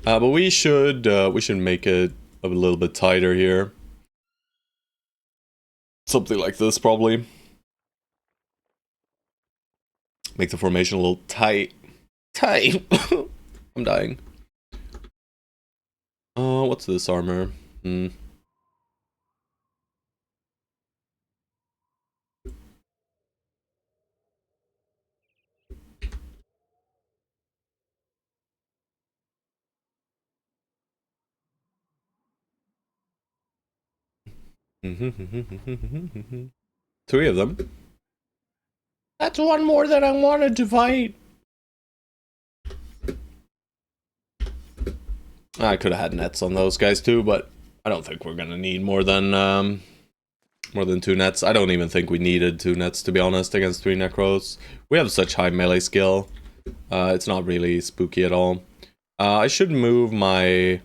But we should make it a little bit tighter here. Something like this, probably. Make the formation a little tight. Tight! I'm dying. What's this armor? Three of them. That's one more than I wanted to fight. I could have had nets on those guys too, but I don't think we're gonna need more than 2 nets. I don't even think we needed 2 nets, to be honest, against 3 necros. We have such high melee skill. It's not really spooky at all. I should move my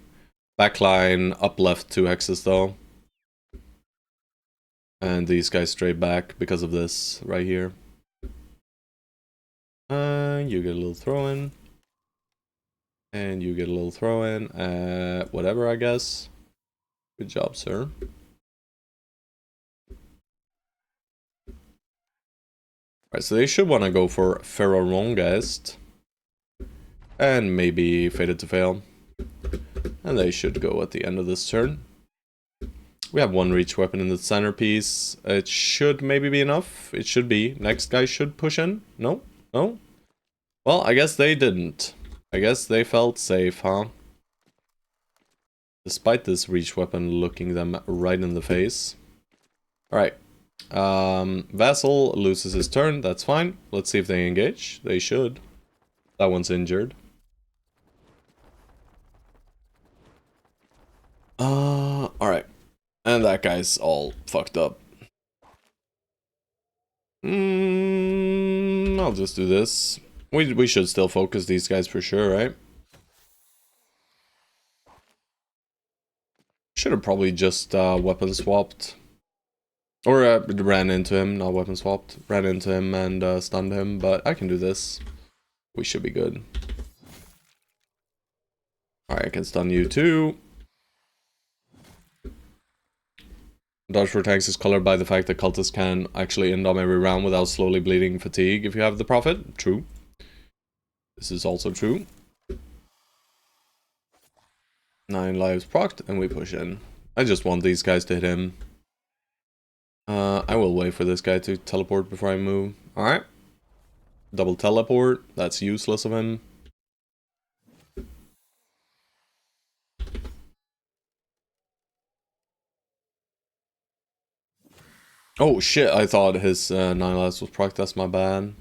backline up left 2 hexes though. And these guys straight back because of this right here. You get a little throw in. And you get a little throw in. Whatever, I guess. Good job, sir. Alright, so they should want to go for Ferrorongest. And maybe Fated to Fail. And they should go at the end of this turn. We have 1 reach weapon in the centerpiece. It should maybe be enough. It should be. Next guy should push in. No? No? Well, I guess they didn't. I guess they felt safe, huh? Despite this reach weapon looking them right in the face. Alright. Vassal loses his turn. That's fine. Let's see if they engage. They should. That one's injured. Alright. And that guy's all fucked up. I'll just do this. We should still focus these guys for sure, right? Should have probably just weapon swapped. Or ran into him, not weapon swapped. Ran into him and stunned him, but I can do this. We should be good. Alright, I can stun you too. Dodge for tanks is colored by the fact that cultists can actually end on every round without slowly bleeding fatigue if you have the profit. True. This is also true. 9 lives procced, and we push in. I just want these guys to hit him. I will wait for this guy to teleport before I move. Alright. Double teleport. That's useless of him. Oh shit, I thought his 9 lives was procced. That's my bad.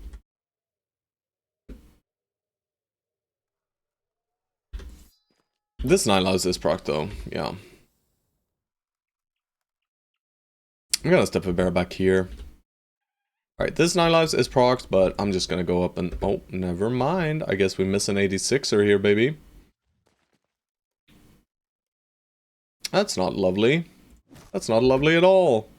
This 9 lives is proc though, yeah. I'm gonna step a bear back here. Alright, this 9 lives is procced, but I'm just gonna go up and... Oh, never mind. I guess we miss an 86er here, baby. That's not lovely. That's not lovely at all.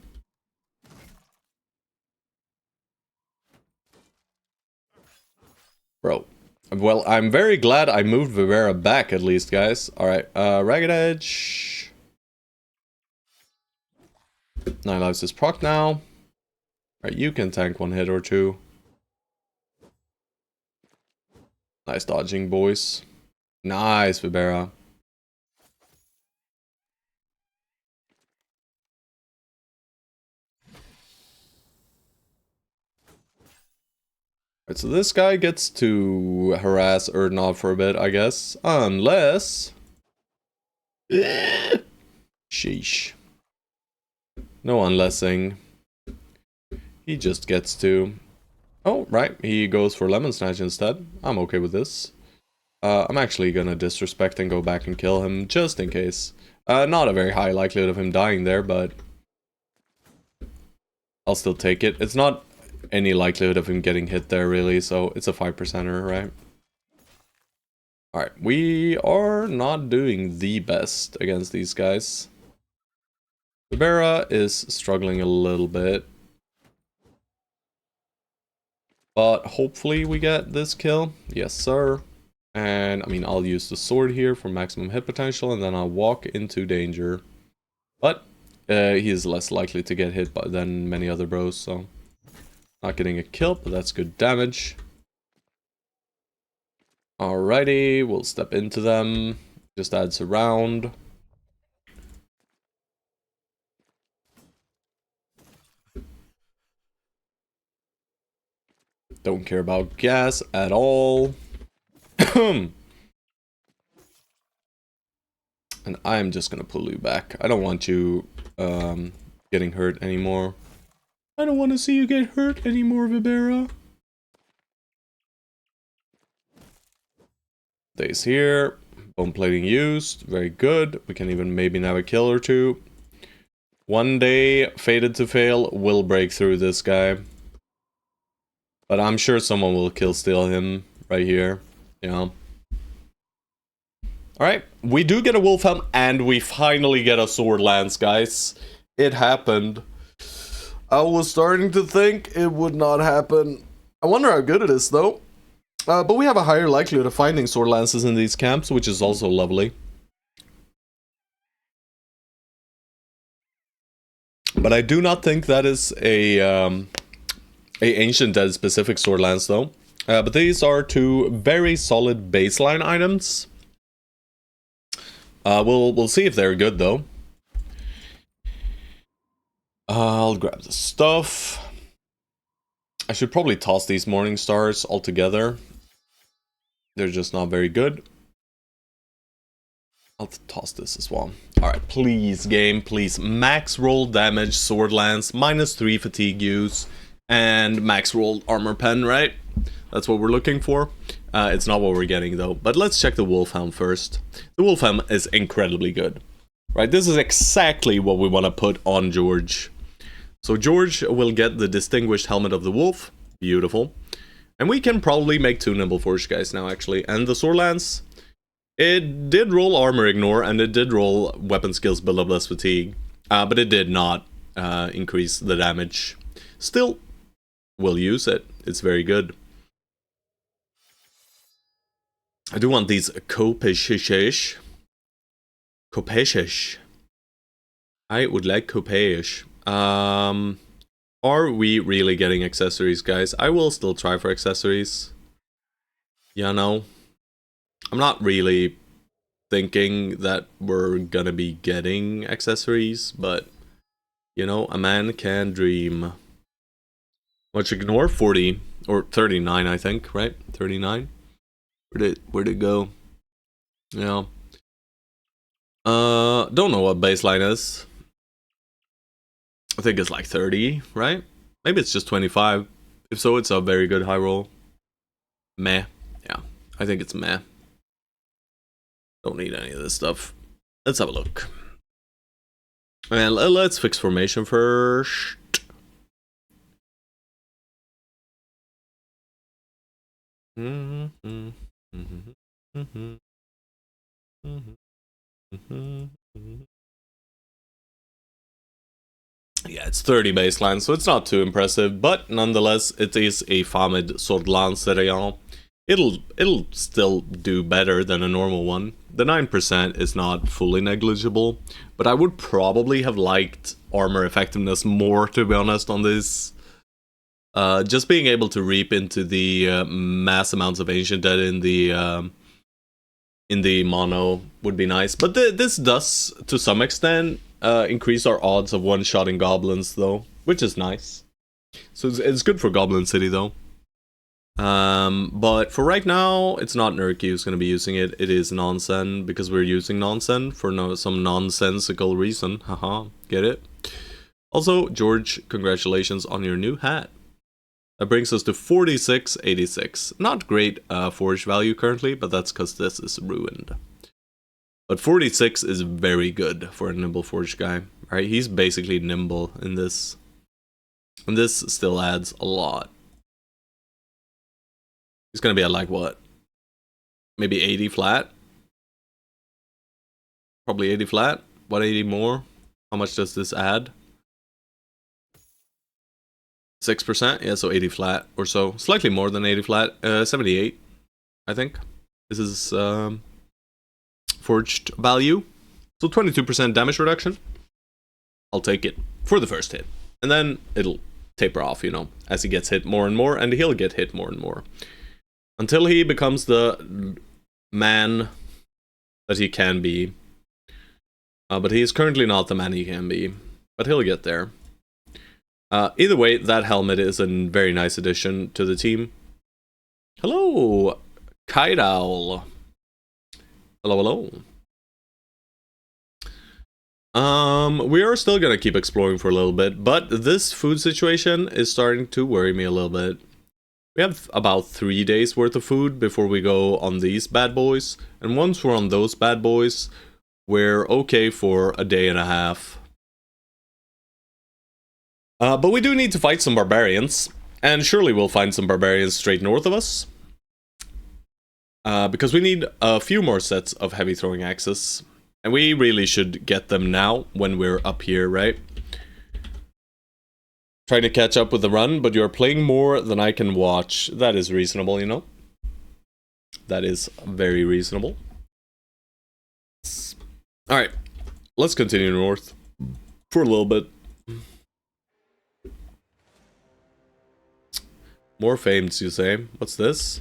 Bro. Well, I'm very glad I moved Vivera back at least, guys. Alright, Ragged Edge. 9 lives is proc now. Alright, you can tank 1 hit or 2. Nice dodging, boys. Nice, Vivera. Alright, so this guy gets to harass Erdnov for a bit, I guess. Unless... Sheesh. No unlessing. He just gets to... Oh, right. He goes for Lemon Snatch instead. I'm okay with this. I'm actually gonna disrespect and go back and kill him, just in case. Not a very high likelihood of him dying there, but... I'll still take it. It's not any likelihood of him getting hit there, really, so it's a 5%er, right? Alright, we are not doing the best against these guys. Libera is struggling a little bit. But hopefully we get this kill. Yes, sir. And, I mean, I'll use the sword here for maximum hit potential, and then I'll walk into danger. But, he is less likely to get hit than many other bros, so... Not getting a kill, but that's good damage. Alrighty, we'll step into them. Just adds a round. Don't care about gas at all. And I'm just gonna pull you back. I don't want you getting hurt anymore. I don't want to see you get hurt anymore, Vibera. Days here. Bone plating used. Very good. We can even maybe have a kill or two. One day, fated to fail, will break through this guy. But I'm sure someone will kill steal him right here. Yeah. Alright, we do get a wolf helm, and we finally get a sword lance, guys. It happened. I was starting to think it would not happen. I wonder how good it is, though. But we have a higher likelihood of finding sword lances in these camps, which is also lovely. But I do not think that is a Ancient Dead specific sword lance, though. But these are two very solid baseline items. We'll see if they're good, though. I'll grab the stuff. I should probably toss these Morning Stars altogether. They're just not very good. I'll toss this as well. Alright, please, game, please. Max roll damage, sword lance, -3 fatigue use, and max roll armor pen, right? That's what we're looking for. It's not what we're getting, though. But let's check the Wolfhelm first. The Wolfhelm is incredibly good. Right, this is exactly what we want to put on George. So George will get the Distinguished Helmet of the Wolf. Beautiful. And we can probably make 2 Nimble Forge guys now, actually. And the Sword Lance, it did roll Armor Ignore, and it did roll Weapon Skills Build Up Less Fatigue. But it did not increase the damage. Still, we'll use it. It's very good. I do want these Kopeshish. Kopeshish. I would like Kopeshish. Are we really getting accessories, guys? I will still try for accessories. Yeah, no. I'm not really thinking that we're gonna be getting accessories, but, you know, a man can dream. Much ignore? 40 or 39, I think, right? 39? Where'd it go? Yeah. Don't know what baseline is. I think it's like 30, right? Maybe it's just 25. If so, it's a very good high roll. Meh. Yeah, I think it's meh. Don't need any of this stuff. Let's have a look. And let's fix formation first. Yeah, it's 30 baseline, so it's not too impressive, but nonetheless, it is a Famid Sword Lancerian. It'll still do better than a normal one. The 9% is not fully negligible, but I would probably have liked armor effectiveness more, to be honest, on this. Just being able to reap into the mass amounts of Ancient Dead in the mono would be nice. But this does, to some extent, increase our odds of one-shotting goblins, though, which is nice. So it's good for Goblin City, though. But for right now, it's not Nerky who's going to be using it. It is Nonsen, because we're using Nonsen for some nonsensical reason. Haha, get it? Also, George, congratulations on your new hat. That brings us to 4686. Not great forge value currently, but that's because this is ruined. But 46 is very good for a nimble forge guy. Right? He's basically nimble in this. And this still adds a lot. He's gonna be at like what? Maybe 80 flat? Probably 80 flat? What, 80 more? How much does this add? 6%? Yeah, so 80 flat or so. Slightly more than 80 flat. 78, I think. This is forged value. So 22% damage reduction. I'll take it for the first hit. And then it'll taper off, you know, as he gets hit more and more, and he'll get hit more and more. Until he becomes the man that he can be. But he is currently not the man he can be. But he'll get there. Either way, that helmet is a very nice addition to the team. Hello, Kite Owl. Hello, hello. We are still gonna keep exploring for a little bit, but this food situation is starting to worry me a little bit. We have about 3 days worth of food before we go on these bad boys, and once we're on those bad boys, we're okay for a day and a half. But we do need to fight some barbarians, and surely we'll find some barbarians straight north of us. Because we need a few more sets of heavy throwing axes. And we really should get them now when we're up here, right? Trying to catch up with the run, but you're playing more than I can watch. That is reasonable, you know? That is very reasonable. Alright, let's continue north for a little bit. More fames, you say? What's this?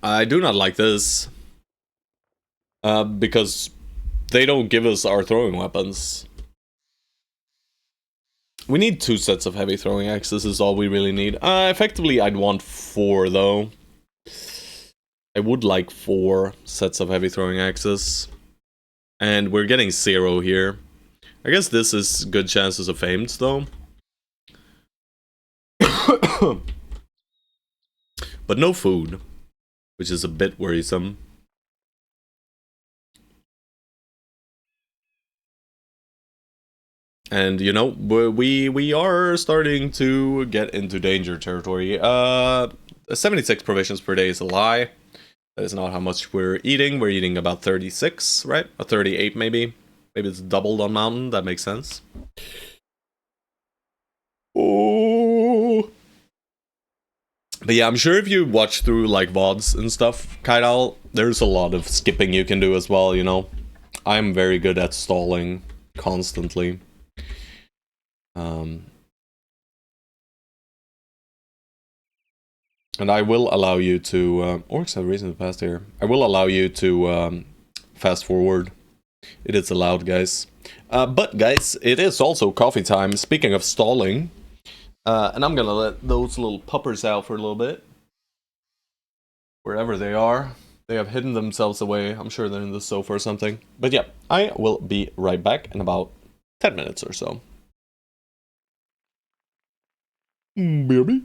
I do not like this. Because they don't give us our throwing weapons. We need 2 sets of heavy throwing axes is all we really need. Effectively, I'd want 4, though. I would like 4 sets of heavy throwing axes. And we're getting 0 here. I guess this is good chances of famed, though. But no food, which is a bit worrisome. And, you know, we are starting to get into danger territory. 76 provisions per day is a lie. That is not how much we're eating. We're eating about 36, right? Or 38, maybe. Maybe it's doubled on mountain. That makes sense. Oh. But yeah, I'm sure if you watch through, like, VODs and stuff, Kaidal, there's a lot of skipping you can do as well, you know? I'm very good at stalling constantly. And I will allow you to... orcs have reason to pass here. I will allow you to fast forward. It is allowed, guys. But, guys, it is also coffee time. Speaking of stalling, and I'm gonna let those little puppers out for a little bit. Wherever they are. They have hidden themselves away. I'm sure they're in the sofa or something. But yeah, I will be right back in about 10 minutes or so. Baby.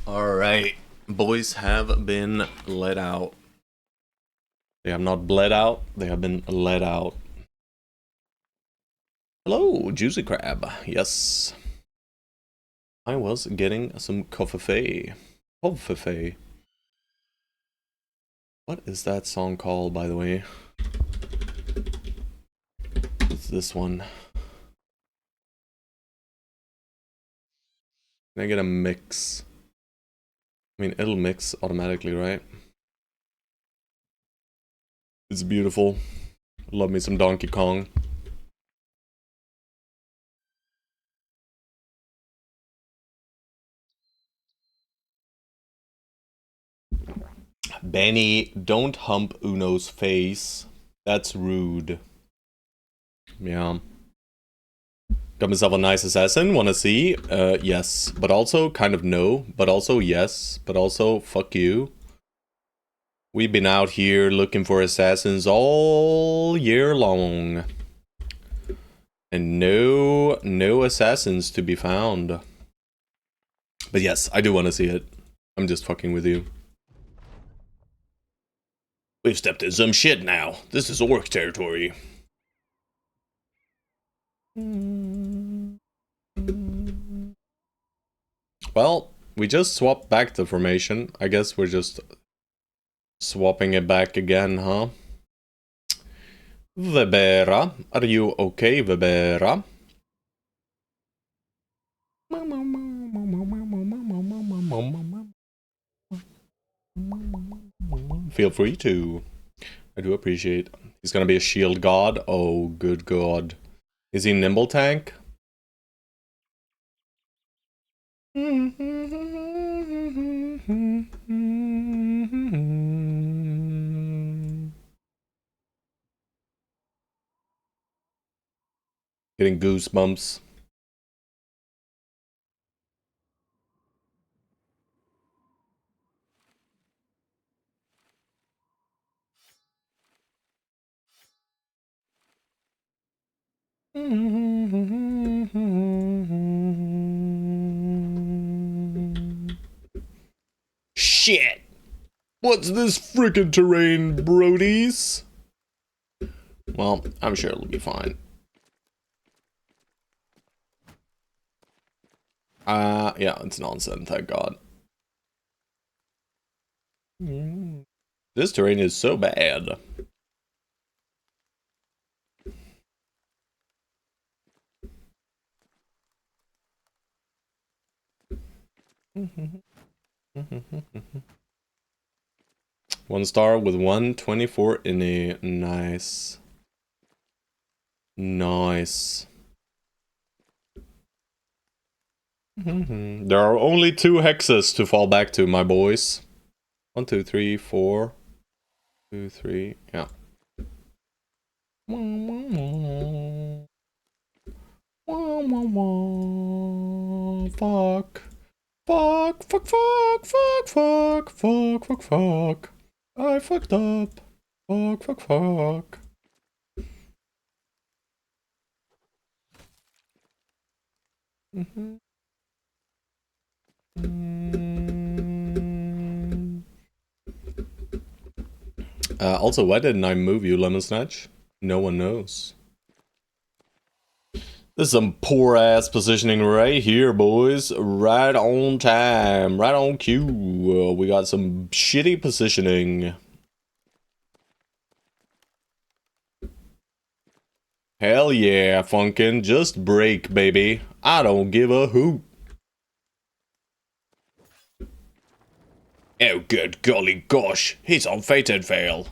Alright. Boys have been let out. They have not bled out, they have been let out. Hello, Juicy Crab. Yes. I was getting some coffee. Coffee. What is that song called, by the way? It's this one. Can I get a mix? I mean, it'll mix automatically, right? It's beautiful. Love me some Donkey Kong. Benny, don't hump Uno's face. That's rude. Yeah. Got myself a nice assassin, wanna see? Yes. But also, kind of no. But also, yes. But also, fuck you. We've been out here looking for assassins all year long. And no assassins to be found. But yes, I do want to see it. I'm just fucking with you. We've stepped in some shit now. This is orc territory. Well, we just swapped back the formation. I guess we're just swapping it back again, huh? Webera, are you okay, Webera? Feel free to. I do appreciate. He's gonna be a shield god. Oh, good god. Is he nimble tank? Getting goosebumps. Shit! What's this frickin' terrain, brodies? Well, I'm sure it'll be fine. Yeah, it's nonsense, thank god. This terrain is so bad. One star with 124 in a nice. Nice. There are only 2 hexes to fall back to, my boys. 1, 2, 3, 4. 2, 3, yeah. Fuck. Fuck, fuck, fuck, fuck, fuck, fuck, fuck, fuck. I fucked up. Fuck, fuck, fuck. Also, why didn't I move you, Lemon Snatch? No one knows. This is some poor ass positioning right here, boys. Right on time. Right on cue. We got some shitty positioning. Hell yeah, Funkin'. Just break, baby. I don't give a hoot. Oh, good golly gosh. He's on fated fail.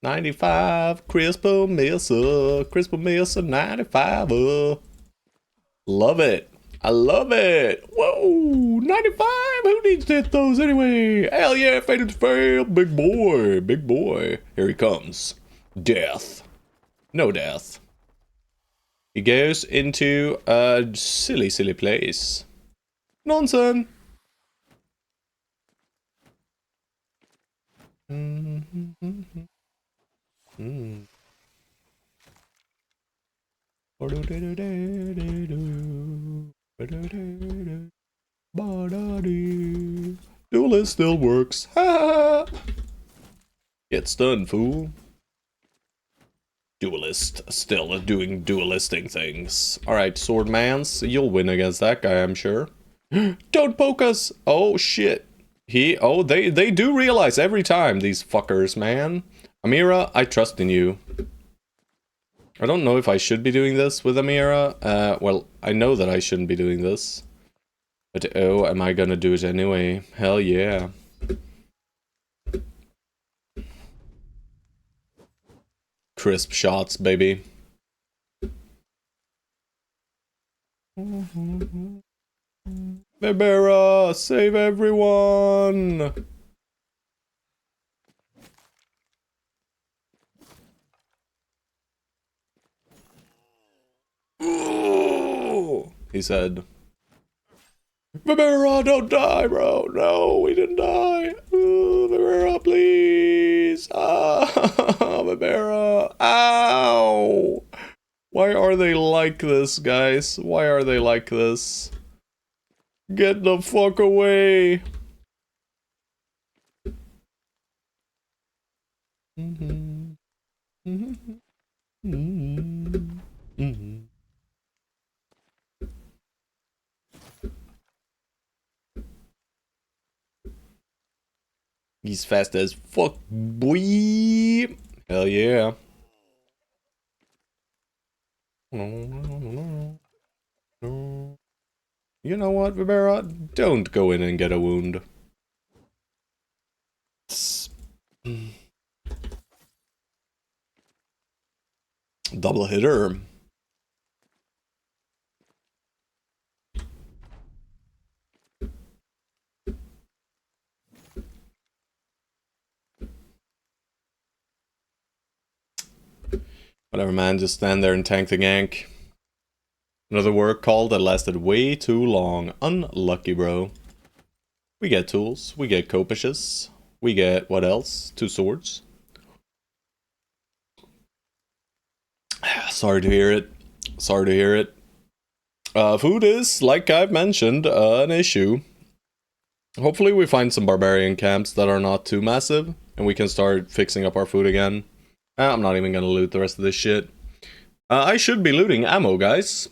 $95 Crispo Mesa 95. Love it. I love it. Whoa, 95. Who needs to hit those anyway? Hell yeah, fated to fail. Big boy, big boy. Here he comes. Death. No death. He goes into a silly, silly place. Nonsense. Duelist still works. Ha! Get stunned, fool. Duelist still doing duelisting things. Alright, Swordmans, you'll win against that guy, I'm sure. Don't poke us! Oh shit. They do realize every time, these fuckers, man. Amira, I trust in you. I don't know if I should be doing this with Amira. Well, I know that I shouldn't be doing this. But oh, am I gonna do it anyway? Hell yeah. Crisp shots, baby. Bebera, save everyone! Ooh, he said. Bebera, don't die, bro! No, we didn't die! Ooh, Bebera, please! Ah, Bebera! Ow! Why are they like this, guys? Why are they like this? Get the fuck away! He's fast as fuck, boy! Hell yeah. You know what, Vibera? Don't go in and get a wound. Double hitter. Whatever, man, just stand there and tank the gank. Another work call that lasted way too long. Unlucky, bro. We get tools. We get copishes. We get, what else? 2 swords. Sorry to hear it. Sorry to hear it. Food is, like I've mentioned, an issue. Hopefully we find some barbarian camps that are not too massive, and we can start fixing up our food again. I'm not even gonna loot the rest of this shit. I should be looting ammo, guys.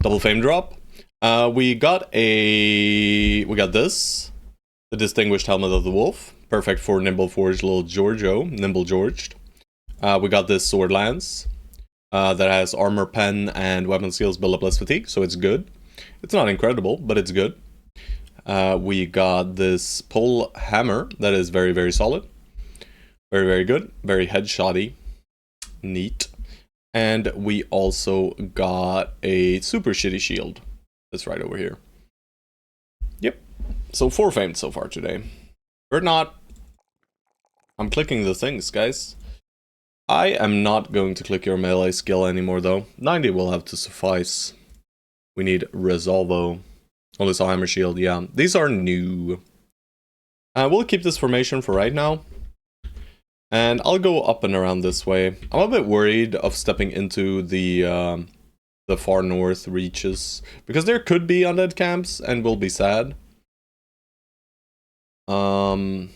Double fame drop. We got this. The Distinguished Helmet of the Wolf. Perfect for Nimble Forged little Giorgio. Nimble Georged. We got this Sword Lance. That has armor pen and weapon skills build up less fatigue, so it's good. It's not incredible, but it's good. We got this pole hammer that is very, very solid. Very, very good. Very headshotty. Neat. And we also got a super shitty shield. That's right over here. Yep. So 4 famed so far today. Or not. I'm clicking the things, guys. I am not going to click your melee skill anymore, though. 90 will have to suffice. We need Resolvo. Oh, this hammer shield, yeah. These are new. We'll keep this formation for right now. And I'll go up and around this way. I'm a bit worried of stepping into the far north reaches. Because there could be undead camps, and we'll be sad. Where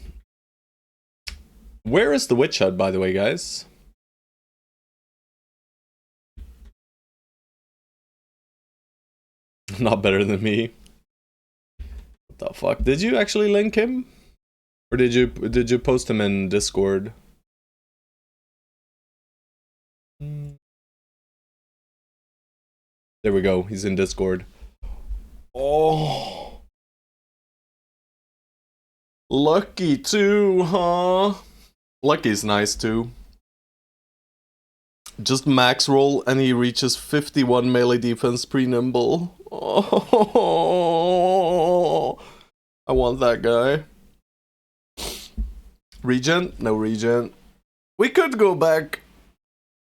is the witch hut, by the way, guys? Not better than me. What the fuck? Did you actually link him? Or did you post him in Discord? There we go. He's in Discord. Oh. Lucky too, huh? Lucky's nice too. Just max roll and he reaches 51 melee defense pre-nimble. Oh, I want that guy. Regen? No regen. We could go back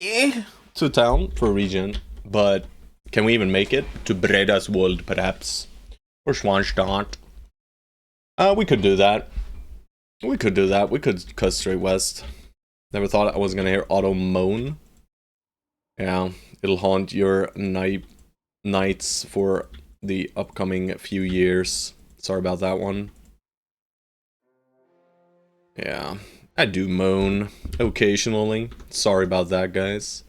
to town for regen, but can we even make it? To Breda's World, perhaps? Or Schwanstadt? We could do that. We could do that. We could cut straight west. Never thought I was gonna hear Auto moan. Yeah, it'll haunt your nights for the upcoming few years. Sorry about that one. Yeah, I do moan occasionally. Sorry about that, guys.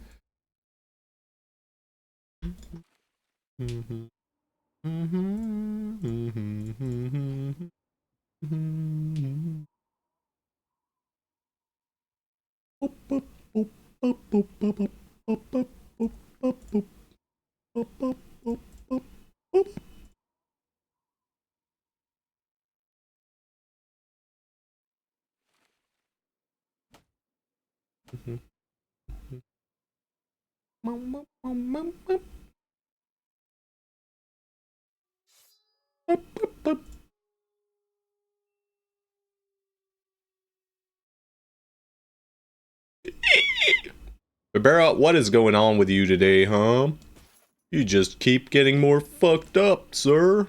Barbara, what is going on with you today, huh? You just keep getting more fucked up, sir.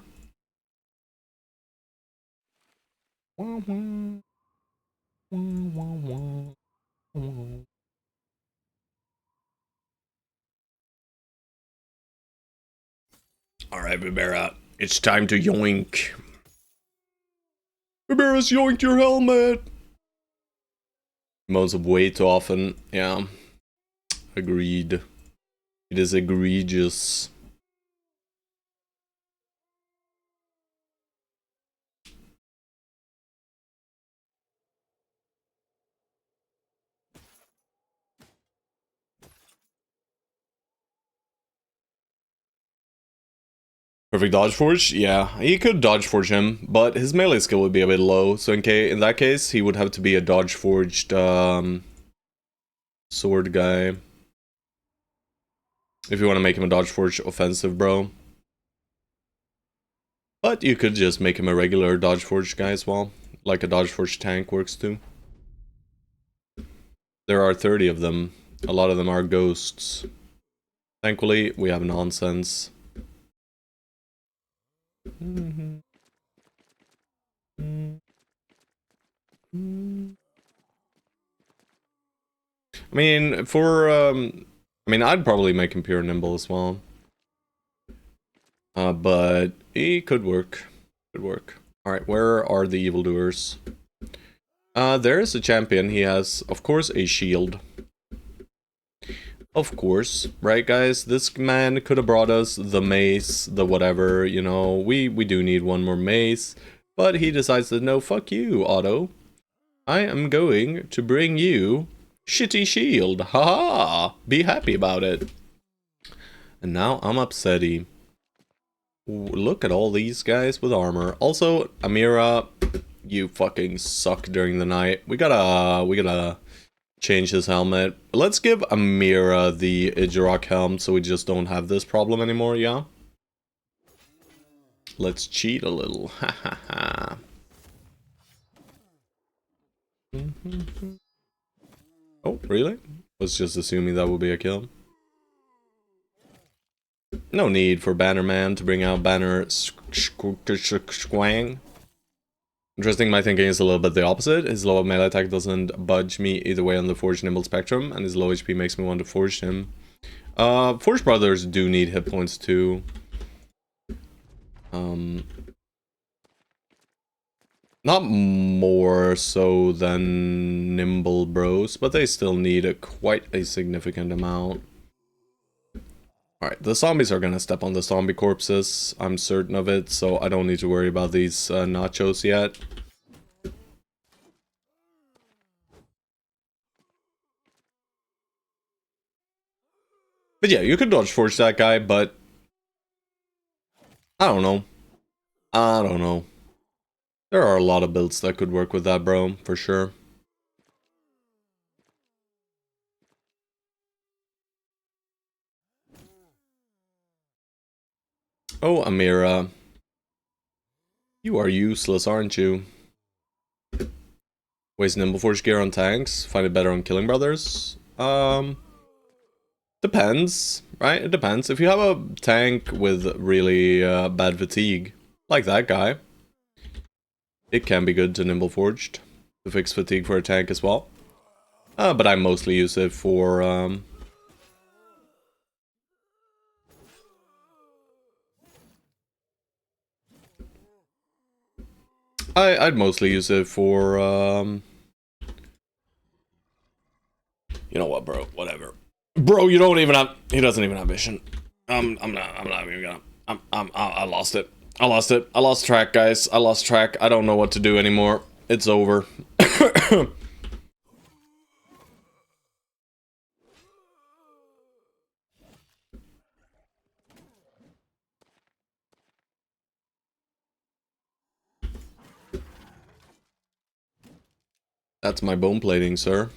Alright, Barbara, it's time to yoink. Barbara's yoinked your helmet! Moans of way too often, yeah. Agreed. It is egregious. Perfect dodge forge? Yeah, he could dodge forge him, but his melee skill would be a bit low, so in that case, he would have to be a dodge forged sword guy. If you want to make him a dodge forged offensive, bro. But you could just make him a regular dodge forged guy as well. Like a dodge forged tank works too. There are 30 of them. A lot of them are ghosts. Thankfully, we have nonsense. I mean, I'd probably make him pure nimble as well. But he could work. Could work. Alright, where are the evildoers? There is a champion. He has, of course, a shield. Of course, right guys? This man could have brought us the mace, the whatever, you know. We do need one more mace. But he decides that, no, fuck you, Otto. I am going to bring you shitty shield. Haha! Be happy about it. And now I'm upsetty. Look at all these guys with armor. Also, Amira, you fucking suck during the night. We gotta change his helmet. Let's give Amira the Idjarok helm so we just don't have this problem anymore, yeah? Let's cheat a little. Ha ha ha. Oh, really? Was just assuming that would be a kill. No need for Bannerman to bring out Banner Squang. Interesting, my thinking is a little bit the opposite. His low melee attack doesn't budge me either way on the Forge Nimble spectrum, and his low HP makes me want to Forge him. Forge Brothers do need hit points too. Not more so than Nimble Bros, but they still need quite a significant amount. Alright, the zombies are gonna step on the zombie corpses, I'm certain of it, so I don't need to worry about these nachos yet. But yeah, you could dodge forge that guy, but I don't know. I don't know. There are a lot of builds that could work with that, bro, for sure. Oh, Amira. You are useless, aren't you? Waste Nimbleforge gear on tanks. Find it better on Killing Brothers. Depends, right? It depends. If you have a tank with really bad fatigue, like that guy, it can be good to Nimbleforged to fix fatigue for a tank as well. But I mostly use it for I'd mostly use it for you know what, bro? Whatever. Bro, you don't even have. He doesn't even have vision. I'm not even gonna. I lost it. I lost it. I lost track, guys. I lost track. I don't know what to do anymore. It's over. That's my bone plating, sir.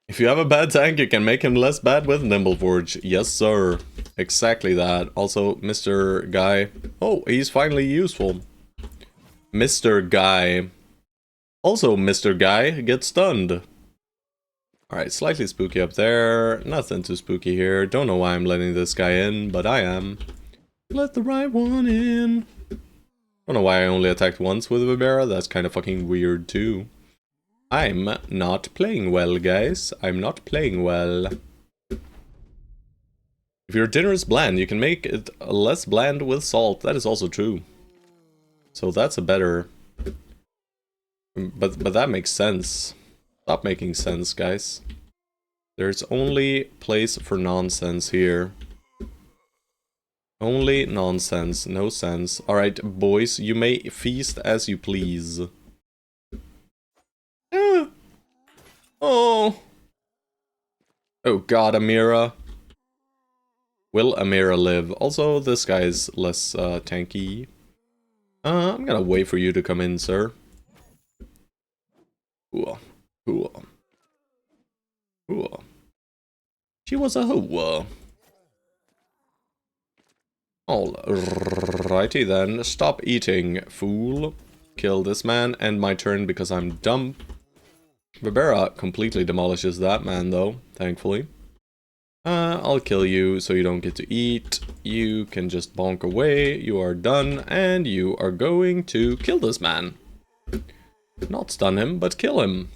If you have a bad tank, you can make him less bad with Nimbleforge. Yes, sir. Exactly that. Also, Mr. Guy. Oh, he's finally useful. Mr. Guy. Also, Mr. Guy gets stunned. Alright, slightly spooky up there. Nothing too spooky here. Don't know why I'm letting this guy in, but I am. Let the right one in. Don't know why I only attacked once with Vibera. That's kind of fucking weird too. I'm not playing well, guys. I'm not playing well. If your dinner is bland, you can make it less bland with salt. That is also true. So that's a better... But that makes sense. Stop making sense, guys. There's only place for nonsense here. Only nonsense, no sense. Alright, boys, you may feast as you please. Oh. Oh god, Amira. Will Amira live? Also, this guy's less tanky. I'm gonna wait for you to come in, sir. Cool. Cool. Cool. She was a hoe. Alrighty then. Stop eating, fool. Kill this man. End my turn because I'm dumb. Vibera completely demolishes that man, though, thankfully. I'll kill you so you don't get to eat. You can just bonk away. You are done. And you are going to kill this man. Not stun him, but kill him.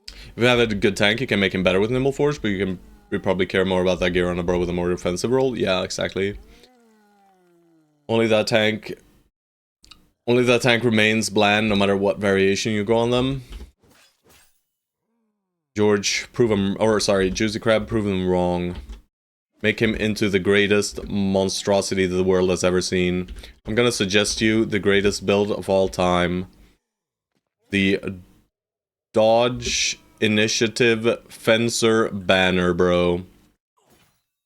If you have a good tank, you can make him better with Nimbleforge, but you probably care more about that gear on a bro with a more defensive role. Yeah, exactly. Only that tank remains bland no matter what variation you go on them. George, prove him, or sorry, Juicy Crab, prove him wrong. Make him into the greatest monstrosity the world has ever seen. I'm gonna suggest you the greatest build of all time. The Dodge Initiative Fencer Banner, bro.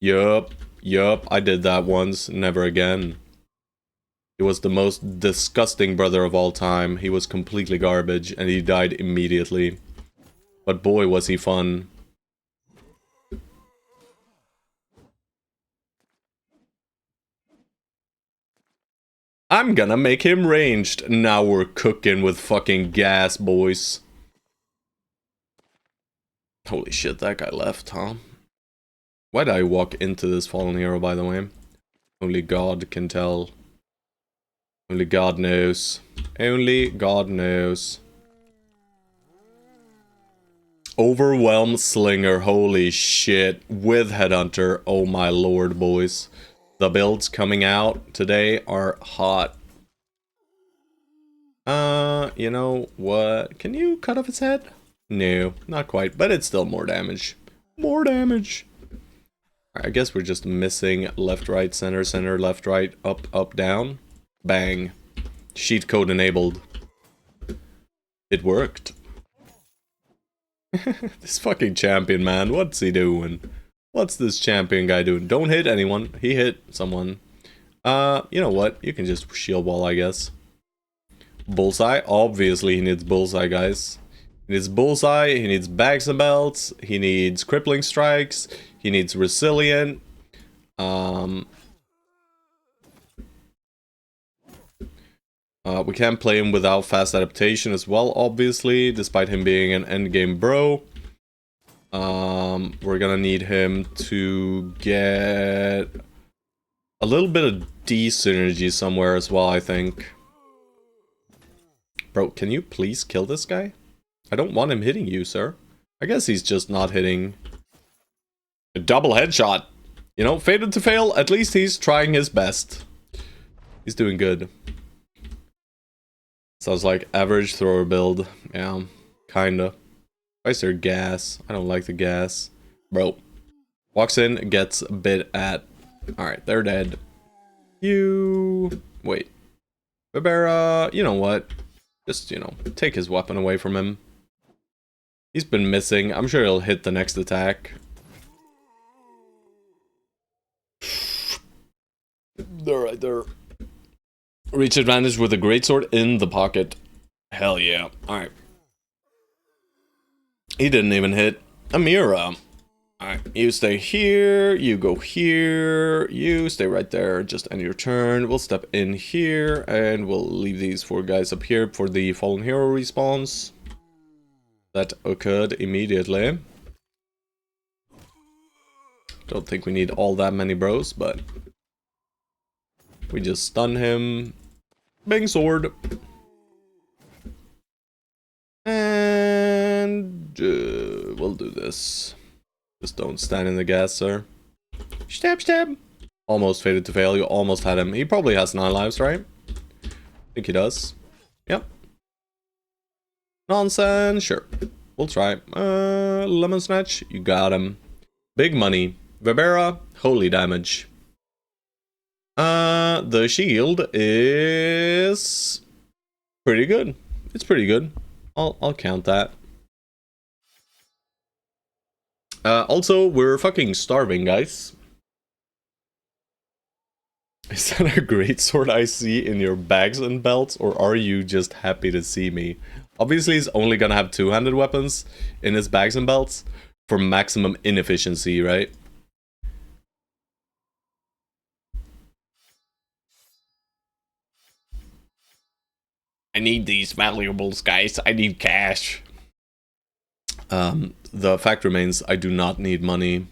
Yup, I did that once, never again. He was the most disgusting brother of all time. He was completely garbage, and he died immediately. But boy, was he fun. I'm gonna make him ranged. Now we're cooking with fucking gas, boys. Holy shit, that guy left, huh? Why did I walk into this fallen hero, by the way? Only God can tell. Only God knows. Only God knows. Overwhelm Slinger, holy shit. With Headhunter, oh my lord, boys. The builds coming out today are hot. You know what? Can you cut off its head? No, not quite, but it's still more damage. More damage. I guess we're just missing left, right, center, center, left, right, up, up, down. Bang. Cheat code enabled. It worked. This fucking champion, man. What's he doing? What's this champion guy doing? Don't hit anyone. He hit someone. You know what? You can just shield wall, I guess. Bullseye? Obviously he needs bullseye, guys. He needs bullseye, he needs bags and belts, he needs crippling strikes, he needs resilient. We can't play him without fast adaptation as well, obviously, despite him being an endgame bro. We're gonna need him to get a little bit of D synergy somewhere as well, I think. Bro, can you please kill this guy? I don't want him hitting you, sir. I guess he's just not hitting. A double headshot. You know, fated to fail, at least he's trying his best. He's doing good. Sounds like average thrower build. Yeah, kinda. Why is there gas? I don't like the gas. Bro. Walks in, gets bit at. Alright, they're dead. You... Wait. Barbera, you know what? Just, you know, take his weapon away from him. He's been missing. I'm sure he'll hit the next attack. They're right there. Reach advantage with a greatsword in the pocket. Hell yeah. Alright. He didn't even hit Amira. Alright, you stay here, you go here, you stay right there, just end your turn. We'll step in here, and we'll leave these 4 guys up here for the Fallen Hero respawns. That occurred immediately. Don't think we need all that many bros, but... we just stun him. Bang sword. And... we'll do this. Just don't stand in the gas, sir. Stab, stab. Almost fated to fail. You almost had him. He probably has 9 lives, right? I think he does. Yep. Nonsense. Sure. We'll try. Lemon Snatch. You got him. Big money. Vibera. Holy damage. The shield is... pretty good. It's pretty good. I'll count that. Also, we're fucking starving, guys. Is that a great sword I see in your bags and belts, or are you just happy to see me? Obviously, he's only gonna have 2-handed weapons in his bags and belts for maximum inefficiency, right? I need these valuables, guys. I need cash. The fact remains, I do not need money.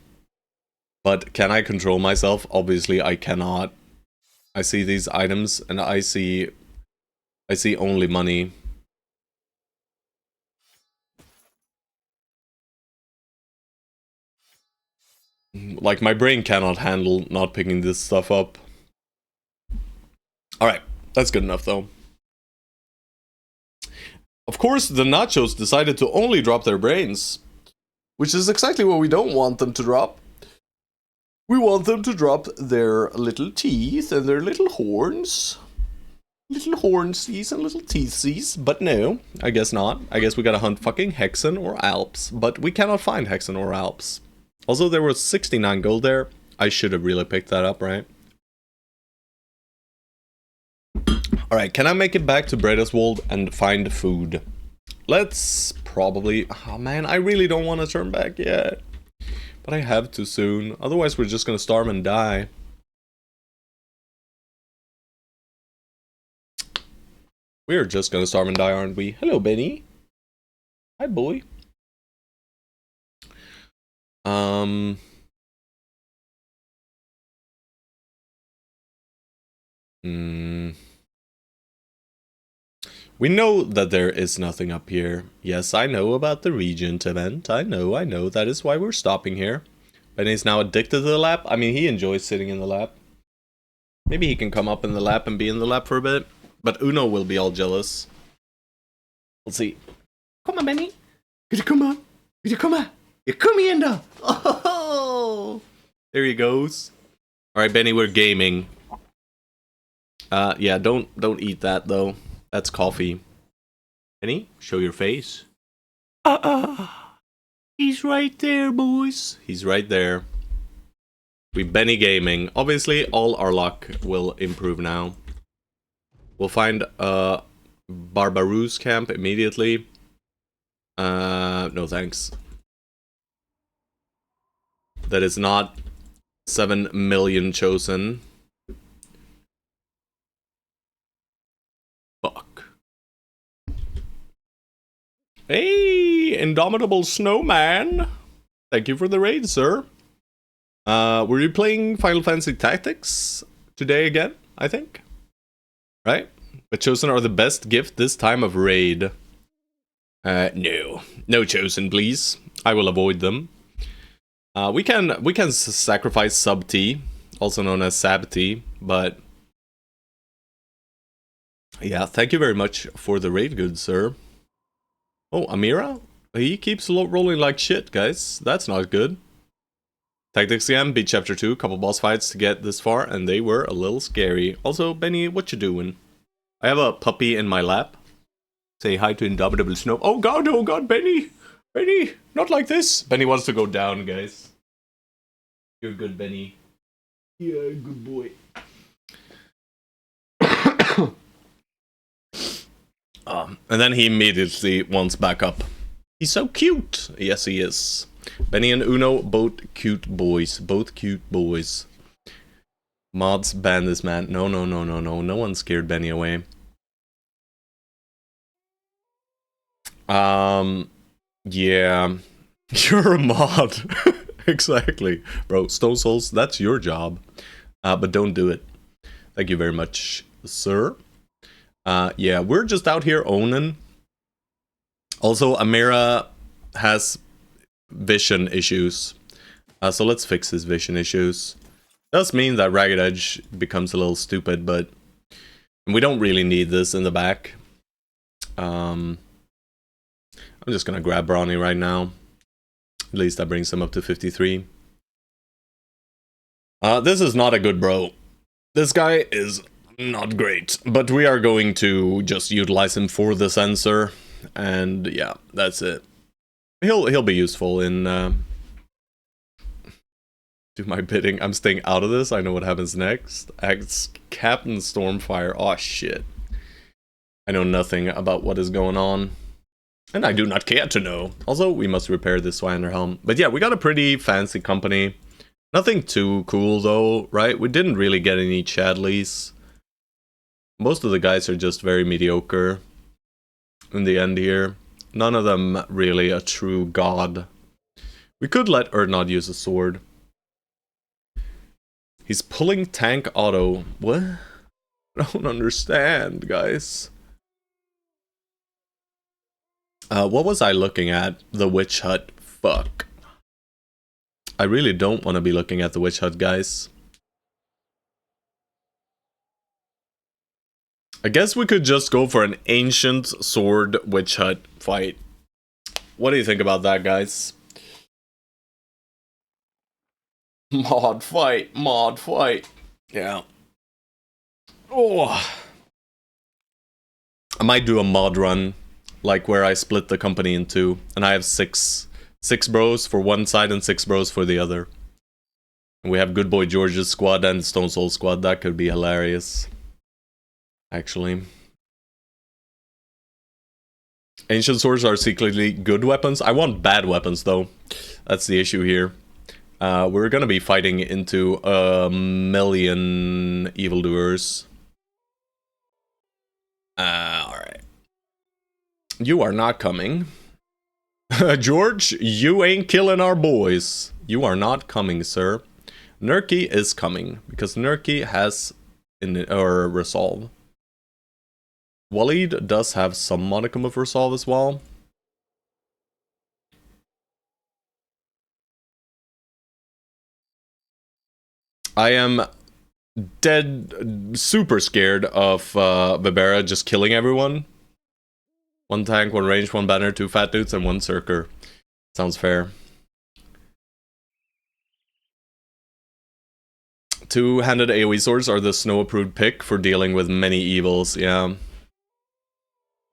But can I control myself? Obviously, I cannot. I see these items, and I see only money. Like, my brain cannot handle not picking this stuff up. Alright, that's good enough, though. Of course, the nachos decided to only drop their brains. Which is exactly what we don't want them to drop. We want them to drop their little teeth and their little horns. Little hornsies and little teethsies. But no, I guess not. I guess we gotta hunt fucking Hexen or Alps. But we cannot find Hexen or Alps. Also, there was 69 gold there. I should have really picked that up, right? Alright, can I make it back to Bredaswold and find food? Let's probably... oh man, I really don't want to turn back yet. But I have to soon. Otherwise, we're just gonna starve and die. We're just gonna starve and die, aren't we? Hello, Benny. Hi, boy. We know that there is nothing up here. Yes, I know about the Regent event. I know. That is why we're stopping here. Benny's now addicted to the lap. I mean, he enjoys sitting in the lap. Maybe he can come up in the lap and be in the lap for a bit. But Uno will be all jealous. We'll see. Come on, Benny. Could you come on? Could you come on? You come in there. Oh, there he goes. All right, Benny, we're gaming. Yeah, don't eat that though. That's coffee. Benny, show your face. He's right there, boys. He's right there. We Benny gaming. Obviously, all our luck will improve now. We'll find a Barbaroos camp immediately. No thanks. That is not 7 million chosen. But Hey, Indomitable Snowman. Thank you for the raid, sir. Were you playing Final Fantasy Tactics today again, I think? Right? The Chosen are the best gift this time of raid. No. No Chosen, please. I will avoid them. We can sacrifice Sub T, also known as Sab T, but... Yeah, thank you very much for the raid, good sir. Oh, Amira? He keeps rolling like shit, guys. That's not good. Tactics again, beat chapter 2, couple boss fights to get this far, and they were a little scary. Also, Benny, what you doing? I have a puppy in my lap. Say hi to Indomitable Snow. Oh god, Benny! Benny, not like this! Benny wants to go down, guys. You're good, Benny. Yeah, good boy. And then he immediately wants back up. He's so cute! Yes, he is. Benny and Uno, both cute boys. Both cute boys. Mods, ban this man. No. No one scared Benny away. Yeah. You're a mod. Exactly. Bro, Stone Souls, that's your job. But don't do it. Thank you very much, sir. Yeah, we're just out here owning. Also, Amira has vision issues. So let's fix his vision issues. Does mean that Ragged Edge becomes a little stupid, but we don't really need this in the back. I'm just gonna grab Brawny right now. At least that brings him up to 53. This is not a good bro. This guy is not great, but we are going to just utilize him for the sensor, and yeah, that's it. He'll be useful in do my bidding. I'm staying out of this. I know what happens next. Acts Captain Stormfire. Oh shit. I know nothing about what is going on. And I do not care to know. Also, we must repair this Swiner helm. But yeah, we got a pretty fancy company. Nothing too cool though, right? We didn't really get any Chadleys. Most of the guys are just very mediocre in the end here. None of them really a true god. We could let Erdnod use a sword. He's pulling tank auto. What? I don't understand, guys. What was I looking at? The Witch Hut. Fuck. I really don't want to be looking at the Witch Hut, guys. I guess we could just go for an Ancient Sword Witch Hut fight. What do you think about that, guys? Mod fight. Mod fight. Yeah. Oh. I might do a mod run, like where I split the company in two, and I have six bros for one side and 6 bros for the other. And we have Good Boy George's squad and Stone Soul squad. That could be hilarious. Actually. Ancient swords are secretly good weapons. I want bad weapons, though. That's the issue here. We're gonna be fighting into a million evildoers. Alright. You are not coming. George, you ain't killing our boys. You are not coming, sir. Nurky is coming, because Nurky has resolve. Waleed does have some modicum of resolve as well. I am super scared of Bibera just killing everyone. 1 tank, 1 range, 1 banner, 2 fat dudes, and 1 circer. Sounds fair. 2-handed AoE swords are the snow-approved pick for dealing with many evils, yeah.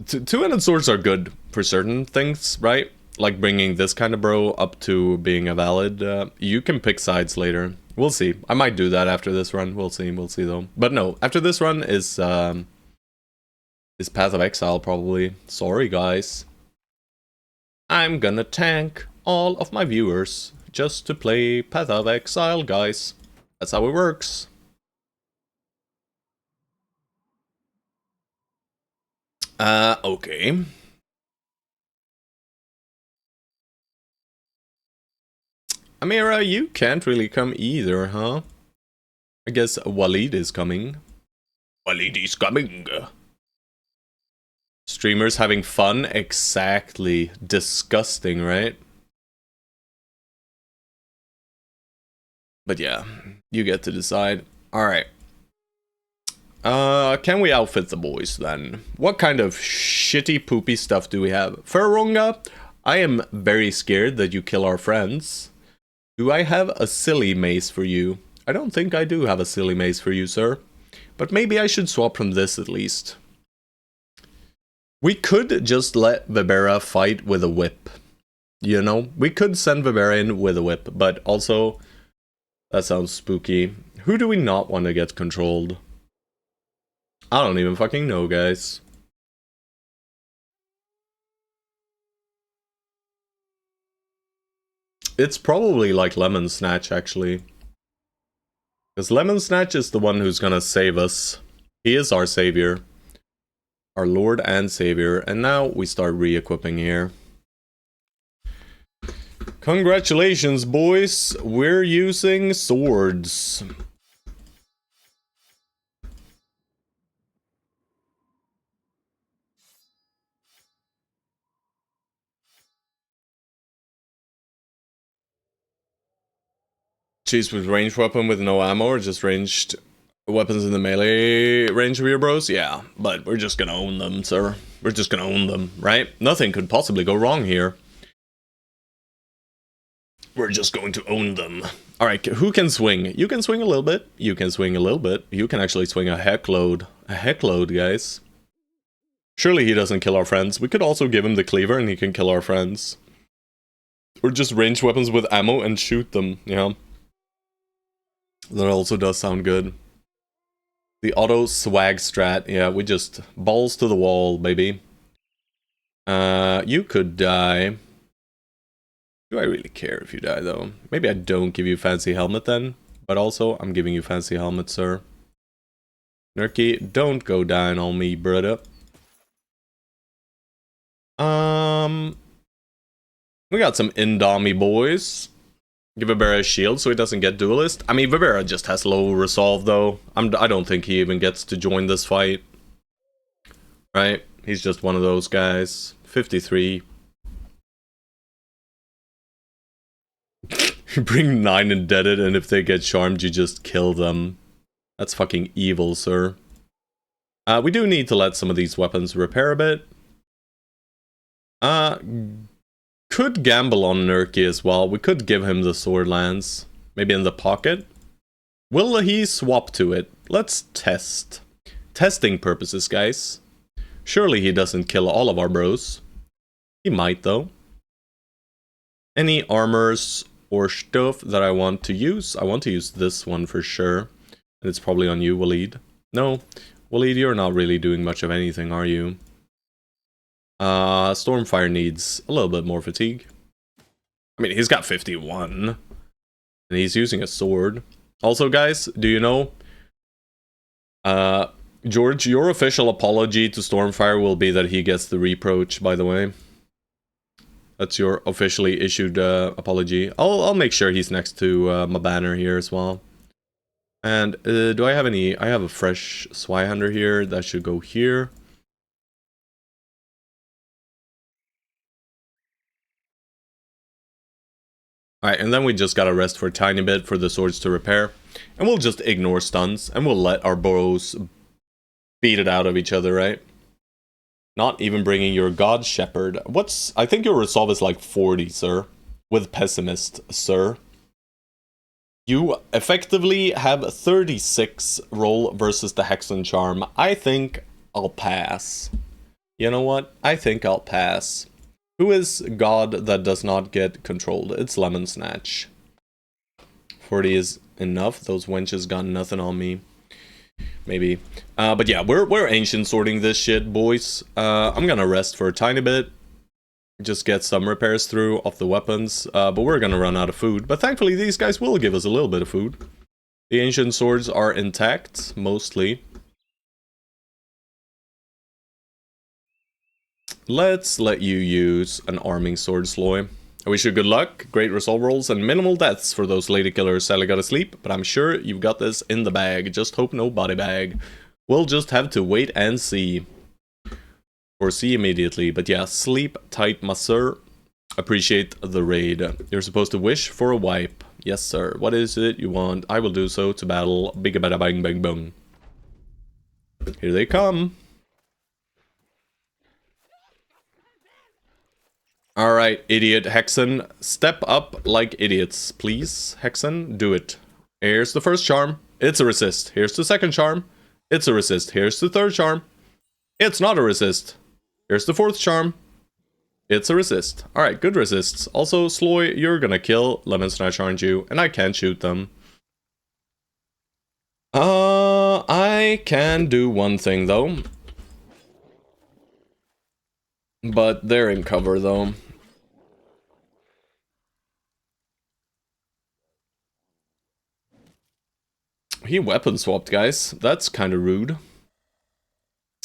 2-handed swords are good for certain things, right? Like bringing this kind of bro up to being a valid. You can pick sides later. We'll see. I might do that after this run. We'll see though. But no, after this run is Path of Exile probably. Sorry guys. I'm gonna tank all of my viewers just to play Path of Exile, guys. That's how it works. Okay. Amira, you can't really come either, huh? I guess Walid is coming. Walid is coming. Streamers having fun? Exactly. Disgusting, right? But yeah, you get to decide. Alright. Can we outfit the boys then? What kind of shitty poopy stuff do we have? Ferunga, I am very scared that you kill our friends. Do I have a silly mace for you? I don't think I do have a silly mace for you, sir. But maybe I should swap from this at least. We could just let Vibera fight with a whip. You know, we could send Vibera in with a whip, but also, that sounds spooky. Who do we not want to get controlled? I don't even fucking know, guys. It's probably like Lemon Snatch, actually. Because Lemon Snatch is the one who's gonna save us. He is our savior. Our lord and savior. And now we start re-equipping here. Congratulations, boys. We're using swords. Cheese with ranged weapon with no ammo or just ranged weapons in the melee range of your bros? Yeah, but we're just gonna own them, sir. We're just gonna own them, right? Nothing could possibly go wrong here. We're just going to own them. Alright, who can swing? You can swing a little bit. You can swing a little bit. You can actually swing a heck load. A heck load, guys. Surely he doesn't kill our friends. We could also give him the cleaver and he can kill our friends. Or just range weapons with ammo and shoot them, yeah. That also does sound good. The auto swag strat, yeah, we just balls to the wall, baby. You could die. Do I really care if you die, though? Maybe I don't give you fancy helmet then, but also I'm giving you fancy helmet, sir. Nerky, don't go down on me, brother. We got some Indomie boys. Give Vibera a shield so he doesn't get duelist. I mean, Vibera just has low resolve, though. I don't think he even gets to join this fight. Right? He's just one of those guys. 53. You bring 9 indebted, and if they get charmed, you just kill them. That's fucking evil, sir. We do need to let some of these weapons repair a bit. Could gamble on Nerky as well. We could give him the sword lance. Maybe in the pocket. Will he swap to it? Let's test. Testing purposes, guys. Surely he doesn't kill all of our bros. He might, though. Any armors or stuff that I want to use? I want to use this one for sure. And it's probably on you, Walid. No, Walid, you're not really doing much of anything, are you? Stormfire needs a little bit more fatigue. I mean, he's got 51. And he's using a sword. Also, guys, do you know? George, your official apology to Stormfire will be that he gets the reproach, by the way. That's your officially issued apology. I'll make sure he's next to my banner here as well. And do I have any? I have a fresh Swihunter here. That should go here. Alright, and then we just gotta rest for a tiny bit for the swords to repair. And we'll just ignore stuns, and we'll let our bows beat it out of each other, right? Not even bringing your God Shepherd. I think your resolve is like 40, sir. With Pessimist, sir. You effectively have 36 roll versus the Hexen Charm. I think I'll pass. You know what? I think I'll pass. Who is God that does not get controlled? It's Lemon Snatch. 40 is enough. Those wenches got nothing on me. Maybe. But yeah, we're ancient sorting this shit, boys. I'm gonna rest for a tiny bit. Just get some repairs through off the weapons. But we're gonna run out of food. But thankfully, these guys will give us a little bit of food. The ancient swords are intact, mostly. Let's let you use an arming sword, Sloy. I wish you good luck, great resolve rolls, and minimal deaths for those lady killers. Sadly gotta sleep, but I'm sure you've got this in the bag. Just hope no body bag. We'll just have to wait and see. Or see immediately. But yeah, sleep tight, my sir. Appreciate the raid. You're supposed to wish for a wipe. Yes, sir. What is it you want? I will do so to battle. Bigga bada bang bang bong. Here they come. Alright, idiot Hexen. Step up like idiots, please. Hexen, do it. Here's the first charm. It's a resist. Here's the second charm. It's a resist. Here's the third charm. It's not a resist. Here's the fourth charm. It's a resist. Alright, good resists. Also, Sloy, you're gonna kill Lemon Snatch, aren't you? And I can't shoot them. I can do one thing, though. But they're in cover, though. He weapon swapped, guys. That's kind of rude.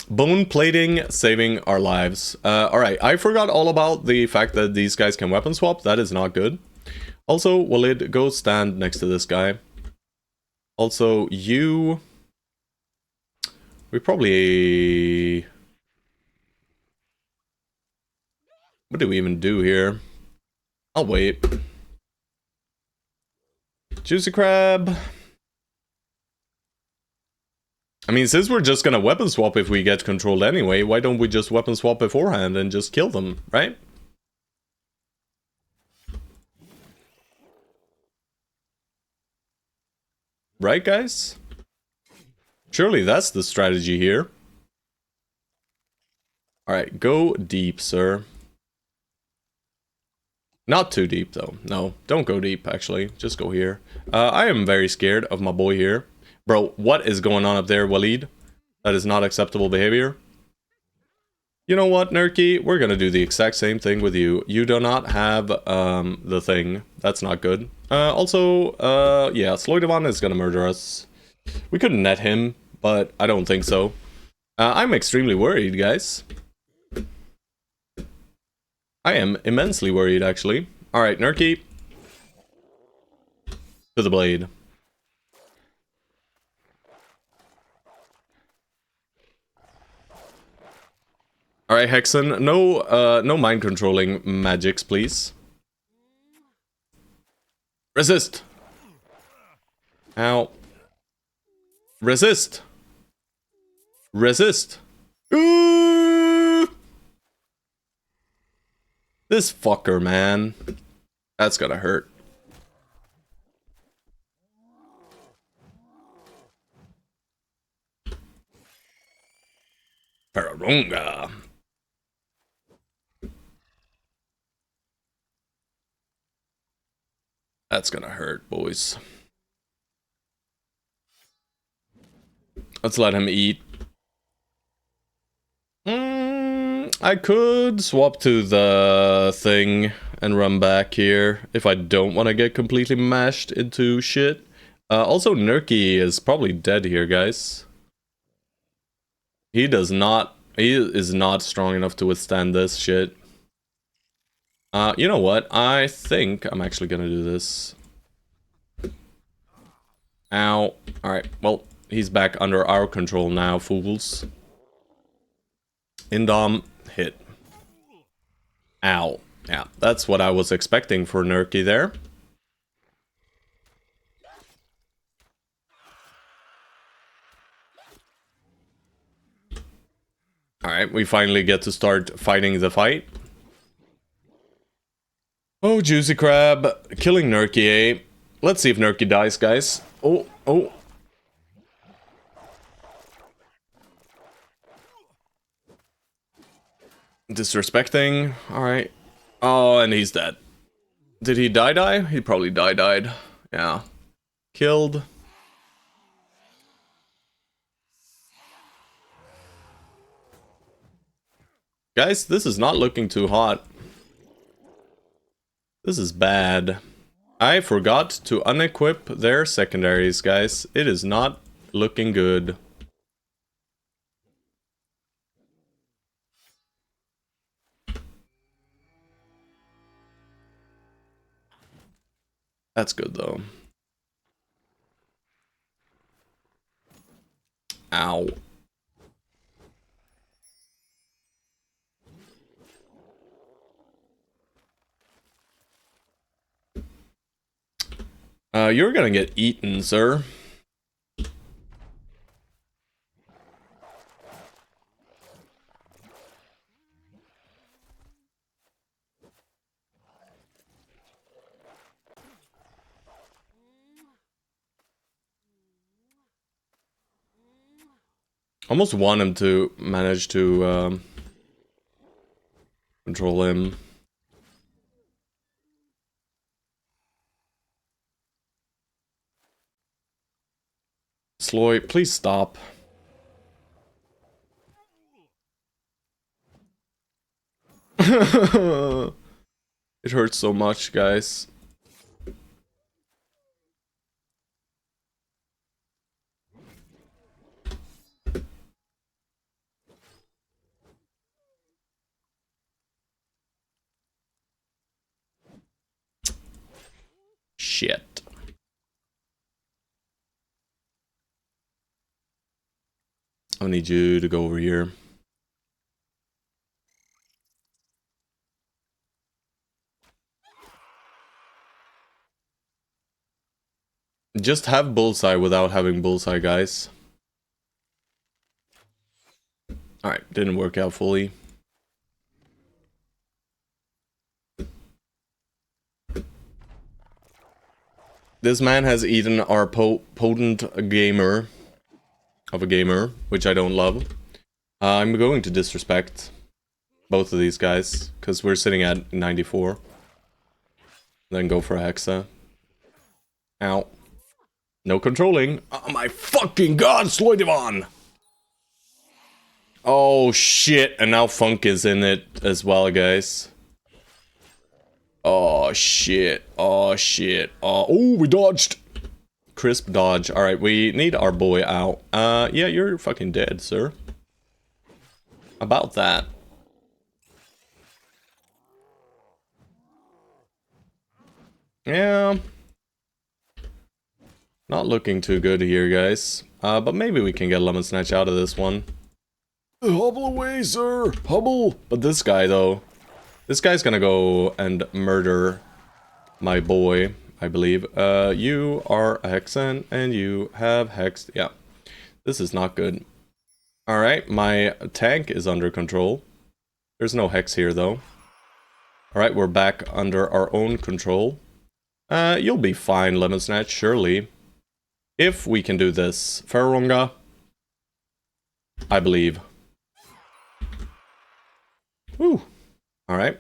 Bone plating, saving our lives. Alright, I forgot all about the fact that these guys can weapon swap. That is not good. Also, Walid, go stand next to this guy. Also, you... We probably... What do we even do here? I'll wait. Juicy Crab. I mean, since we're just gonna weapon swap if we get controlled anyway, why don't we just weapon swap beforehand and just kill them, right? Right, guys? Surely that's the strategy here. Alright, go deep, sir. Not too deep, though. No, don't go deep, actually. Just go here. I am very scared of my boy here. Bro, what is going on up there, Walid? That is not acceptable behavior. You know what, Nerky? We're gonna do the exact same thing with you. You do not have, the thing. That's not good. Also, yeah, Sloydovan is gonna murder us. We could net him, but I don't think so. I'm extremely worried, guys. I am immensely worried, actually. Alright, Nerky. To the blade. Alright, Hexen. No mind controlling magics, please. Resist! Ow. Resist! Resist! Ooh! This fucker, man. That's gonna hurt. Pararunga. That's gonna hurt, boys. Let's let him eat. I could swap to the thing and run back here if I don't want to get completely mashed into shit. Also, Nerky is probably dead here, guys. He is not strong enough to withstand this shit. You know what? I think I'm actually gonna do this. Ow. Alright, well, he's back under our control now, fools. Indom, hit. Ow. Yeah, that's what I was expecting for Nerky there. Alright, we finally get to start fighting the fight. Oh, Juicy Crab. Killing Nerky, eh? Let's see if Nerky dies, guys. Oh, oh. Disrespecting. Alright. Oh, and he's dead. Did he die? He probably died. Yeah. Killed. Guys, this is not looking too hot. This is bad. I forgot to unequip their secondaries, guys. It is not looking good. That's good though. Ow. You're gonna get eaten, sir. Almost want him to manage to control him. Sloy, please stop. It hurts so much, guys. Shit. I need you to go over here. Just have bullseye without having bullseye, guys. Alright, didn't work out fully. This man has eaten our potent gamer of a gamer, which I don't love. I'm going to disrespect both of these guys, because we're sitting at 94. Then go for a Hexa. Ow. No controlling. Oh my fucking god, Sloidivan! Oh shit, and now Funk is in it as well, guys. Oh shit, oh shit, oh, we dodged! Crisp dodge. Alright, we need our boy out. Yeah, you're fucking dead, sir. About that. Yeah. Not looking too good here, guys. But maybe we can get Lemon Snatch out of this one. Hobble away, sir! Hobble! But this guy, though. This guy's gonna go and murder my boy, I believe. You are a Hexen, and you have Hex. Yeah. This is not good. Alright, my tank is under control. There's no Hex here, though. Alright, we're back under our own control. You'll be fine, Lemon Snatch, surely. If we can do this. Ferronga. I believe. Woo. Alright.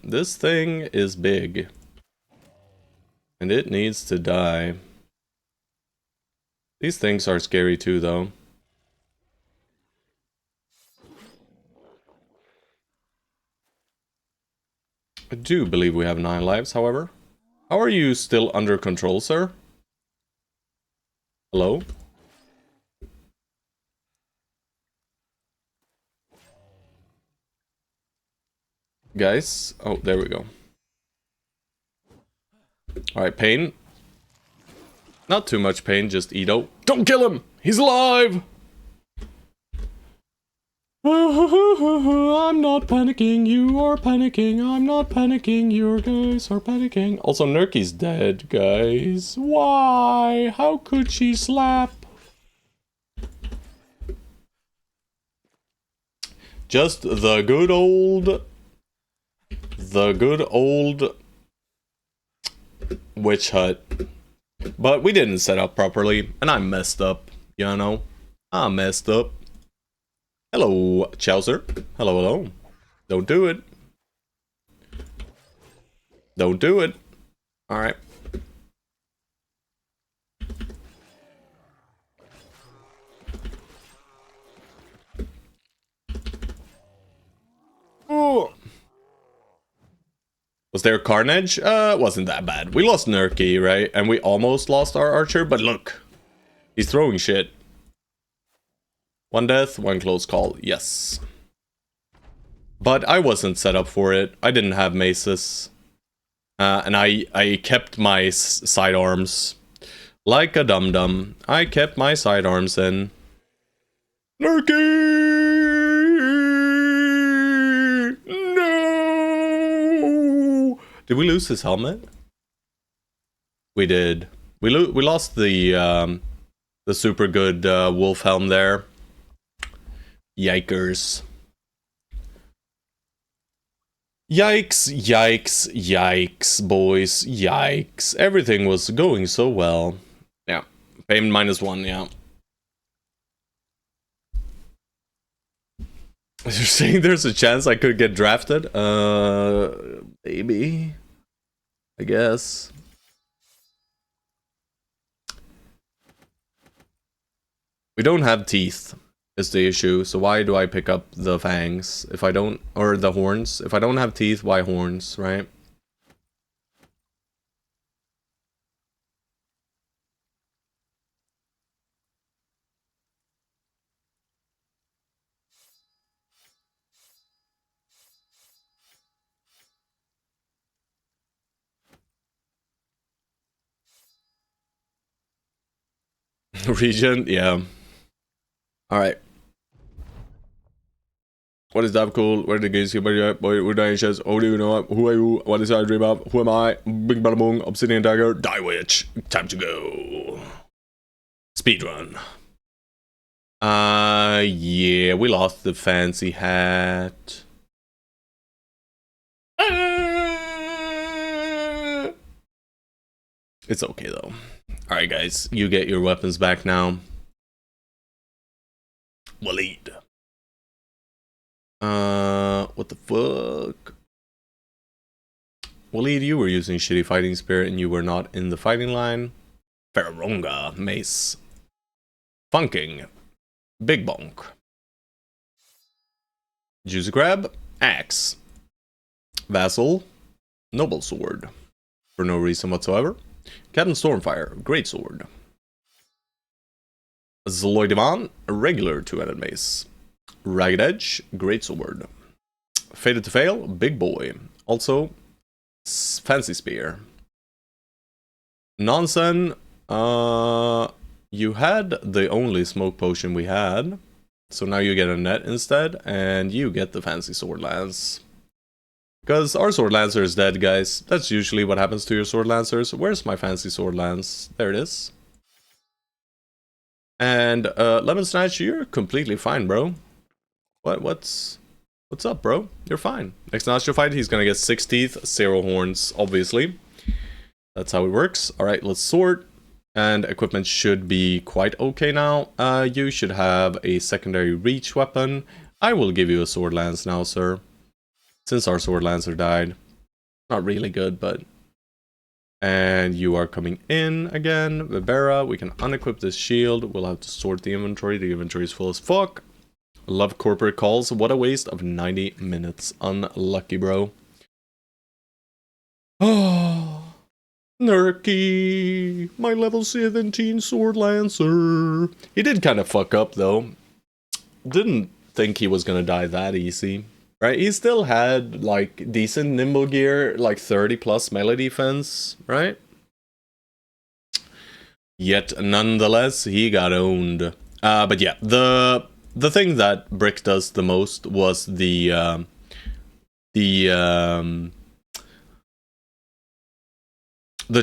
This thing is big. And it needs to die. These things are scary too, though. I do believe we have 9 lives, however. How are you still under control, sir? Hello? Guys? Oh, there we go. Alright, pain. Not too much pain, just Edo. Don't kill him! He's alive! I'm not panicking, you are panicking, I'm not panicking, you guys are panicking. Also, Nerky's dead, guys. Why? How could she slap? Just the good old witch hut. But we didn't set up properly, and I messed up, you know? I messed up. Hello, Chowser. Hello, hello. Don't do it. Don't do it. Alright. Oh. Was there carnage? Wasn't that bad. We lost Nerky, right? And we almost lost our archer, but look. He's throwing shit. 1 death, 1 close call. Yes. But I wasn't set up for it. I didn't have maces. And I kept my sidearms like a dum-dum. I kept my sidearms in. Nerky! No! Did we lose his helmet? We did. We lost the super good wolf helm there. Yikers. Yikes, yikes, yikes, boys, yikes. Everything was going so well. Yeah, payment -1, yeah. You're saying there's a chance I could get drafted? Maybe. I guess. We don't have teeth, is the issue, so why do I pick up the fangs if I don't, or the horns? If I don't have teeth, why horns, right? Region, yeah. Alright. What is that cool? Where the games here? Boy, we're dying chest. Oh, do you know who are you? What is I dream of? Who am I? Big bada boom, obsidian dagger, die witch. Time to go. Speedrun. Yeah, we lost the fancy hat. It's okay though. Alright guys, you get your weapons back now. Waleed. What the fuck? Waleed, you were using shitty fighting spirit and you were not in the fighting line. Ferronga, mace. Funking. Big bonk. Juicy crab, axe. Vassal, noble sword. For no reason whatsoever. Captain Stormfire, great sword. Zloidivan, a regular two-handed mace. Ragged Edge, great sword. Fated to Fail, big boy. Also, fancy spear. Nonsen, you had the only smoke potion we had. So now you get a net instead, and you get the fancy sword lance. Because our sword lancer is dead, guys. That's usually what happens to your sword lancers. Where's my fancy sword lance? There it is. And Lemon Snatch, you're completely fine, bro. What's up, bro? You're fine. Next Nacho fight, he's gonna get 6 teeth, 0 horns, obviously. That's how it works. Alright, let's sort. And equipment should be quite okay now. You should have a secondary reach weapon. I will give you a sword lance now, sir. Since our sword lancer died. Not really good, but... And you are coming in again. Vibera, we can unequip this shield. We'll have to sort the inventory. The inventory is full as fuck. Love corporate calls. What a waste of 90 minutes. Unlucky, bro. Oh, Nerky, my level 17 sword lancer. He did kind of fuck up though. Didn't think he was gonna die that easy. Right? He still had like decent nimble gear, like 30 plus melee defense, right? Yet nonetheless, he got owned. But yeah, the thing that Brick does the most was the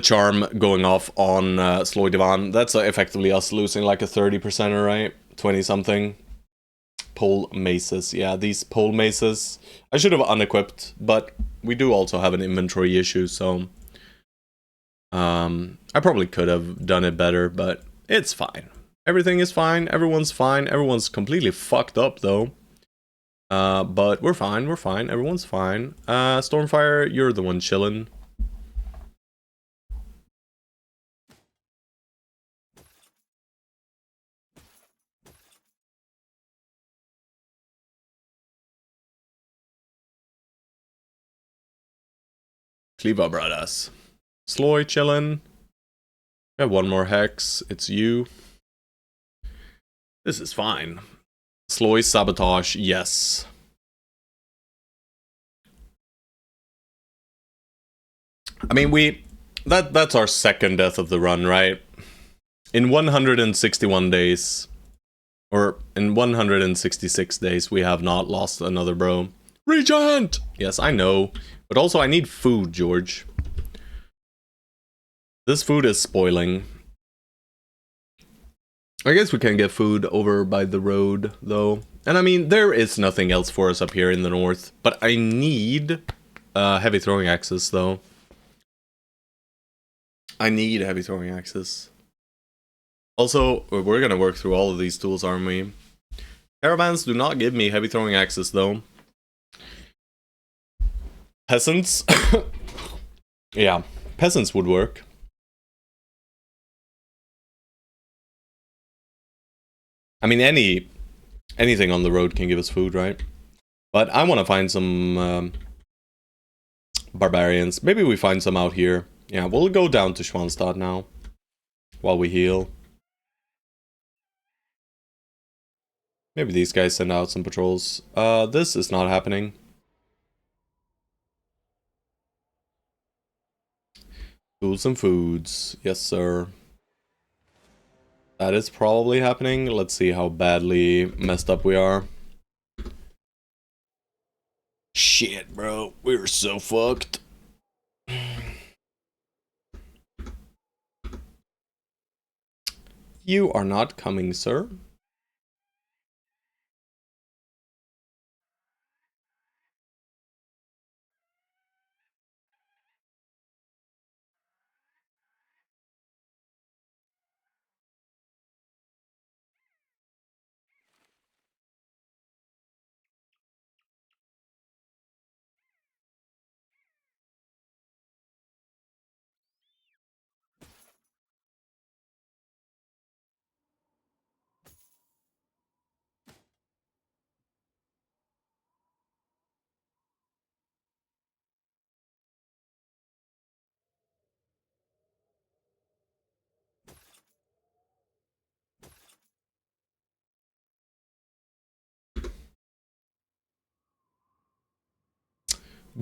charm going off on Sloidivan. That's effectively us losing like a 30%, right? 20 something. Pole maces. Yeah, these pole maces. I should have unequipped, but we do also have an inventory issue, so I probably could have done it better, but it's fine. Everything is fine. Everyone's fine. Everyone's completely fucked up though. But we're fine. We're fine. Everyone's fine. Stormfire, you're the one chilling. Cleva brothers. Sloy chillin'. We have one more hex. It's you. This is fine. Sloy sabotage, yes. I mean, that's our second death of the run, right? In 161 days, or in 166 days, we have not lost another bro. Regent! Yes, I know. But also, I need food, George. This food is spoiling. I guess we can get food over by the road, though. And I mean, there is nothing else for us up here in the north. But I need heavy throwing axes, though. I need heavy throwing axes. Also, we're gonna work through all of these tools, aren't we? Caravans do not give me heavy throwing axes, though. Peasants? Yeah, peasants would work. I mean, anything on the road can give us food, right? But I want to find some barbarians. Maybe we find some out here. Yeah, we'll go down to Schwanstadt now while we heal. Maybe these guys send out some patrols. This is not happening. Tools and foods. Yes, sir. That is probably happening. Let's see how badly messed up we are. Shit, bro. We're so fucked. You are not coming, sir.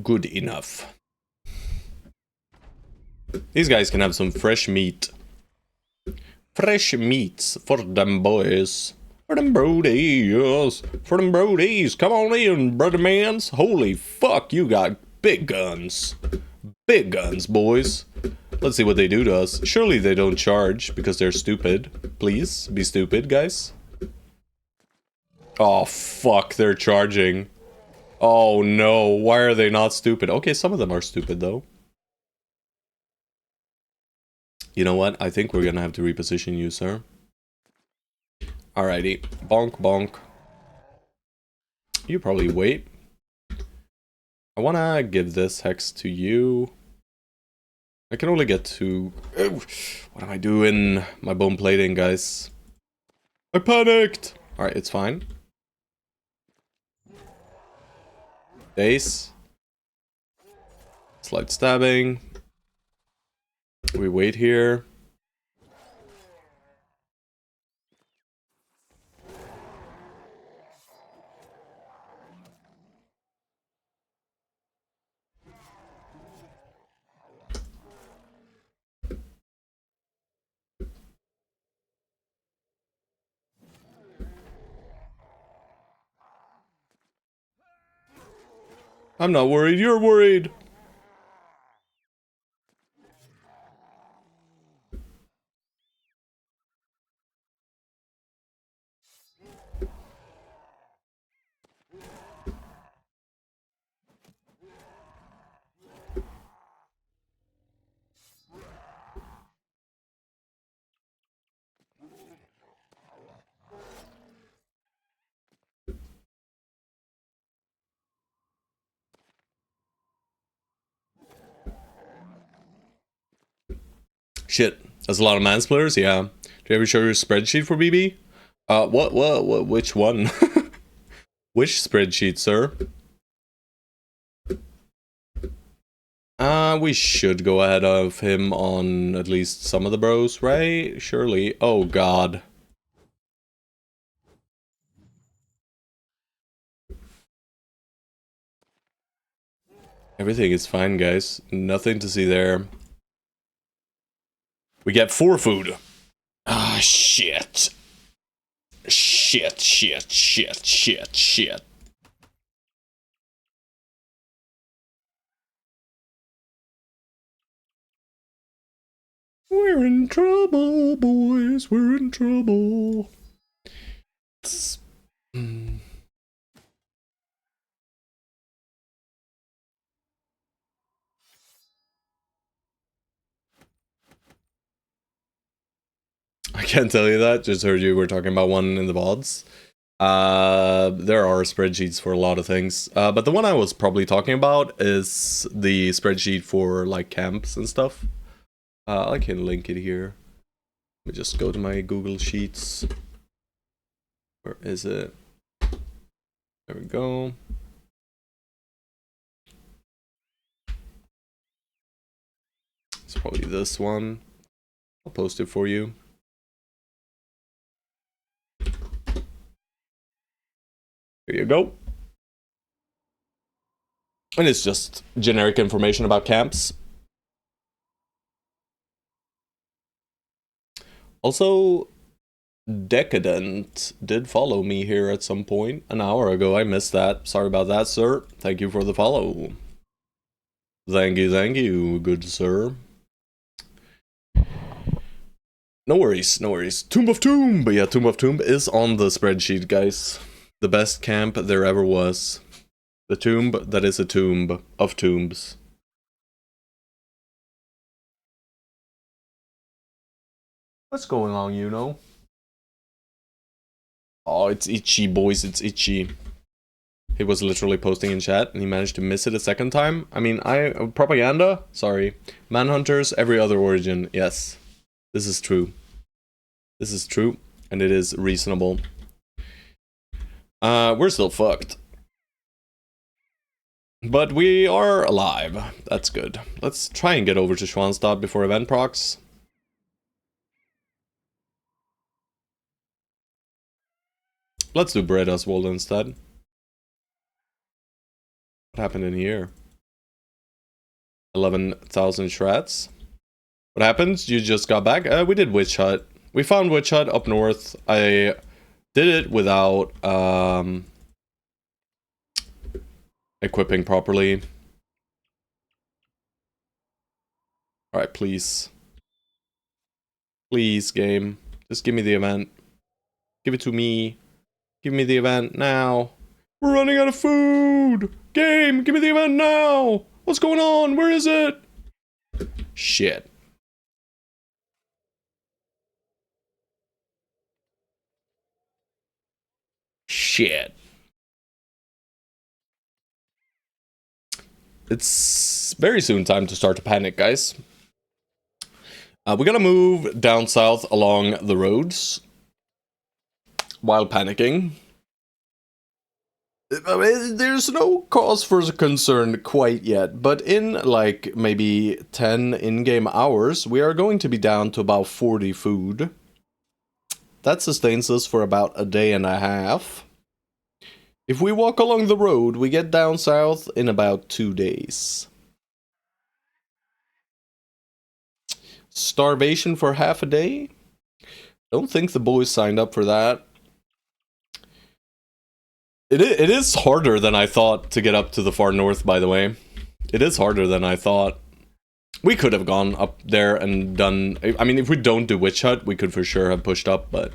Good enough. These guys can have some fresh meat. Fresh meats for them boys. For them brodies. For them brodies. Come on in, brother mans. Holy fuck, you got big guns. Big guns, boys. Let's see what they do to us. Surely they don't charge because they're stupid. Please, be stupid, guys. Oh, fuck, they're charging. Oh, no. Why are they not stupid? Okay, some of them are stupid, though. You know what? I think we're gonna have to reposition you, sir. Alrighty. Bonk, bonk. You probably wait. I wanna give this hex to you. I can only get to... What am I doing? My bone plating, guys. I panicked! Alright, it's fine. Base. Slight stabbing. We wait here. I'm not worried, you're worried! Shit, that's a lot of mansplainers, yeah. Do you ever show your spreadsheet for BB? What, which one? Which spreadsheet, sir? We should go ahead of him on at least some of the bros, right? Surely. Oh, God. Everything is fine, guys. Nothing to see there. We get 4 food. Ah, shit. Shit, shit, shit, shit, shit. We're in trouble, boys. We're in trouble. I can't tell you that. Just heard you were talking about one in the VODs. There are spreadsheets for a lot of things. But the one I was probably talking about is the spreadsheet for like camps and stuff. I can link it here. Let me just go to my Google Sheets. Where is it? There we go. It's probably this one. I'll post it for you. Here you go. And it's just generic information about camps. Also, Decadent did follow me here at some point an hour ago. I missed that. Sorry about that, sir. Thank you for the follow. Thank you, good sir. No worries, no worries. Tomb of Tomb! But yeah, Tomb of Tomb is on the spreadsheet, guys. The best camp there ever was. The tomb that is a tomb of tombs. What's going on, you know? Oh, it's itchy, boys, it's itchy. He was literally posting in chat and he managed to miss it a second time. I mean, propaganda? Sorry. Manhunters, every other origin. Yes. This is true. This is true. And it is reasonable. We're still fucked. But we are alive. That's good. Let's try and get over to Schwanstadt before event procs. Let's do Bread Oswald instead. What happened in here? 11,000 shreds. What happened? You just got back? We did Witch Hut. We found Witch Hut up north. I did it without equipping properly. Alright, please. Please, game. Just give me the event. Give it to me. Give me the event now. We're running out of food! Game, give me the event now! What's going on? Where is it? Shit. Shit. It's very soon time to start to panic, guys. We gotta move down south along the roads while panicking. There's no cause for concern quite yet, but in like maybe 10 in-game hours, we are going to be down to about 40 food. That sustains us for about a day and a half. If we walk along the road, we get down south in about 2 days. Starvation for half a day? Don't think the boys signed up for that. It is harder than I thought to get up to the far north, by the way. It is harder than I thought. We could have gone up there and done... I mean, if we don't do Witch Hut, we could for sure have pushed up, but...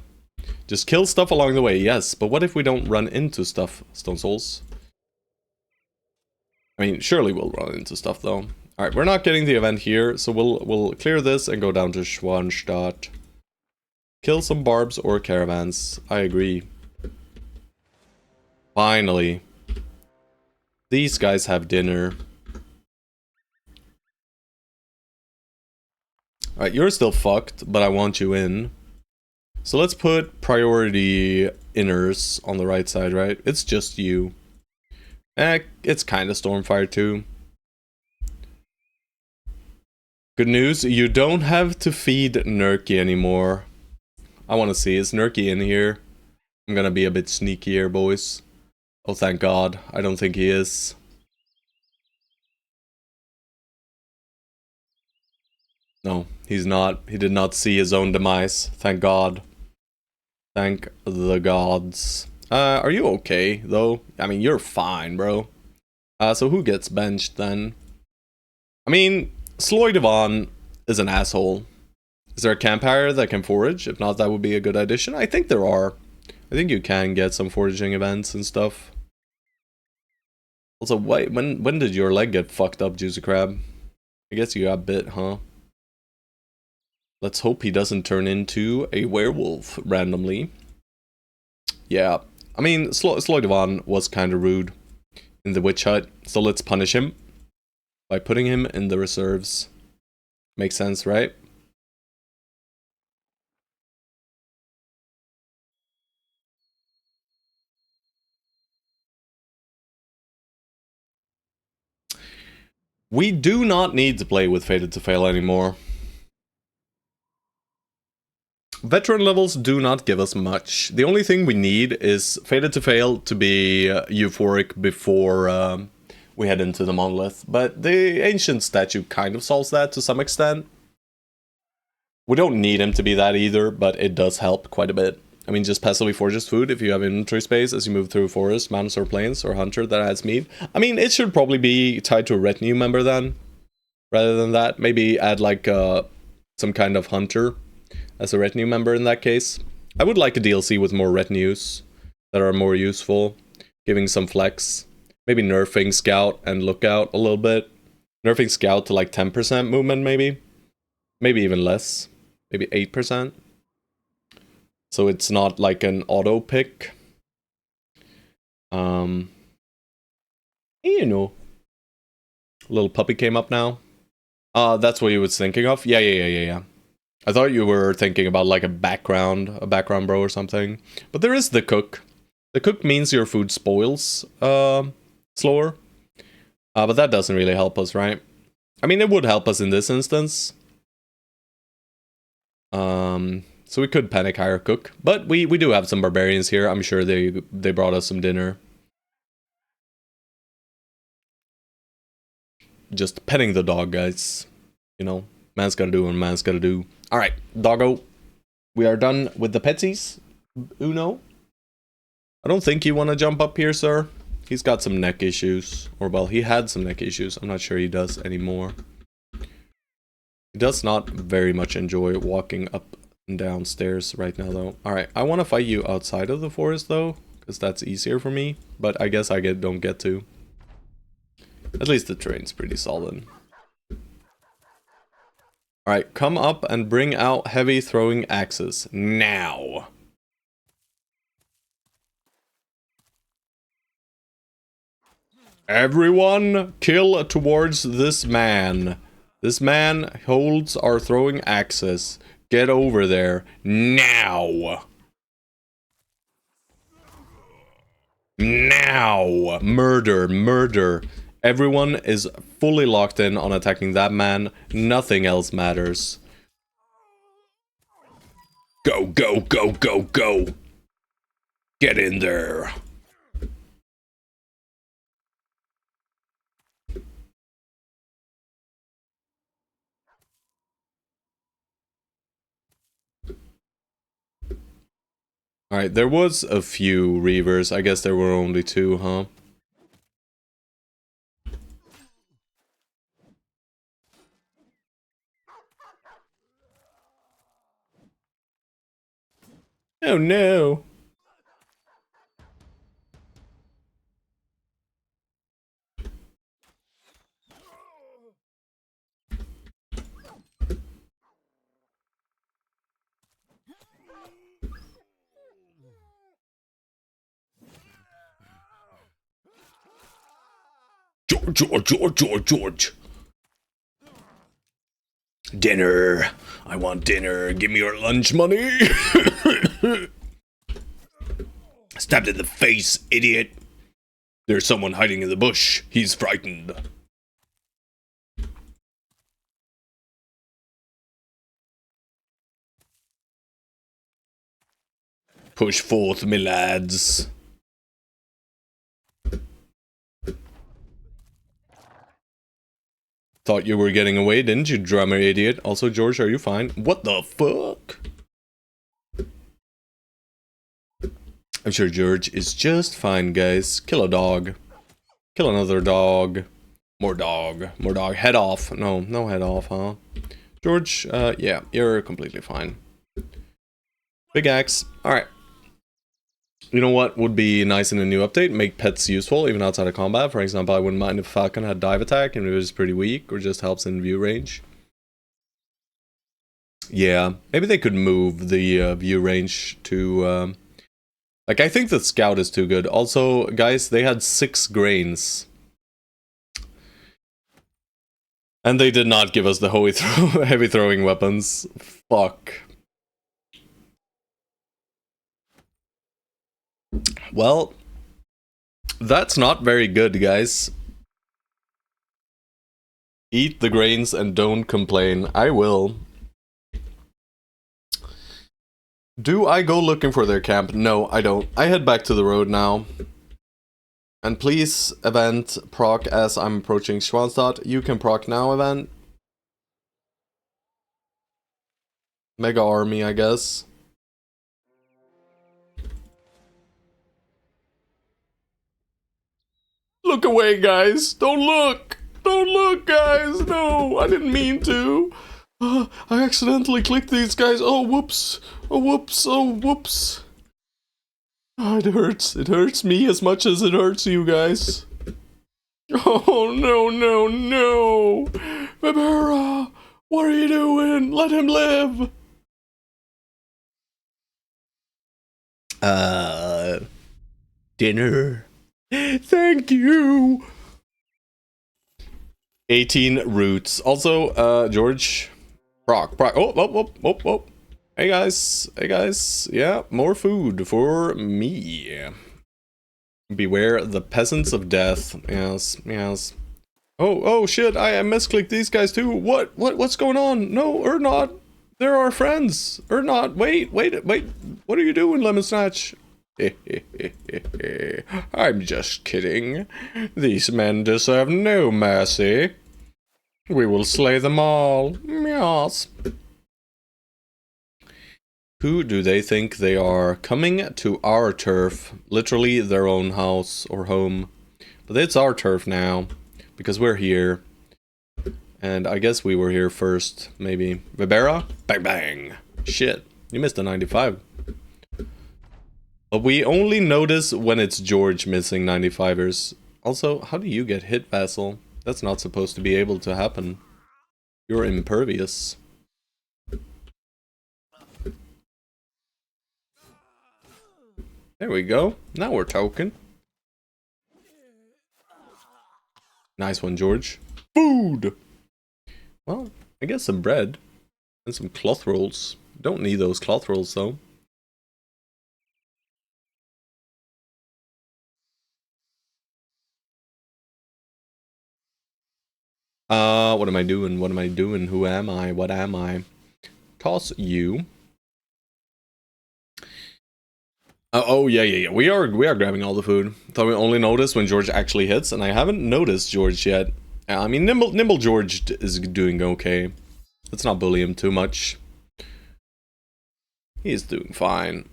Just kill stuff along the way, yes. But what if we don't run into stuff, Stone Souls? I mean, surely we'll run into stuff, though. Alright, we're not getting the event here, so we'll clear this and go down to Schwanstadt. Kill some barbs or caravans. I agree. Finally. These guys have dinner. Alright, you're still fucked, but I want you in. So let's put priority inners on the right side, right? It's just you. It's kind of Stormfire too. Good news, you don't have to feed Nerky anymore. I want to see, is Nerky in here? I'm gonna be a bit sneaky here, boys. Oh, thank God. I don't think he is. No, he's not. He did not see his own demise. Thank God. Thank the gods. Are you okay, though? I mean, you're fine, bro. So who gets benched, then? I mean, Sloy Devon is an asshole. Is there a campfire that can forage? If not, that would be a good addition. I think there are. I think you can get some foraging events and stuff. Also, wait, when did your leg get fucked up, Juicy Crab? I guess you got bit, huh? Let's hope he doesn't turn into a werewolf randomly. Yeah, I mean, Sloy Devon was kind of rude in the witch hut, so let's punish him by putting him in the reserves. Makes sense, right? We do not need to play with Fated to Fail anymore. Veteran levels do not give us much. The only thing we need is Fated to Fail to be euphoric before we head into the Monolith. But the Ancient Statue kind of solves that to some extent. We don't need him to be that either, but it does help quite a bit. I mean, just passively forages food if you have inventory space as you move through forest, mountains, or plains, or hunter that adds meat. I mean, it should probably be tied to a retinue member then, rather than that. Maybe add like some kind of hunter as a retinue member in that case. I would like a DLC with more retinues that are more useful, giving some flex. Maybe nerfing Scout and Lookout a little bit. Nerfing Scout to like 10% movement maybe. Maybe even less. Maybe 8%. So it's not like an auto pick. You know. Little puppy came up now. That's what you was thinking of? Yeah. I thought you were thinking about like a background bro or something. But there is the cook. The cook means your food spoils slower. But that doesn't really help us, right? I mean, it would help us in this instance. So we could panic hire cook. But we do have some barbarians here. I'm sure they brought us some dinner. Just petting the dog, guys. You know, man's gotta do what man's gotta do. Alright, doggo. We are done with the petsies. Uno. I don't think you want to jump up here, sir. He's got some neck issues. Or, well, he had some neck issues. I'm not sure he does anymore. He does not very much enjoy walking up and down stairs right now, though. Alright, I want to fight you outside of the forest, though. Because that's easier for me. But I guess I don't get to. At least the terrain's pretty solid. Alright, come up and bring out heavy throwing axes. Now! Everyone, kill towards this man. This man holds our throwing axes. Get over there. Now! Now! Murder, murder. Everyone is fully locked in on attacking that man. Nothing else matters. Go, go, go, go, go! Get in there. Alright, there was a few Reavers. I guess there were only 2, huh? Oh no! George. Dinner. I want dinner. Give me your lunch money. Stabbed in the face, idiot. There's someone hiding in the bush. He's frightened. Push forth, me lads. Thought you were getting away, didn't you, drummer idiot? Also, George, are you fine? What the fuck? I'm sure George is just fine, guys. Kill a dog. Kill another dog. More dog. More dog. Head off. No, no head off, huh? George, yeah, you're completely fine. Big axe. Alright. You know what would be nice in a new update? Make pets useful, even outside of combat. For example, I wouldn't mind if Falcon had dive attack and it was pretty weak, or just helps in view range. Yeah, maybe they could move the view range to... like, I think the scout is too good. Also, guys, they had 6 grains. And they did not give us the heavy throwing weapons. Fuck. Well, that's not very good, guys. Eat the grains and don't complain. I will. Do I go looking for their camp? No, I don't. I head back to the road now. And please, event, proc as I'm approaching Schwanstadt. You can proc now, event. Mega army, I guess. Look away, guys! Don't look! Don't look, guys! No, I didn't mean to. I accidentally clicked these guys. Oh, whoops. Oh, whoops. Oh, whoops. Oh, it hurts. It hurts me as much as it hurts you guys. Oh, no, no, no. Barbara, what are you doing? Let him live. Dinner. Thank you. 18 roots. Also, George. Proc. Oh. Hey guys. Yeah, more food for me. Beware the peasants of death. Yes. Oh shit, I misclicked these guys too. What's going on? No, or not. They're our friends. Or not. Wait. What are you doing, Lemon Snatch? I'm just kidding. These men deserve no mercy. We will slay them all. Yes. Who do they think they are? Coming to our turf. Literally their own house or home. But it's our turf now. Because we're here. And I guess we were here first. Maybe. Vibera? Bang bang. Shit. You missed a 95. But we only notice when it's George missing 95ers. Also, how do you get hit, Vassal? That's not supposed to be able to happen. You're impervious. There we go. Now we're talking. Nice one, George. Food! Well, I guess some bread. And some cloth rolls. Don't need those cloth rolls, though. What am I doing? What am I doing? Who am I? What am I? Toss you. Oh yeah. We are grabbing all the food. Thought we only noticed when George actually hits, and I haven't noticed George yet. I mean, Nimble George is doing okay. Let's not bully him too much. He's doing fine.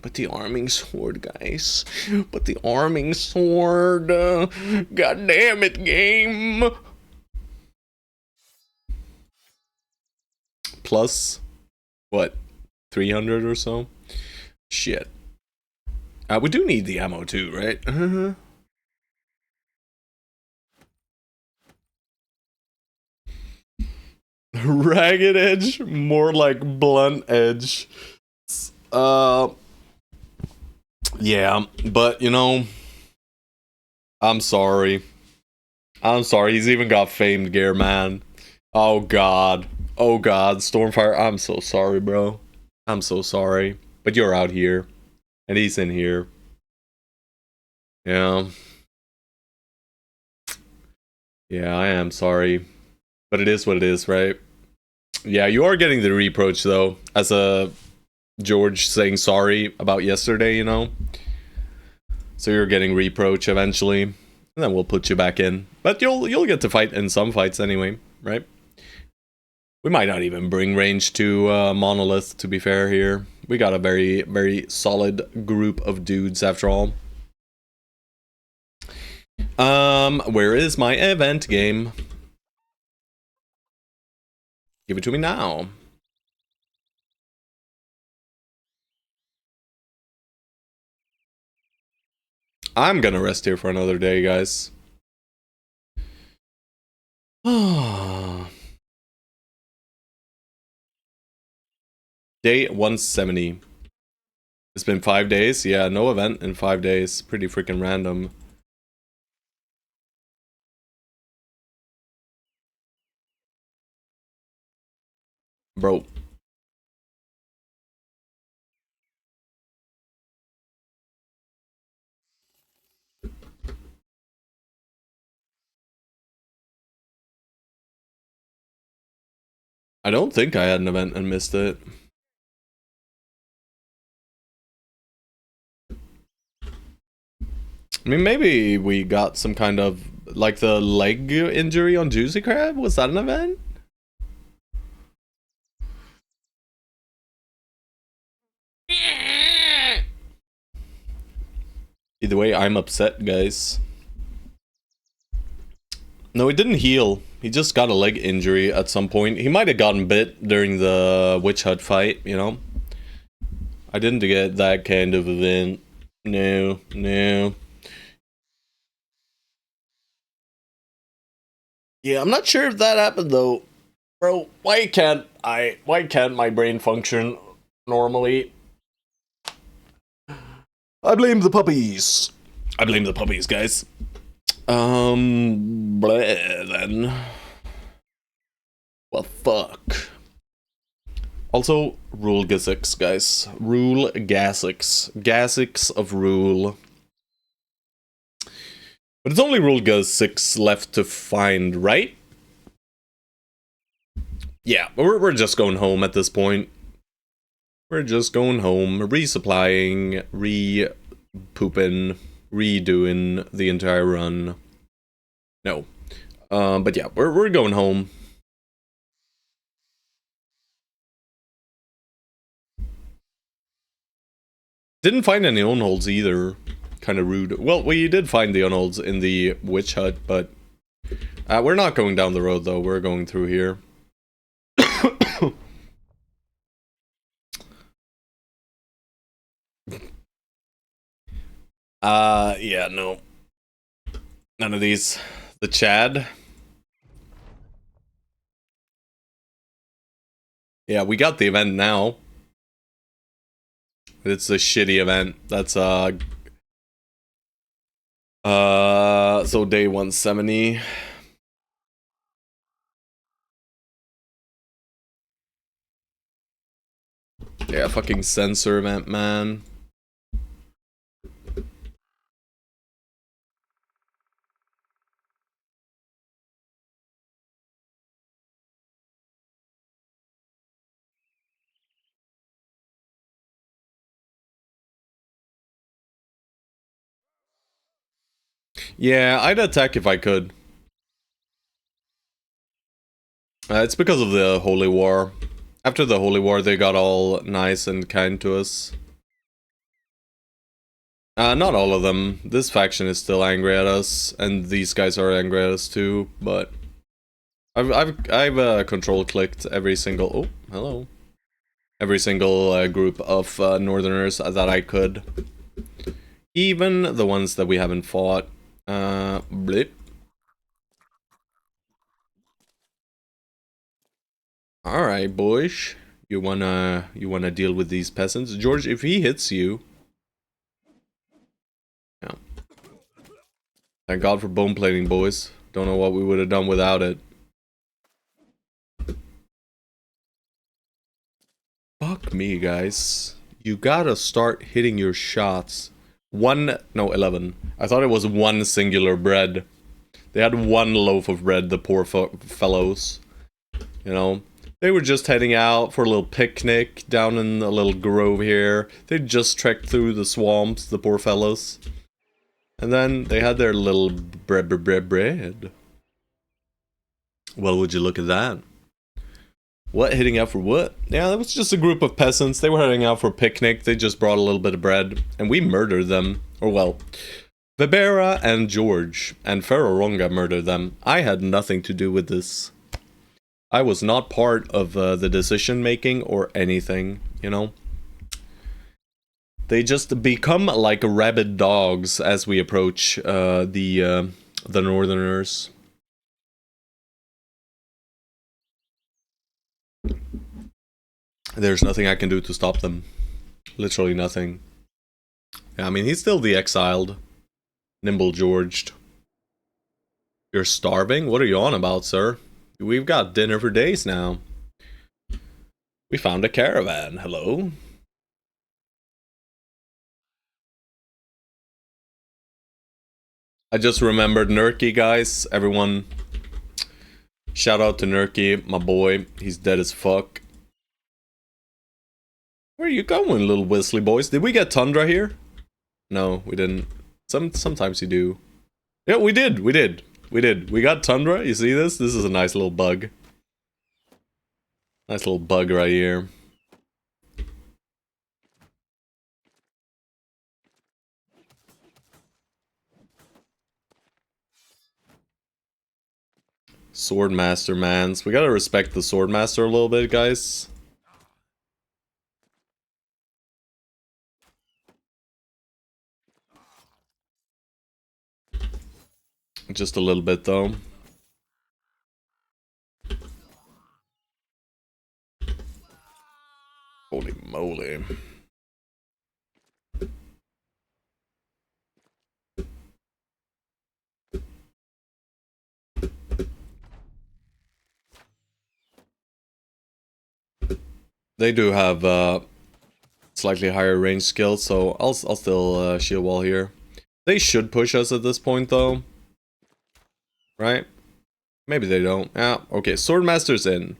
But the arming sword, guys. But the arming sword. God damn it, game. Plus, what, 300 or so? Shit. We do need the ammo too, right? Ragged edge, more like blunt edge. Yeah, but you know, I'm sorry. He's even got famed gear, man. Oh god, Stormfire. I'm so sorry, bro. I'm so sorry. But you're out here, and he's in here. Yeah. Yeah, I am sorry. But it is what it is, right? Yeah, you are getting the reproach, though, as a George saying sorry about yesterday, you know? So you're getting reproach eventually. And then we'll put you back in. But you'll get to fight in some fights anyway, right? We might not even bring range to Monolith, to be fair here. We got a very, very solid group of dudes after all. Where is my event game? Give it to me now. I'm gonna rest here for another day, guys. Day 170. It's been 5 days. Yeah, no event in 5 days. Pretty freaking random. Bro. I don't think I had an event and missed it. I mean, maybe we got some kind of, like the leg injury on Juicy Crab? Was that an event? Either way, I'm upset, guys. No, he didn't heal. He just got a leg injury at some point. He might have gotten bit during the witch hut fight, you know? I didn't get that kind of event. No, no. Yeah, I'm not sure if that happened though. Bro, why can't my brain function normally? I blame the puppies. I blame the puppies, guys. Bleh, then. Well, fuck. Also, rule Gasix, guys. Rule Gasix. Gasix of rule. But it's only rule Gasix left to find, right? Yeah, we're just going home at this point. We're just going home, resupplying, re-pooping, redoing the entire run. No. But yeah, we're going home. Didn't find any unholds either. Kind of rude. Well, we did find the unholds in the witch hut, but we're not going down the road though. We're going through here. Yeah, no. None of these. The Chad. Yeah, we got the event now. It's a shitty event. That's so day 170. Yeah, fucking sensor event, man. Yeah, I'd attack if I could. It's because of the Holy War. After the Holy War, they got all nice and kind to us. Not all of them. This faction is still angry at us, and these guys are angry at us too. But I've control clicked every single. Oh, hello. Every single group of Northerners that I could. Even the ones that we haven't fought. Blip. Alright, boys. You wanna deal with these peasants? George, if he hits you... Yeah. Thank God for bone plating, boys. Don't know what we would have done without it. Fuck me, guys. You gotta start hitting your shots. 11. I thought it was one singular bread. They had one loaf of bread, the poor fellows. You know? They were just heading out for a little picnic down in a little grove here. They just trekked through the swamps, the poor fellows. And then they had their little bread. Well, would you look at that? What, hitting out for what? Yeah, that was just a group of peasants. They were heading out for a picnic. They just brought a little bit of bread. And we murdered them. Or well, Vibera and George and Ferroronga murdered them. I had nothing to do with this. I was not part of the decision making or anything, you know? They just become like rabid dogs as we approach the Northerners. There's nothing I can do to stop them. Literally nothing. Yeah, I mean, he's still the exiled. Nimble Georged. You're starving? What are you on about, sir? We've got dinner for days now. We found a caravan. Hello? I just remembered Nurky, guys. Everyone, shout out to Nurky, my boy. He's dead as fuck. Where are you going, little Whistly boys? Did we get Tundra here? No, we didn't. Sometimes you do. Yeah, we did. We got Tundra. You see this? This is a nice little bug. Nice little bug right here. Swordmaster, mans. We gotta respect the Swordmaster a little bit, guys. Just a little bit, though. Holy moly. They do have slightly higher range skills, so I'll still shield wall here. They should push us at this point, though. Right? Maybe they don't. Yeah, okay. Swordmaster's in.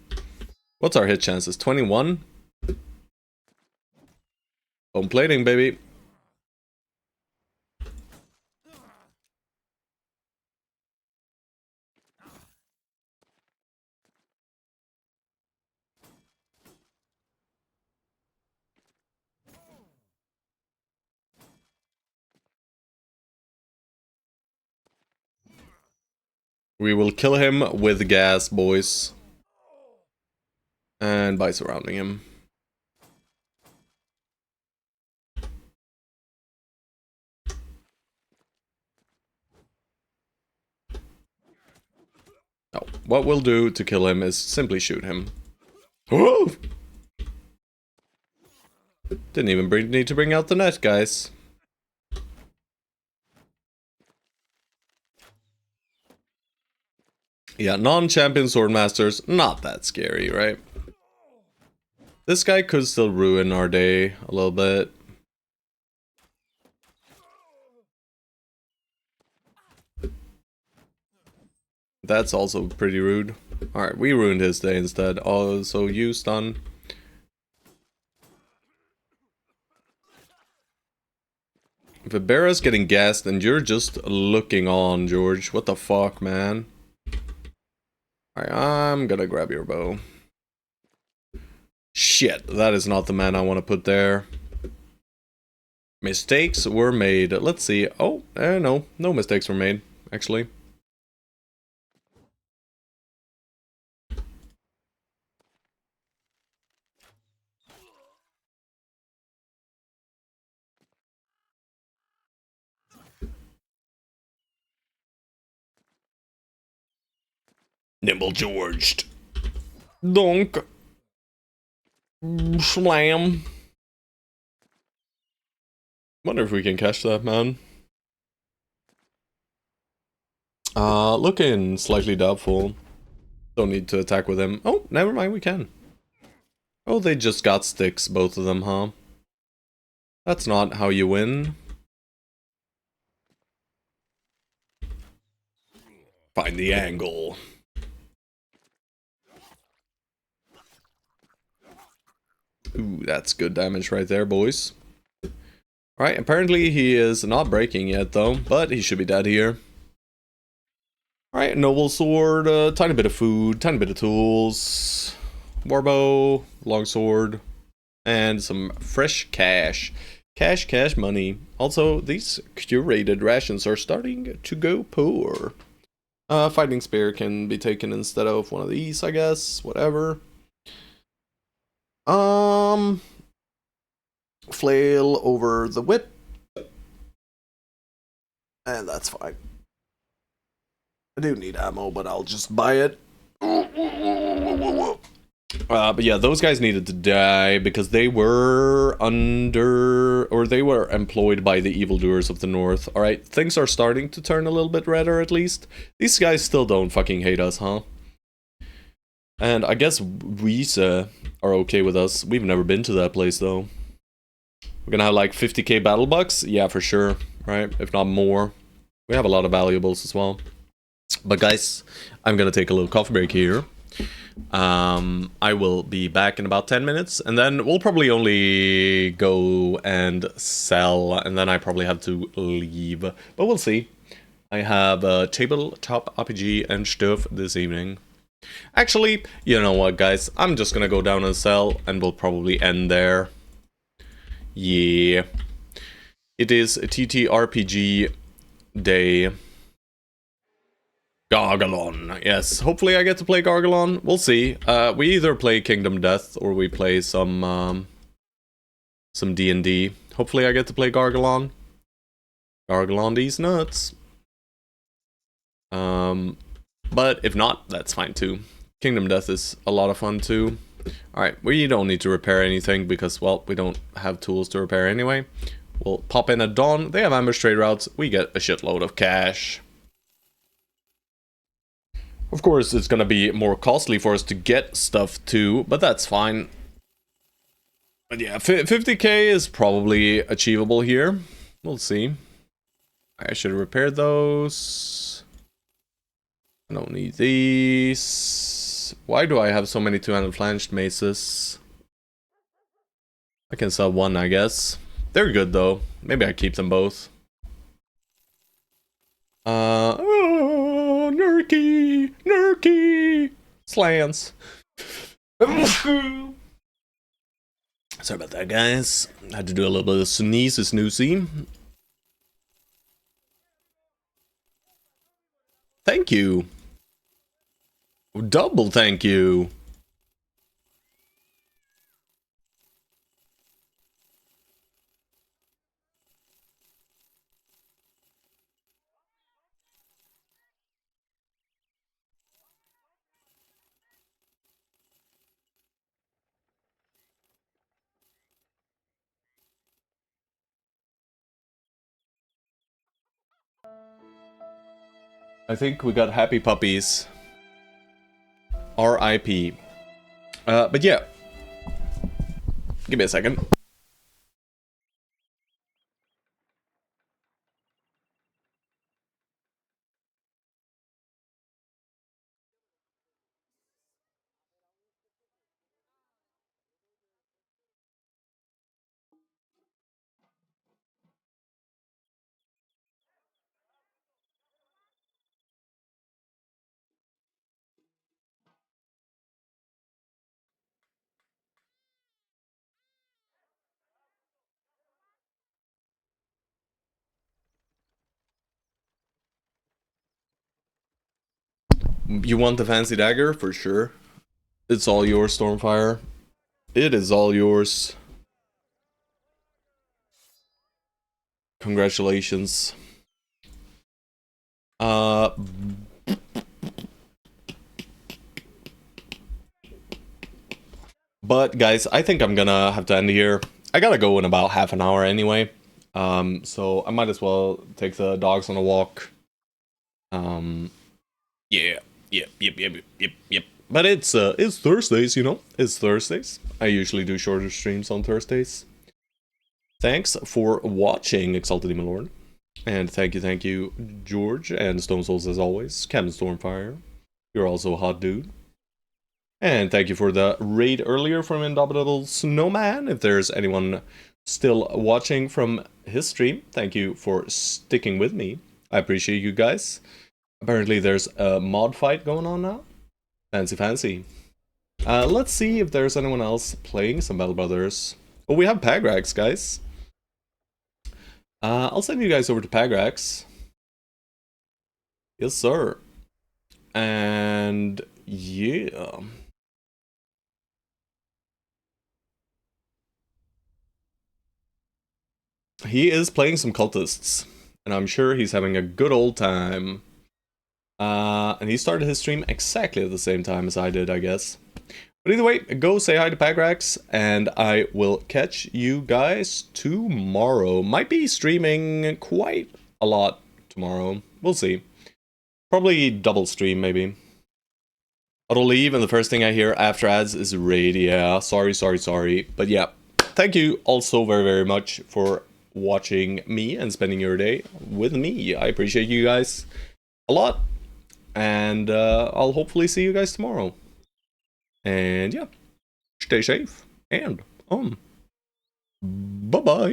What's our hit chances? 21? Bone plating, baby. We will kill him with gas, boys. And by surrounding him. No. What we'll do to kill him is simply shoot him. Oh! Didn't even need to bring out the net, guys. Yeah, non-champion swordmasters, not that scary, right? This guy could still ruin our day a little bit. That's also pretty rude. Alright, we ruined his day instead. Oh, so you stun. Vibera's getting gassed and you're just looking on, George. What the fuck, man? Alright, I'm gonna grab your bow. Shit, that is not the man I want to put there. Mistakes were made. Let's see. Oh, no. No mistakes were made, actually. Nimble Georged. Donk. Slam. Wonder if we can catch that, man. Looking slightly doubtful. Don't need to attack with him. Oh, never mind, we can. Oh, they just got sticks, both of them, huh? That's not how you win. Find the angle. Ooh, that's good damage right there, boys. Alright, apparently he is not breaking yet though, but he should be dead here. Alright, noble sword, tiny bit of food, tiny bit of tools, warbow, longsword, and some fresh cash. Cash money. Also, these curated rations are starting to go poor. Fighting spear can be taken instead of one of these, I guess. Whatever. Flail over the whip. And that's fine. I do need ammo, but I'll just buy it. But yeah, those guys needed to die because they were they were employed by the evildoers of the north. Alright, things are starting to turn a little bit redder at least. These guys still don't fucking hate us, huh? And I guess we are okay with us. We've never been to that place though. We're gonna have like 50k battle bucks? Yeah, for sure, right? If not more. We have a lot of valuables as well. But guys, I'm gonna take a little coffee break here. I will be back in about 10 minutes, and then we'll probably only go and sell, and then I probably have to leave. But we'll see. I have a tabletop RPG and stuff this evening. Actually, you know what, guys? I'm just gonna go down and sell, and we'll probably end there. Yeah. It is a TTRPG day. Gargalon, yes. Hopefully I get to play Gargalon. We'll see. We either play Kingdom Death or we play some D&D. Hopefully I get to play Gargalon. Gargalon these nuts. But if not, that's fine too. Kingdom Death is a lot of fun too. Alright, we don't need to repair anything because, well, we don't have tools to repair anyway. We'll pop in at dawn. They have ambush trade routes. We get a shitload of cash. Of course, it's gonna be more costly for us to get stuff too, but that's fine. But yeah, 50k is probably achievable here. We'll see. I should repair those. I don't need these. Why do I have so many two-handed flanged maces? I can sell one, I guess. They're good though. Maybe I keep them both. Oh, Nurky, slants. Sorry about that, guys. I had to do a little bit of snoozy. Thank you. Double thank you. I think we got happy puppies. R.I.P. But yeah. Give me a second. You want the fancy dagger? For sure. It's all yours, Stormfire. It is all yours. Congratulations. But guys, I think I'm gonna have to end here. I gotta go in about half an hour anyway. So I might as well take the dogs on a walk. Yeah. Yep. But it's Thursdays, you know? It's Thursdays. I usually do shorter streams on Thursdays. Thanks for watching, Exalted Demon Lord. And thank you, George, and Stone Souls as always. Captain Stormfire. You're also a hot dude. And thank you for the raid earlier from Indomitable Snowman. If there's anyone still watching from his stream, thank you for sticking with me. I appreciate you guys. Apparently there's a mod fight going on now. Fancy, fancy. Let's see if there's anyone else playing some Battle Brothers. Oh, we have Pagrax, guys. I'll send you guys over to Pagrax. Yes, sir. And yeah. He is playing some cultists, and I'm sure he's having a good old time. And he started his stream exactly at the same time as I did, I guess. But either way, go say hi to Pagrax, and I will catch you guys tomorrow. Might be streaming quite a lot tomorrow. We'll see. Probably double stream, maybe. I'll leave, and the first thing I hear after ads is raid. Yeah, sorry. But yeah, thank you also very much for watching me and spending your day with me. I appreciate you guys a lot. And I'll hopefully see you guys tomorrow. And yeah, stay safe. And bye-bye.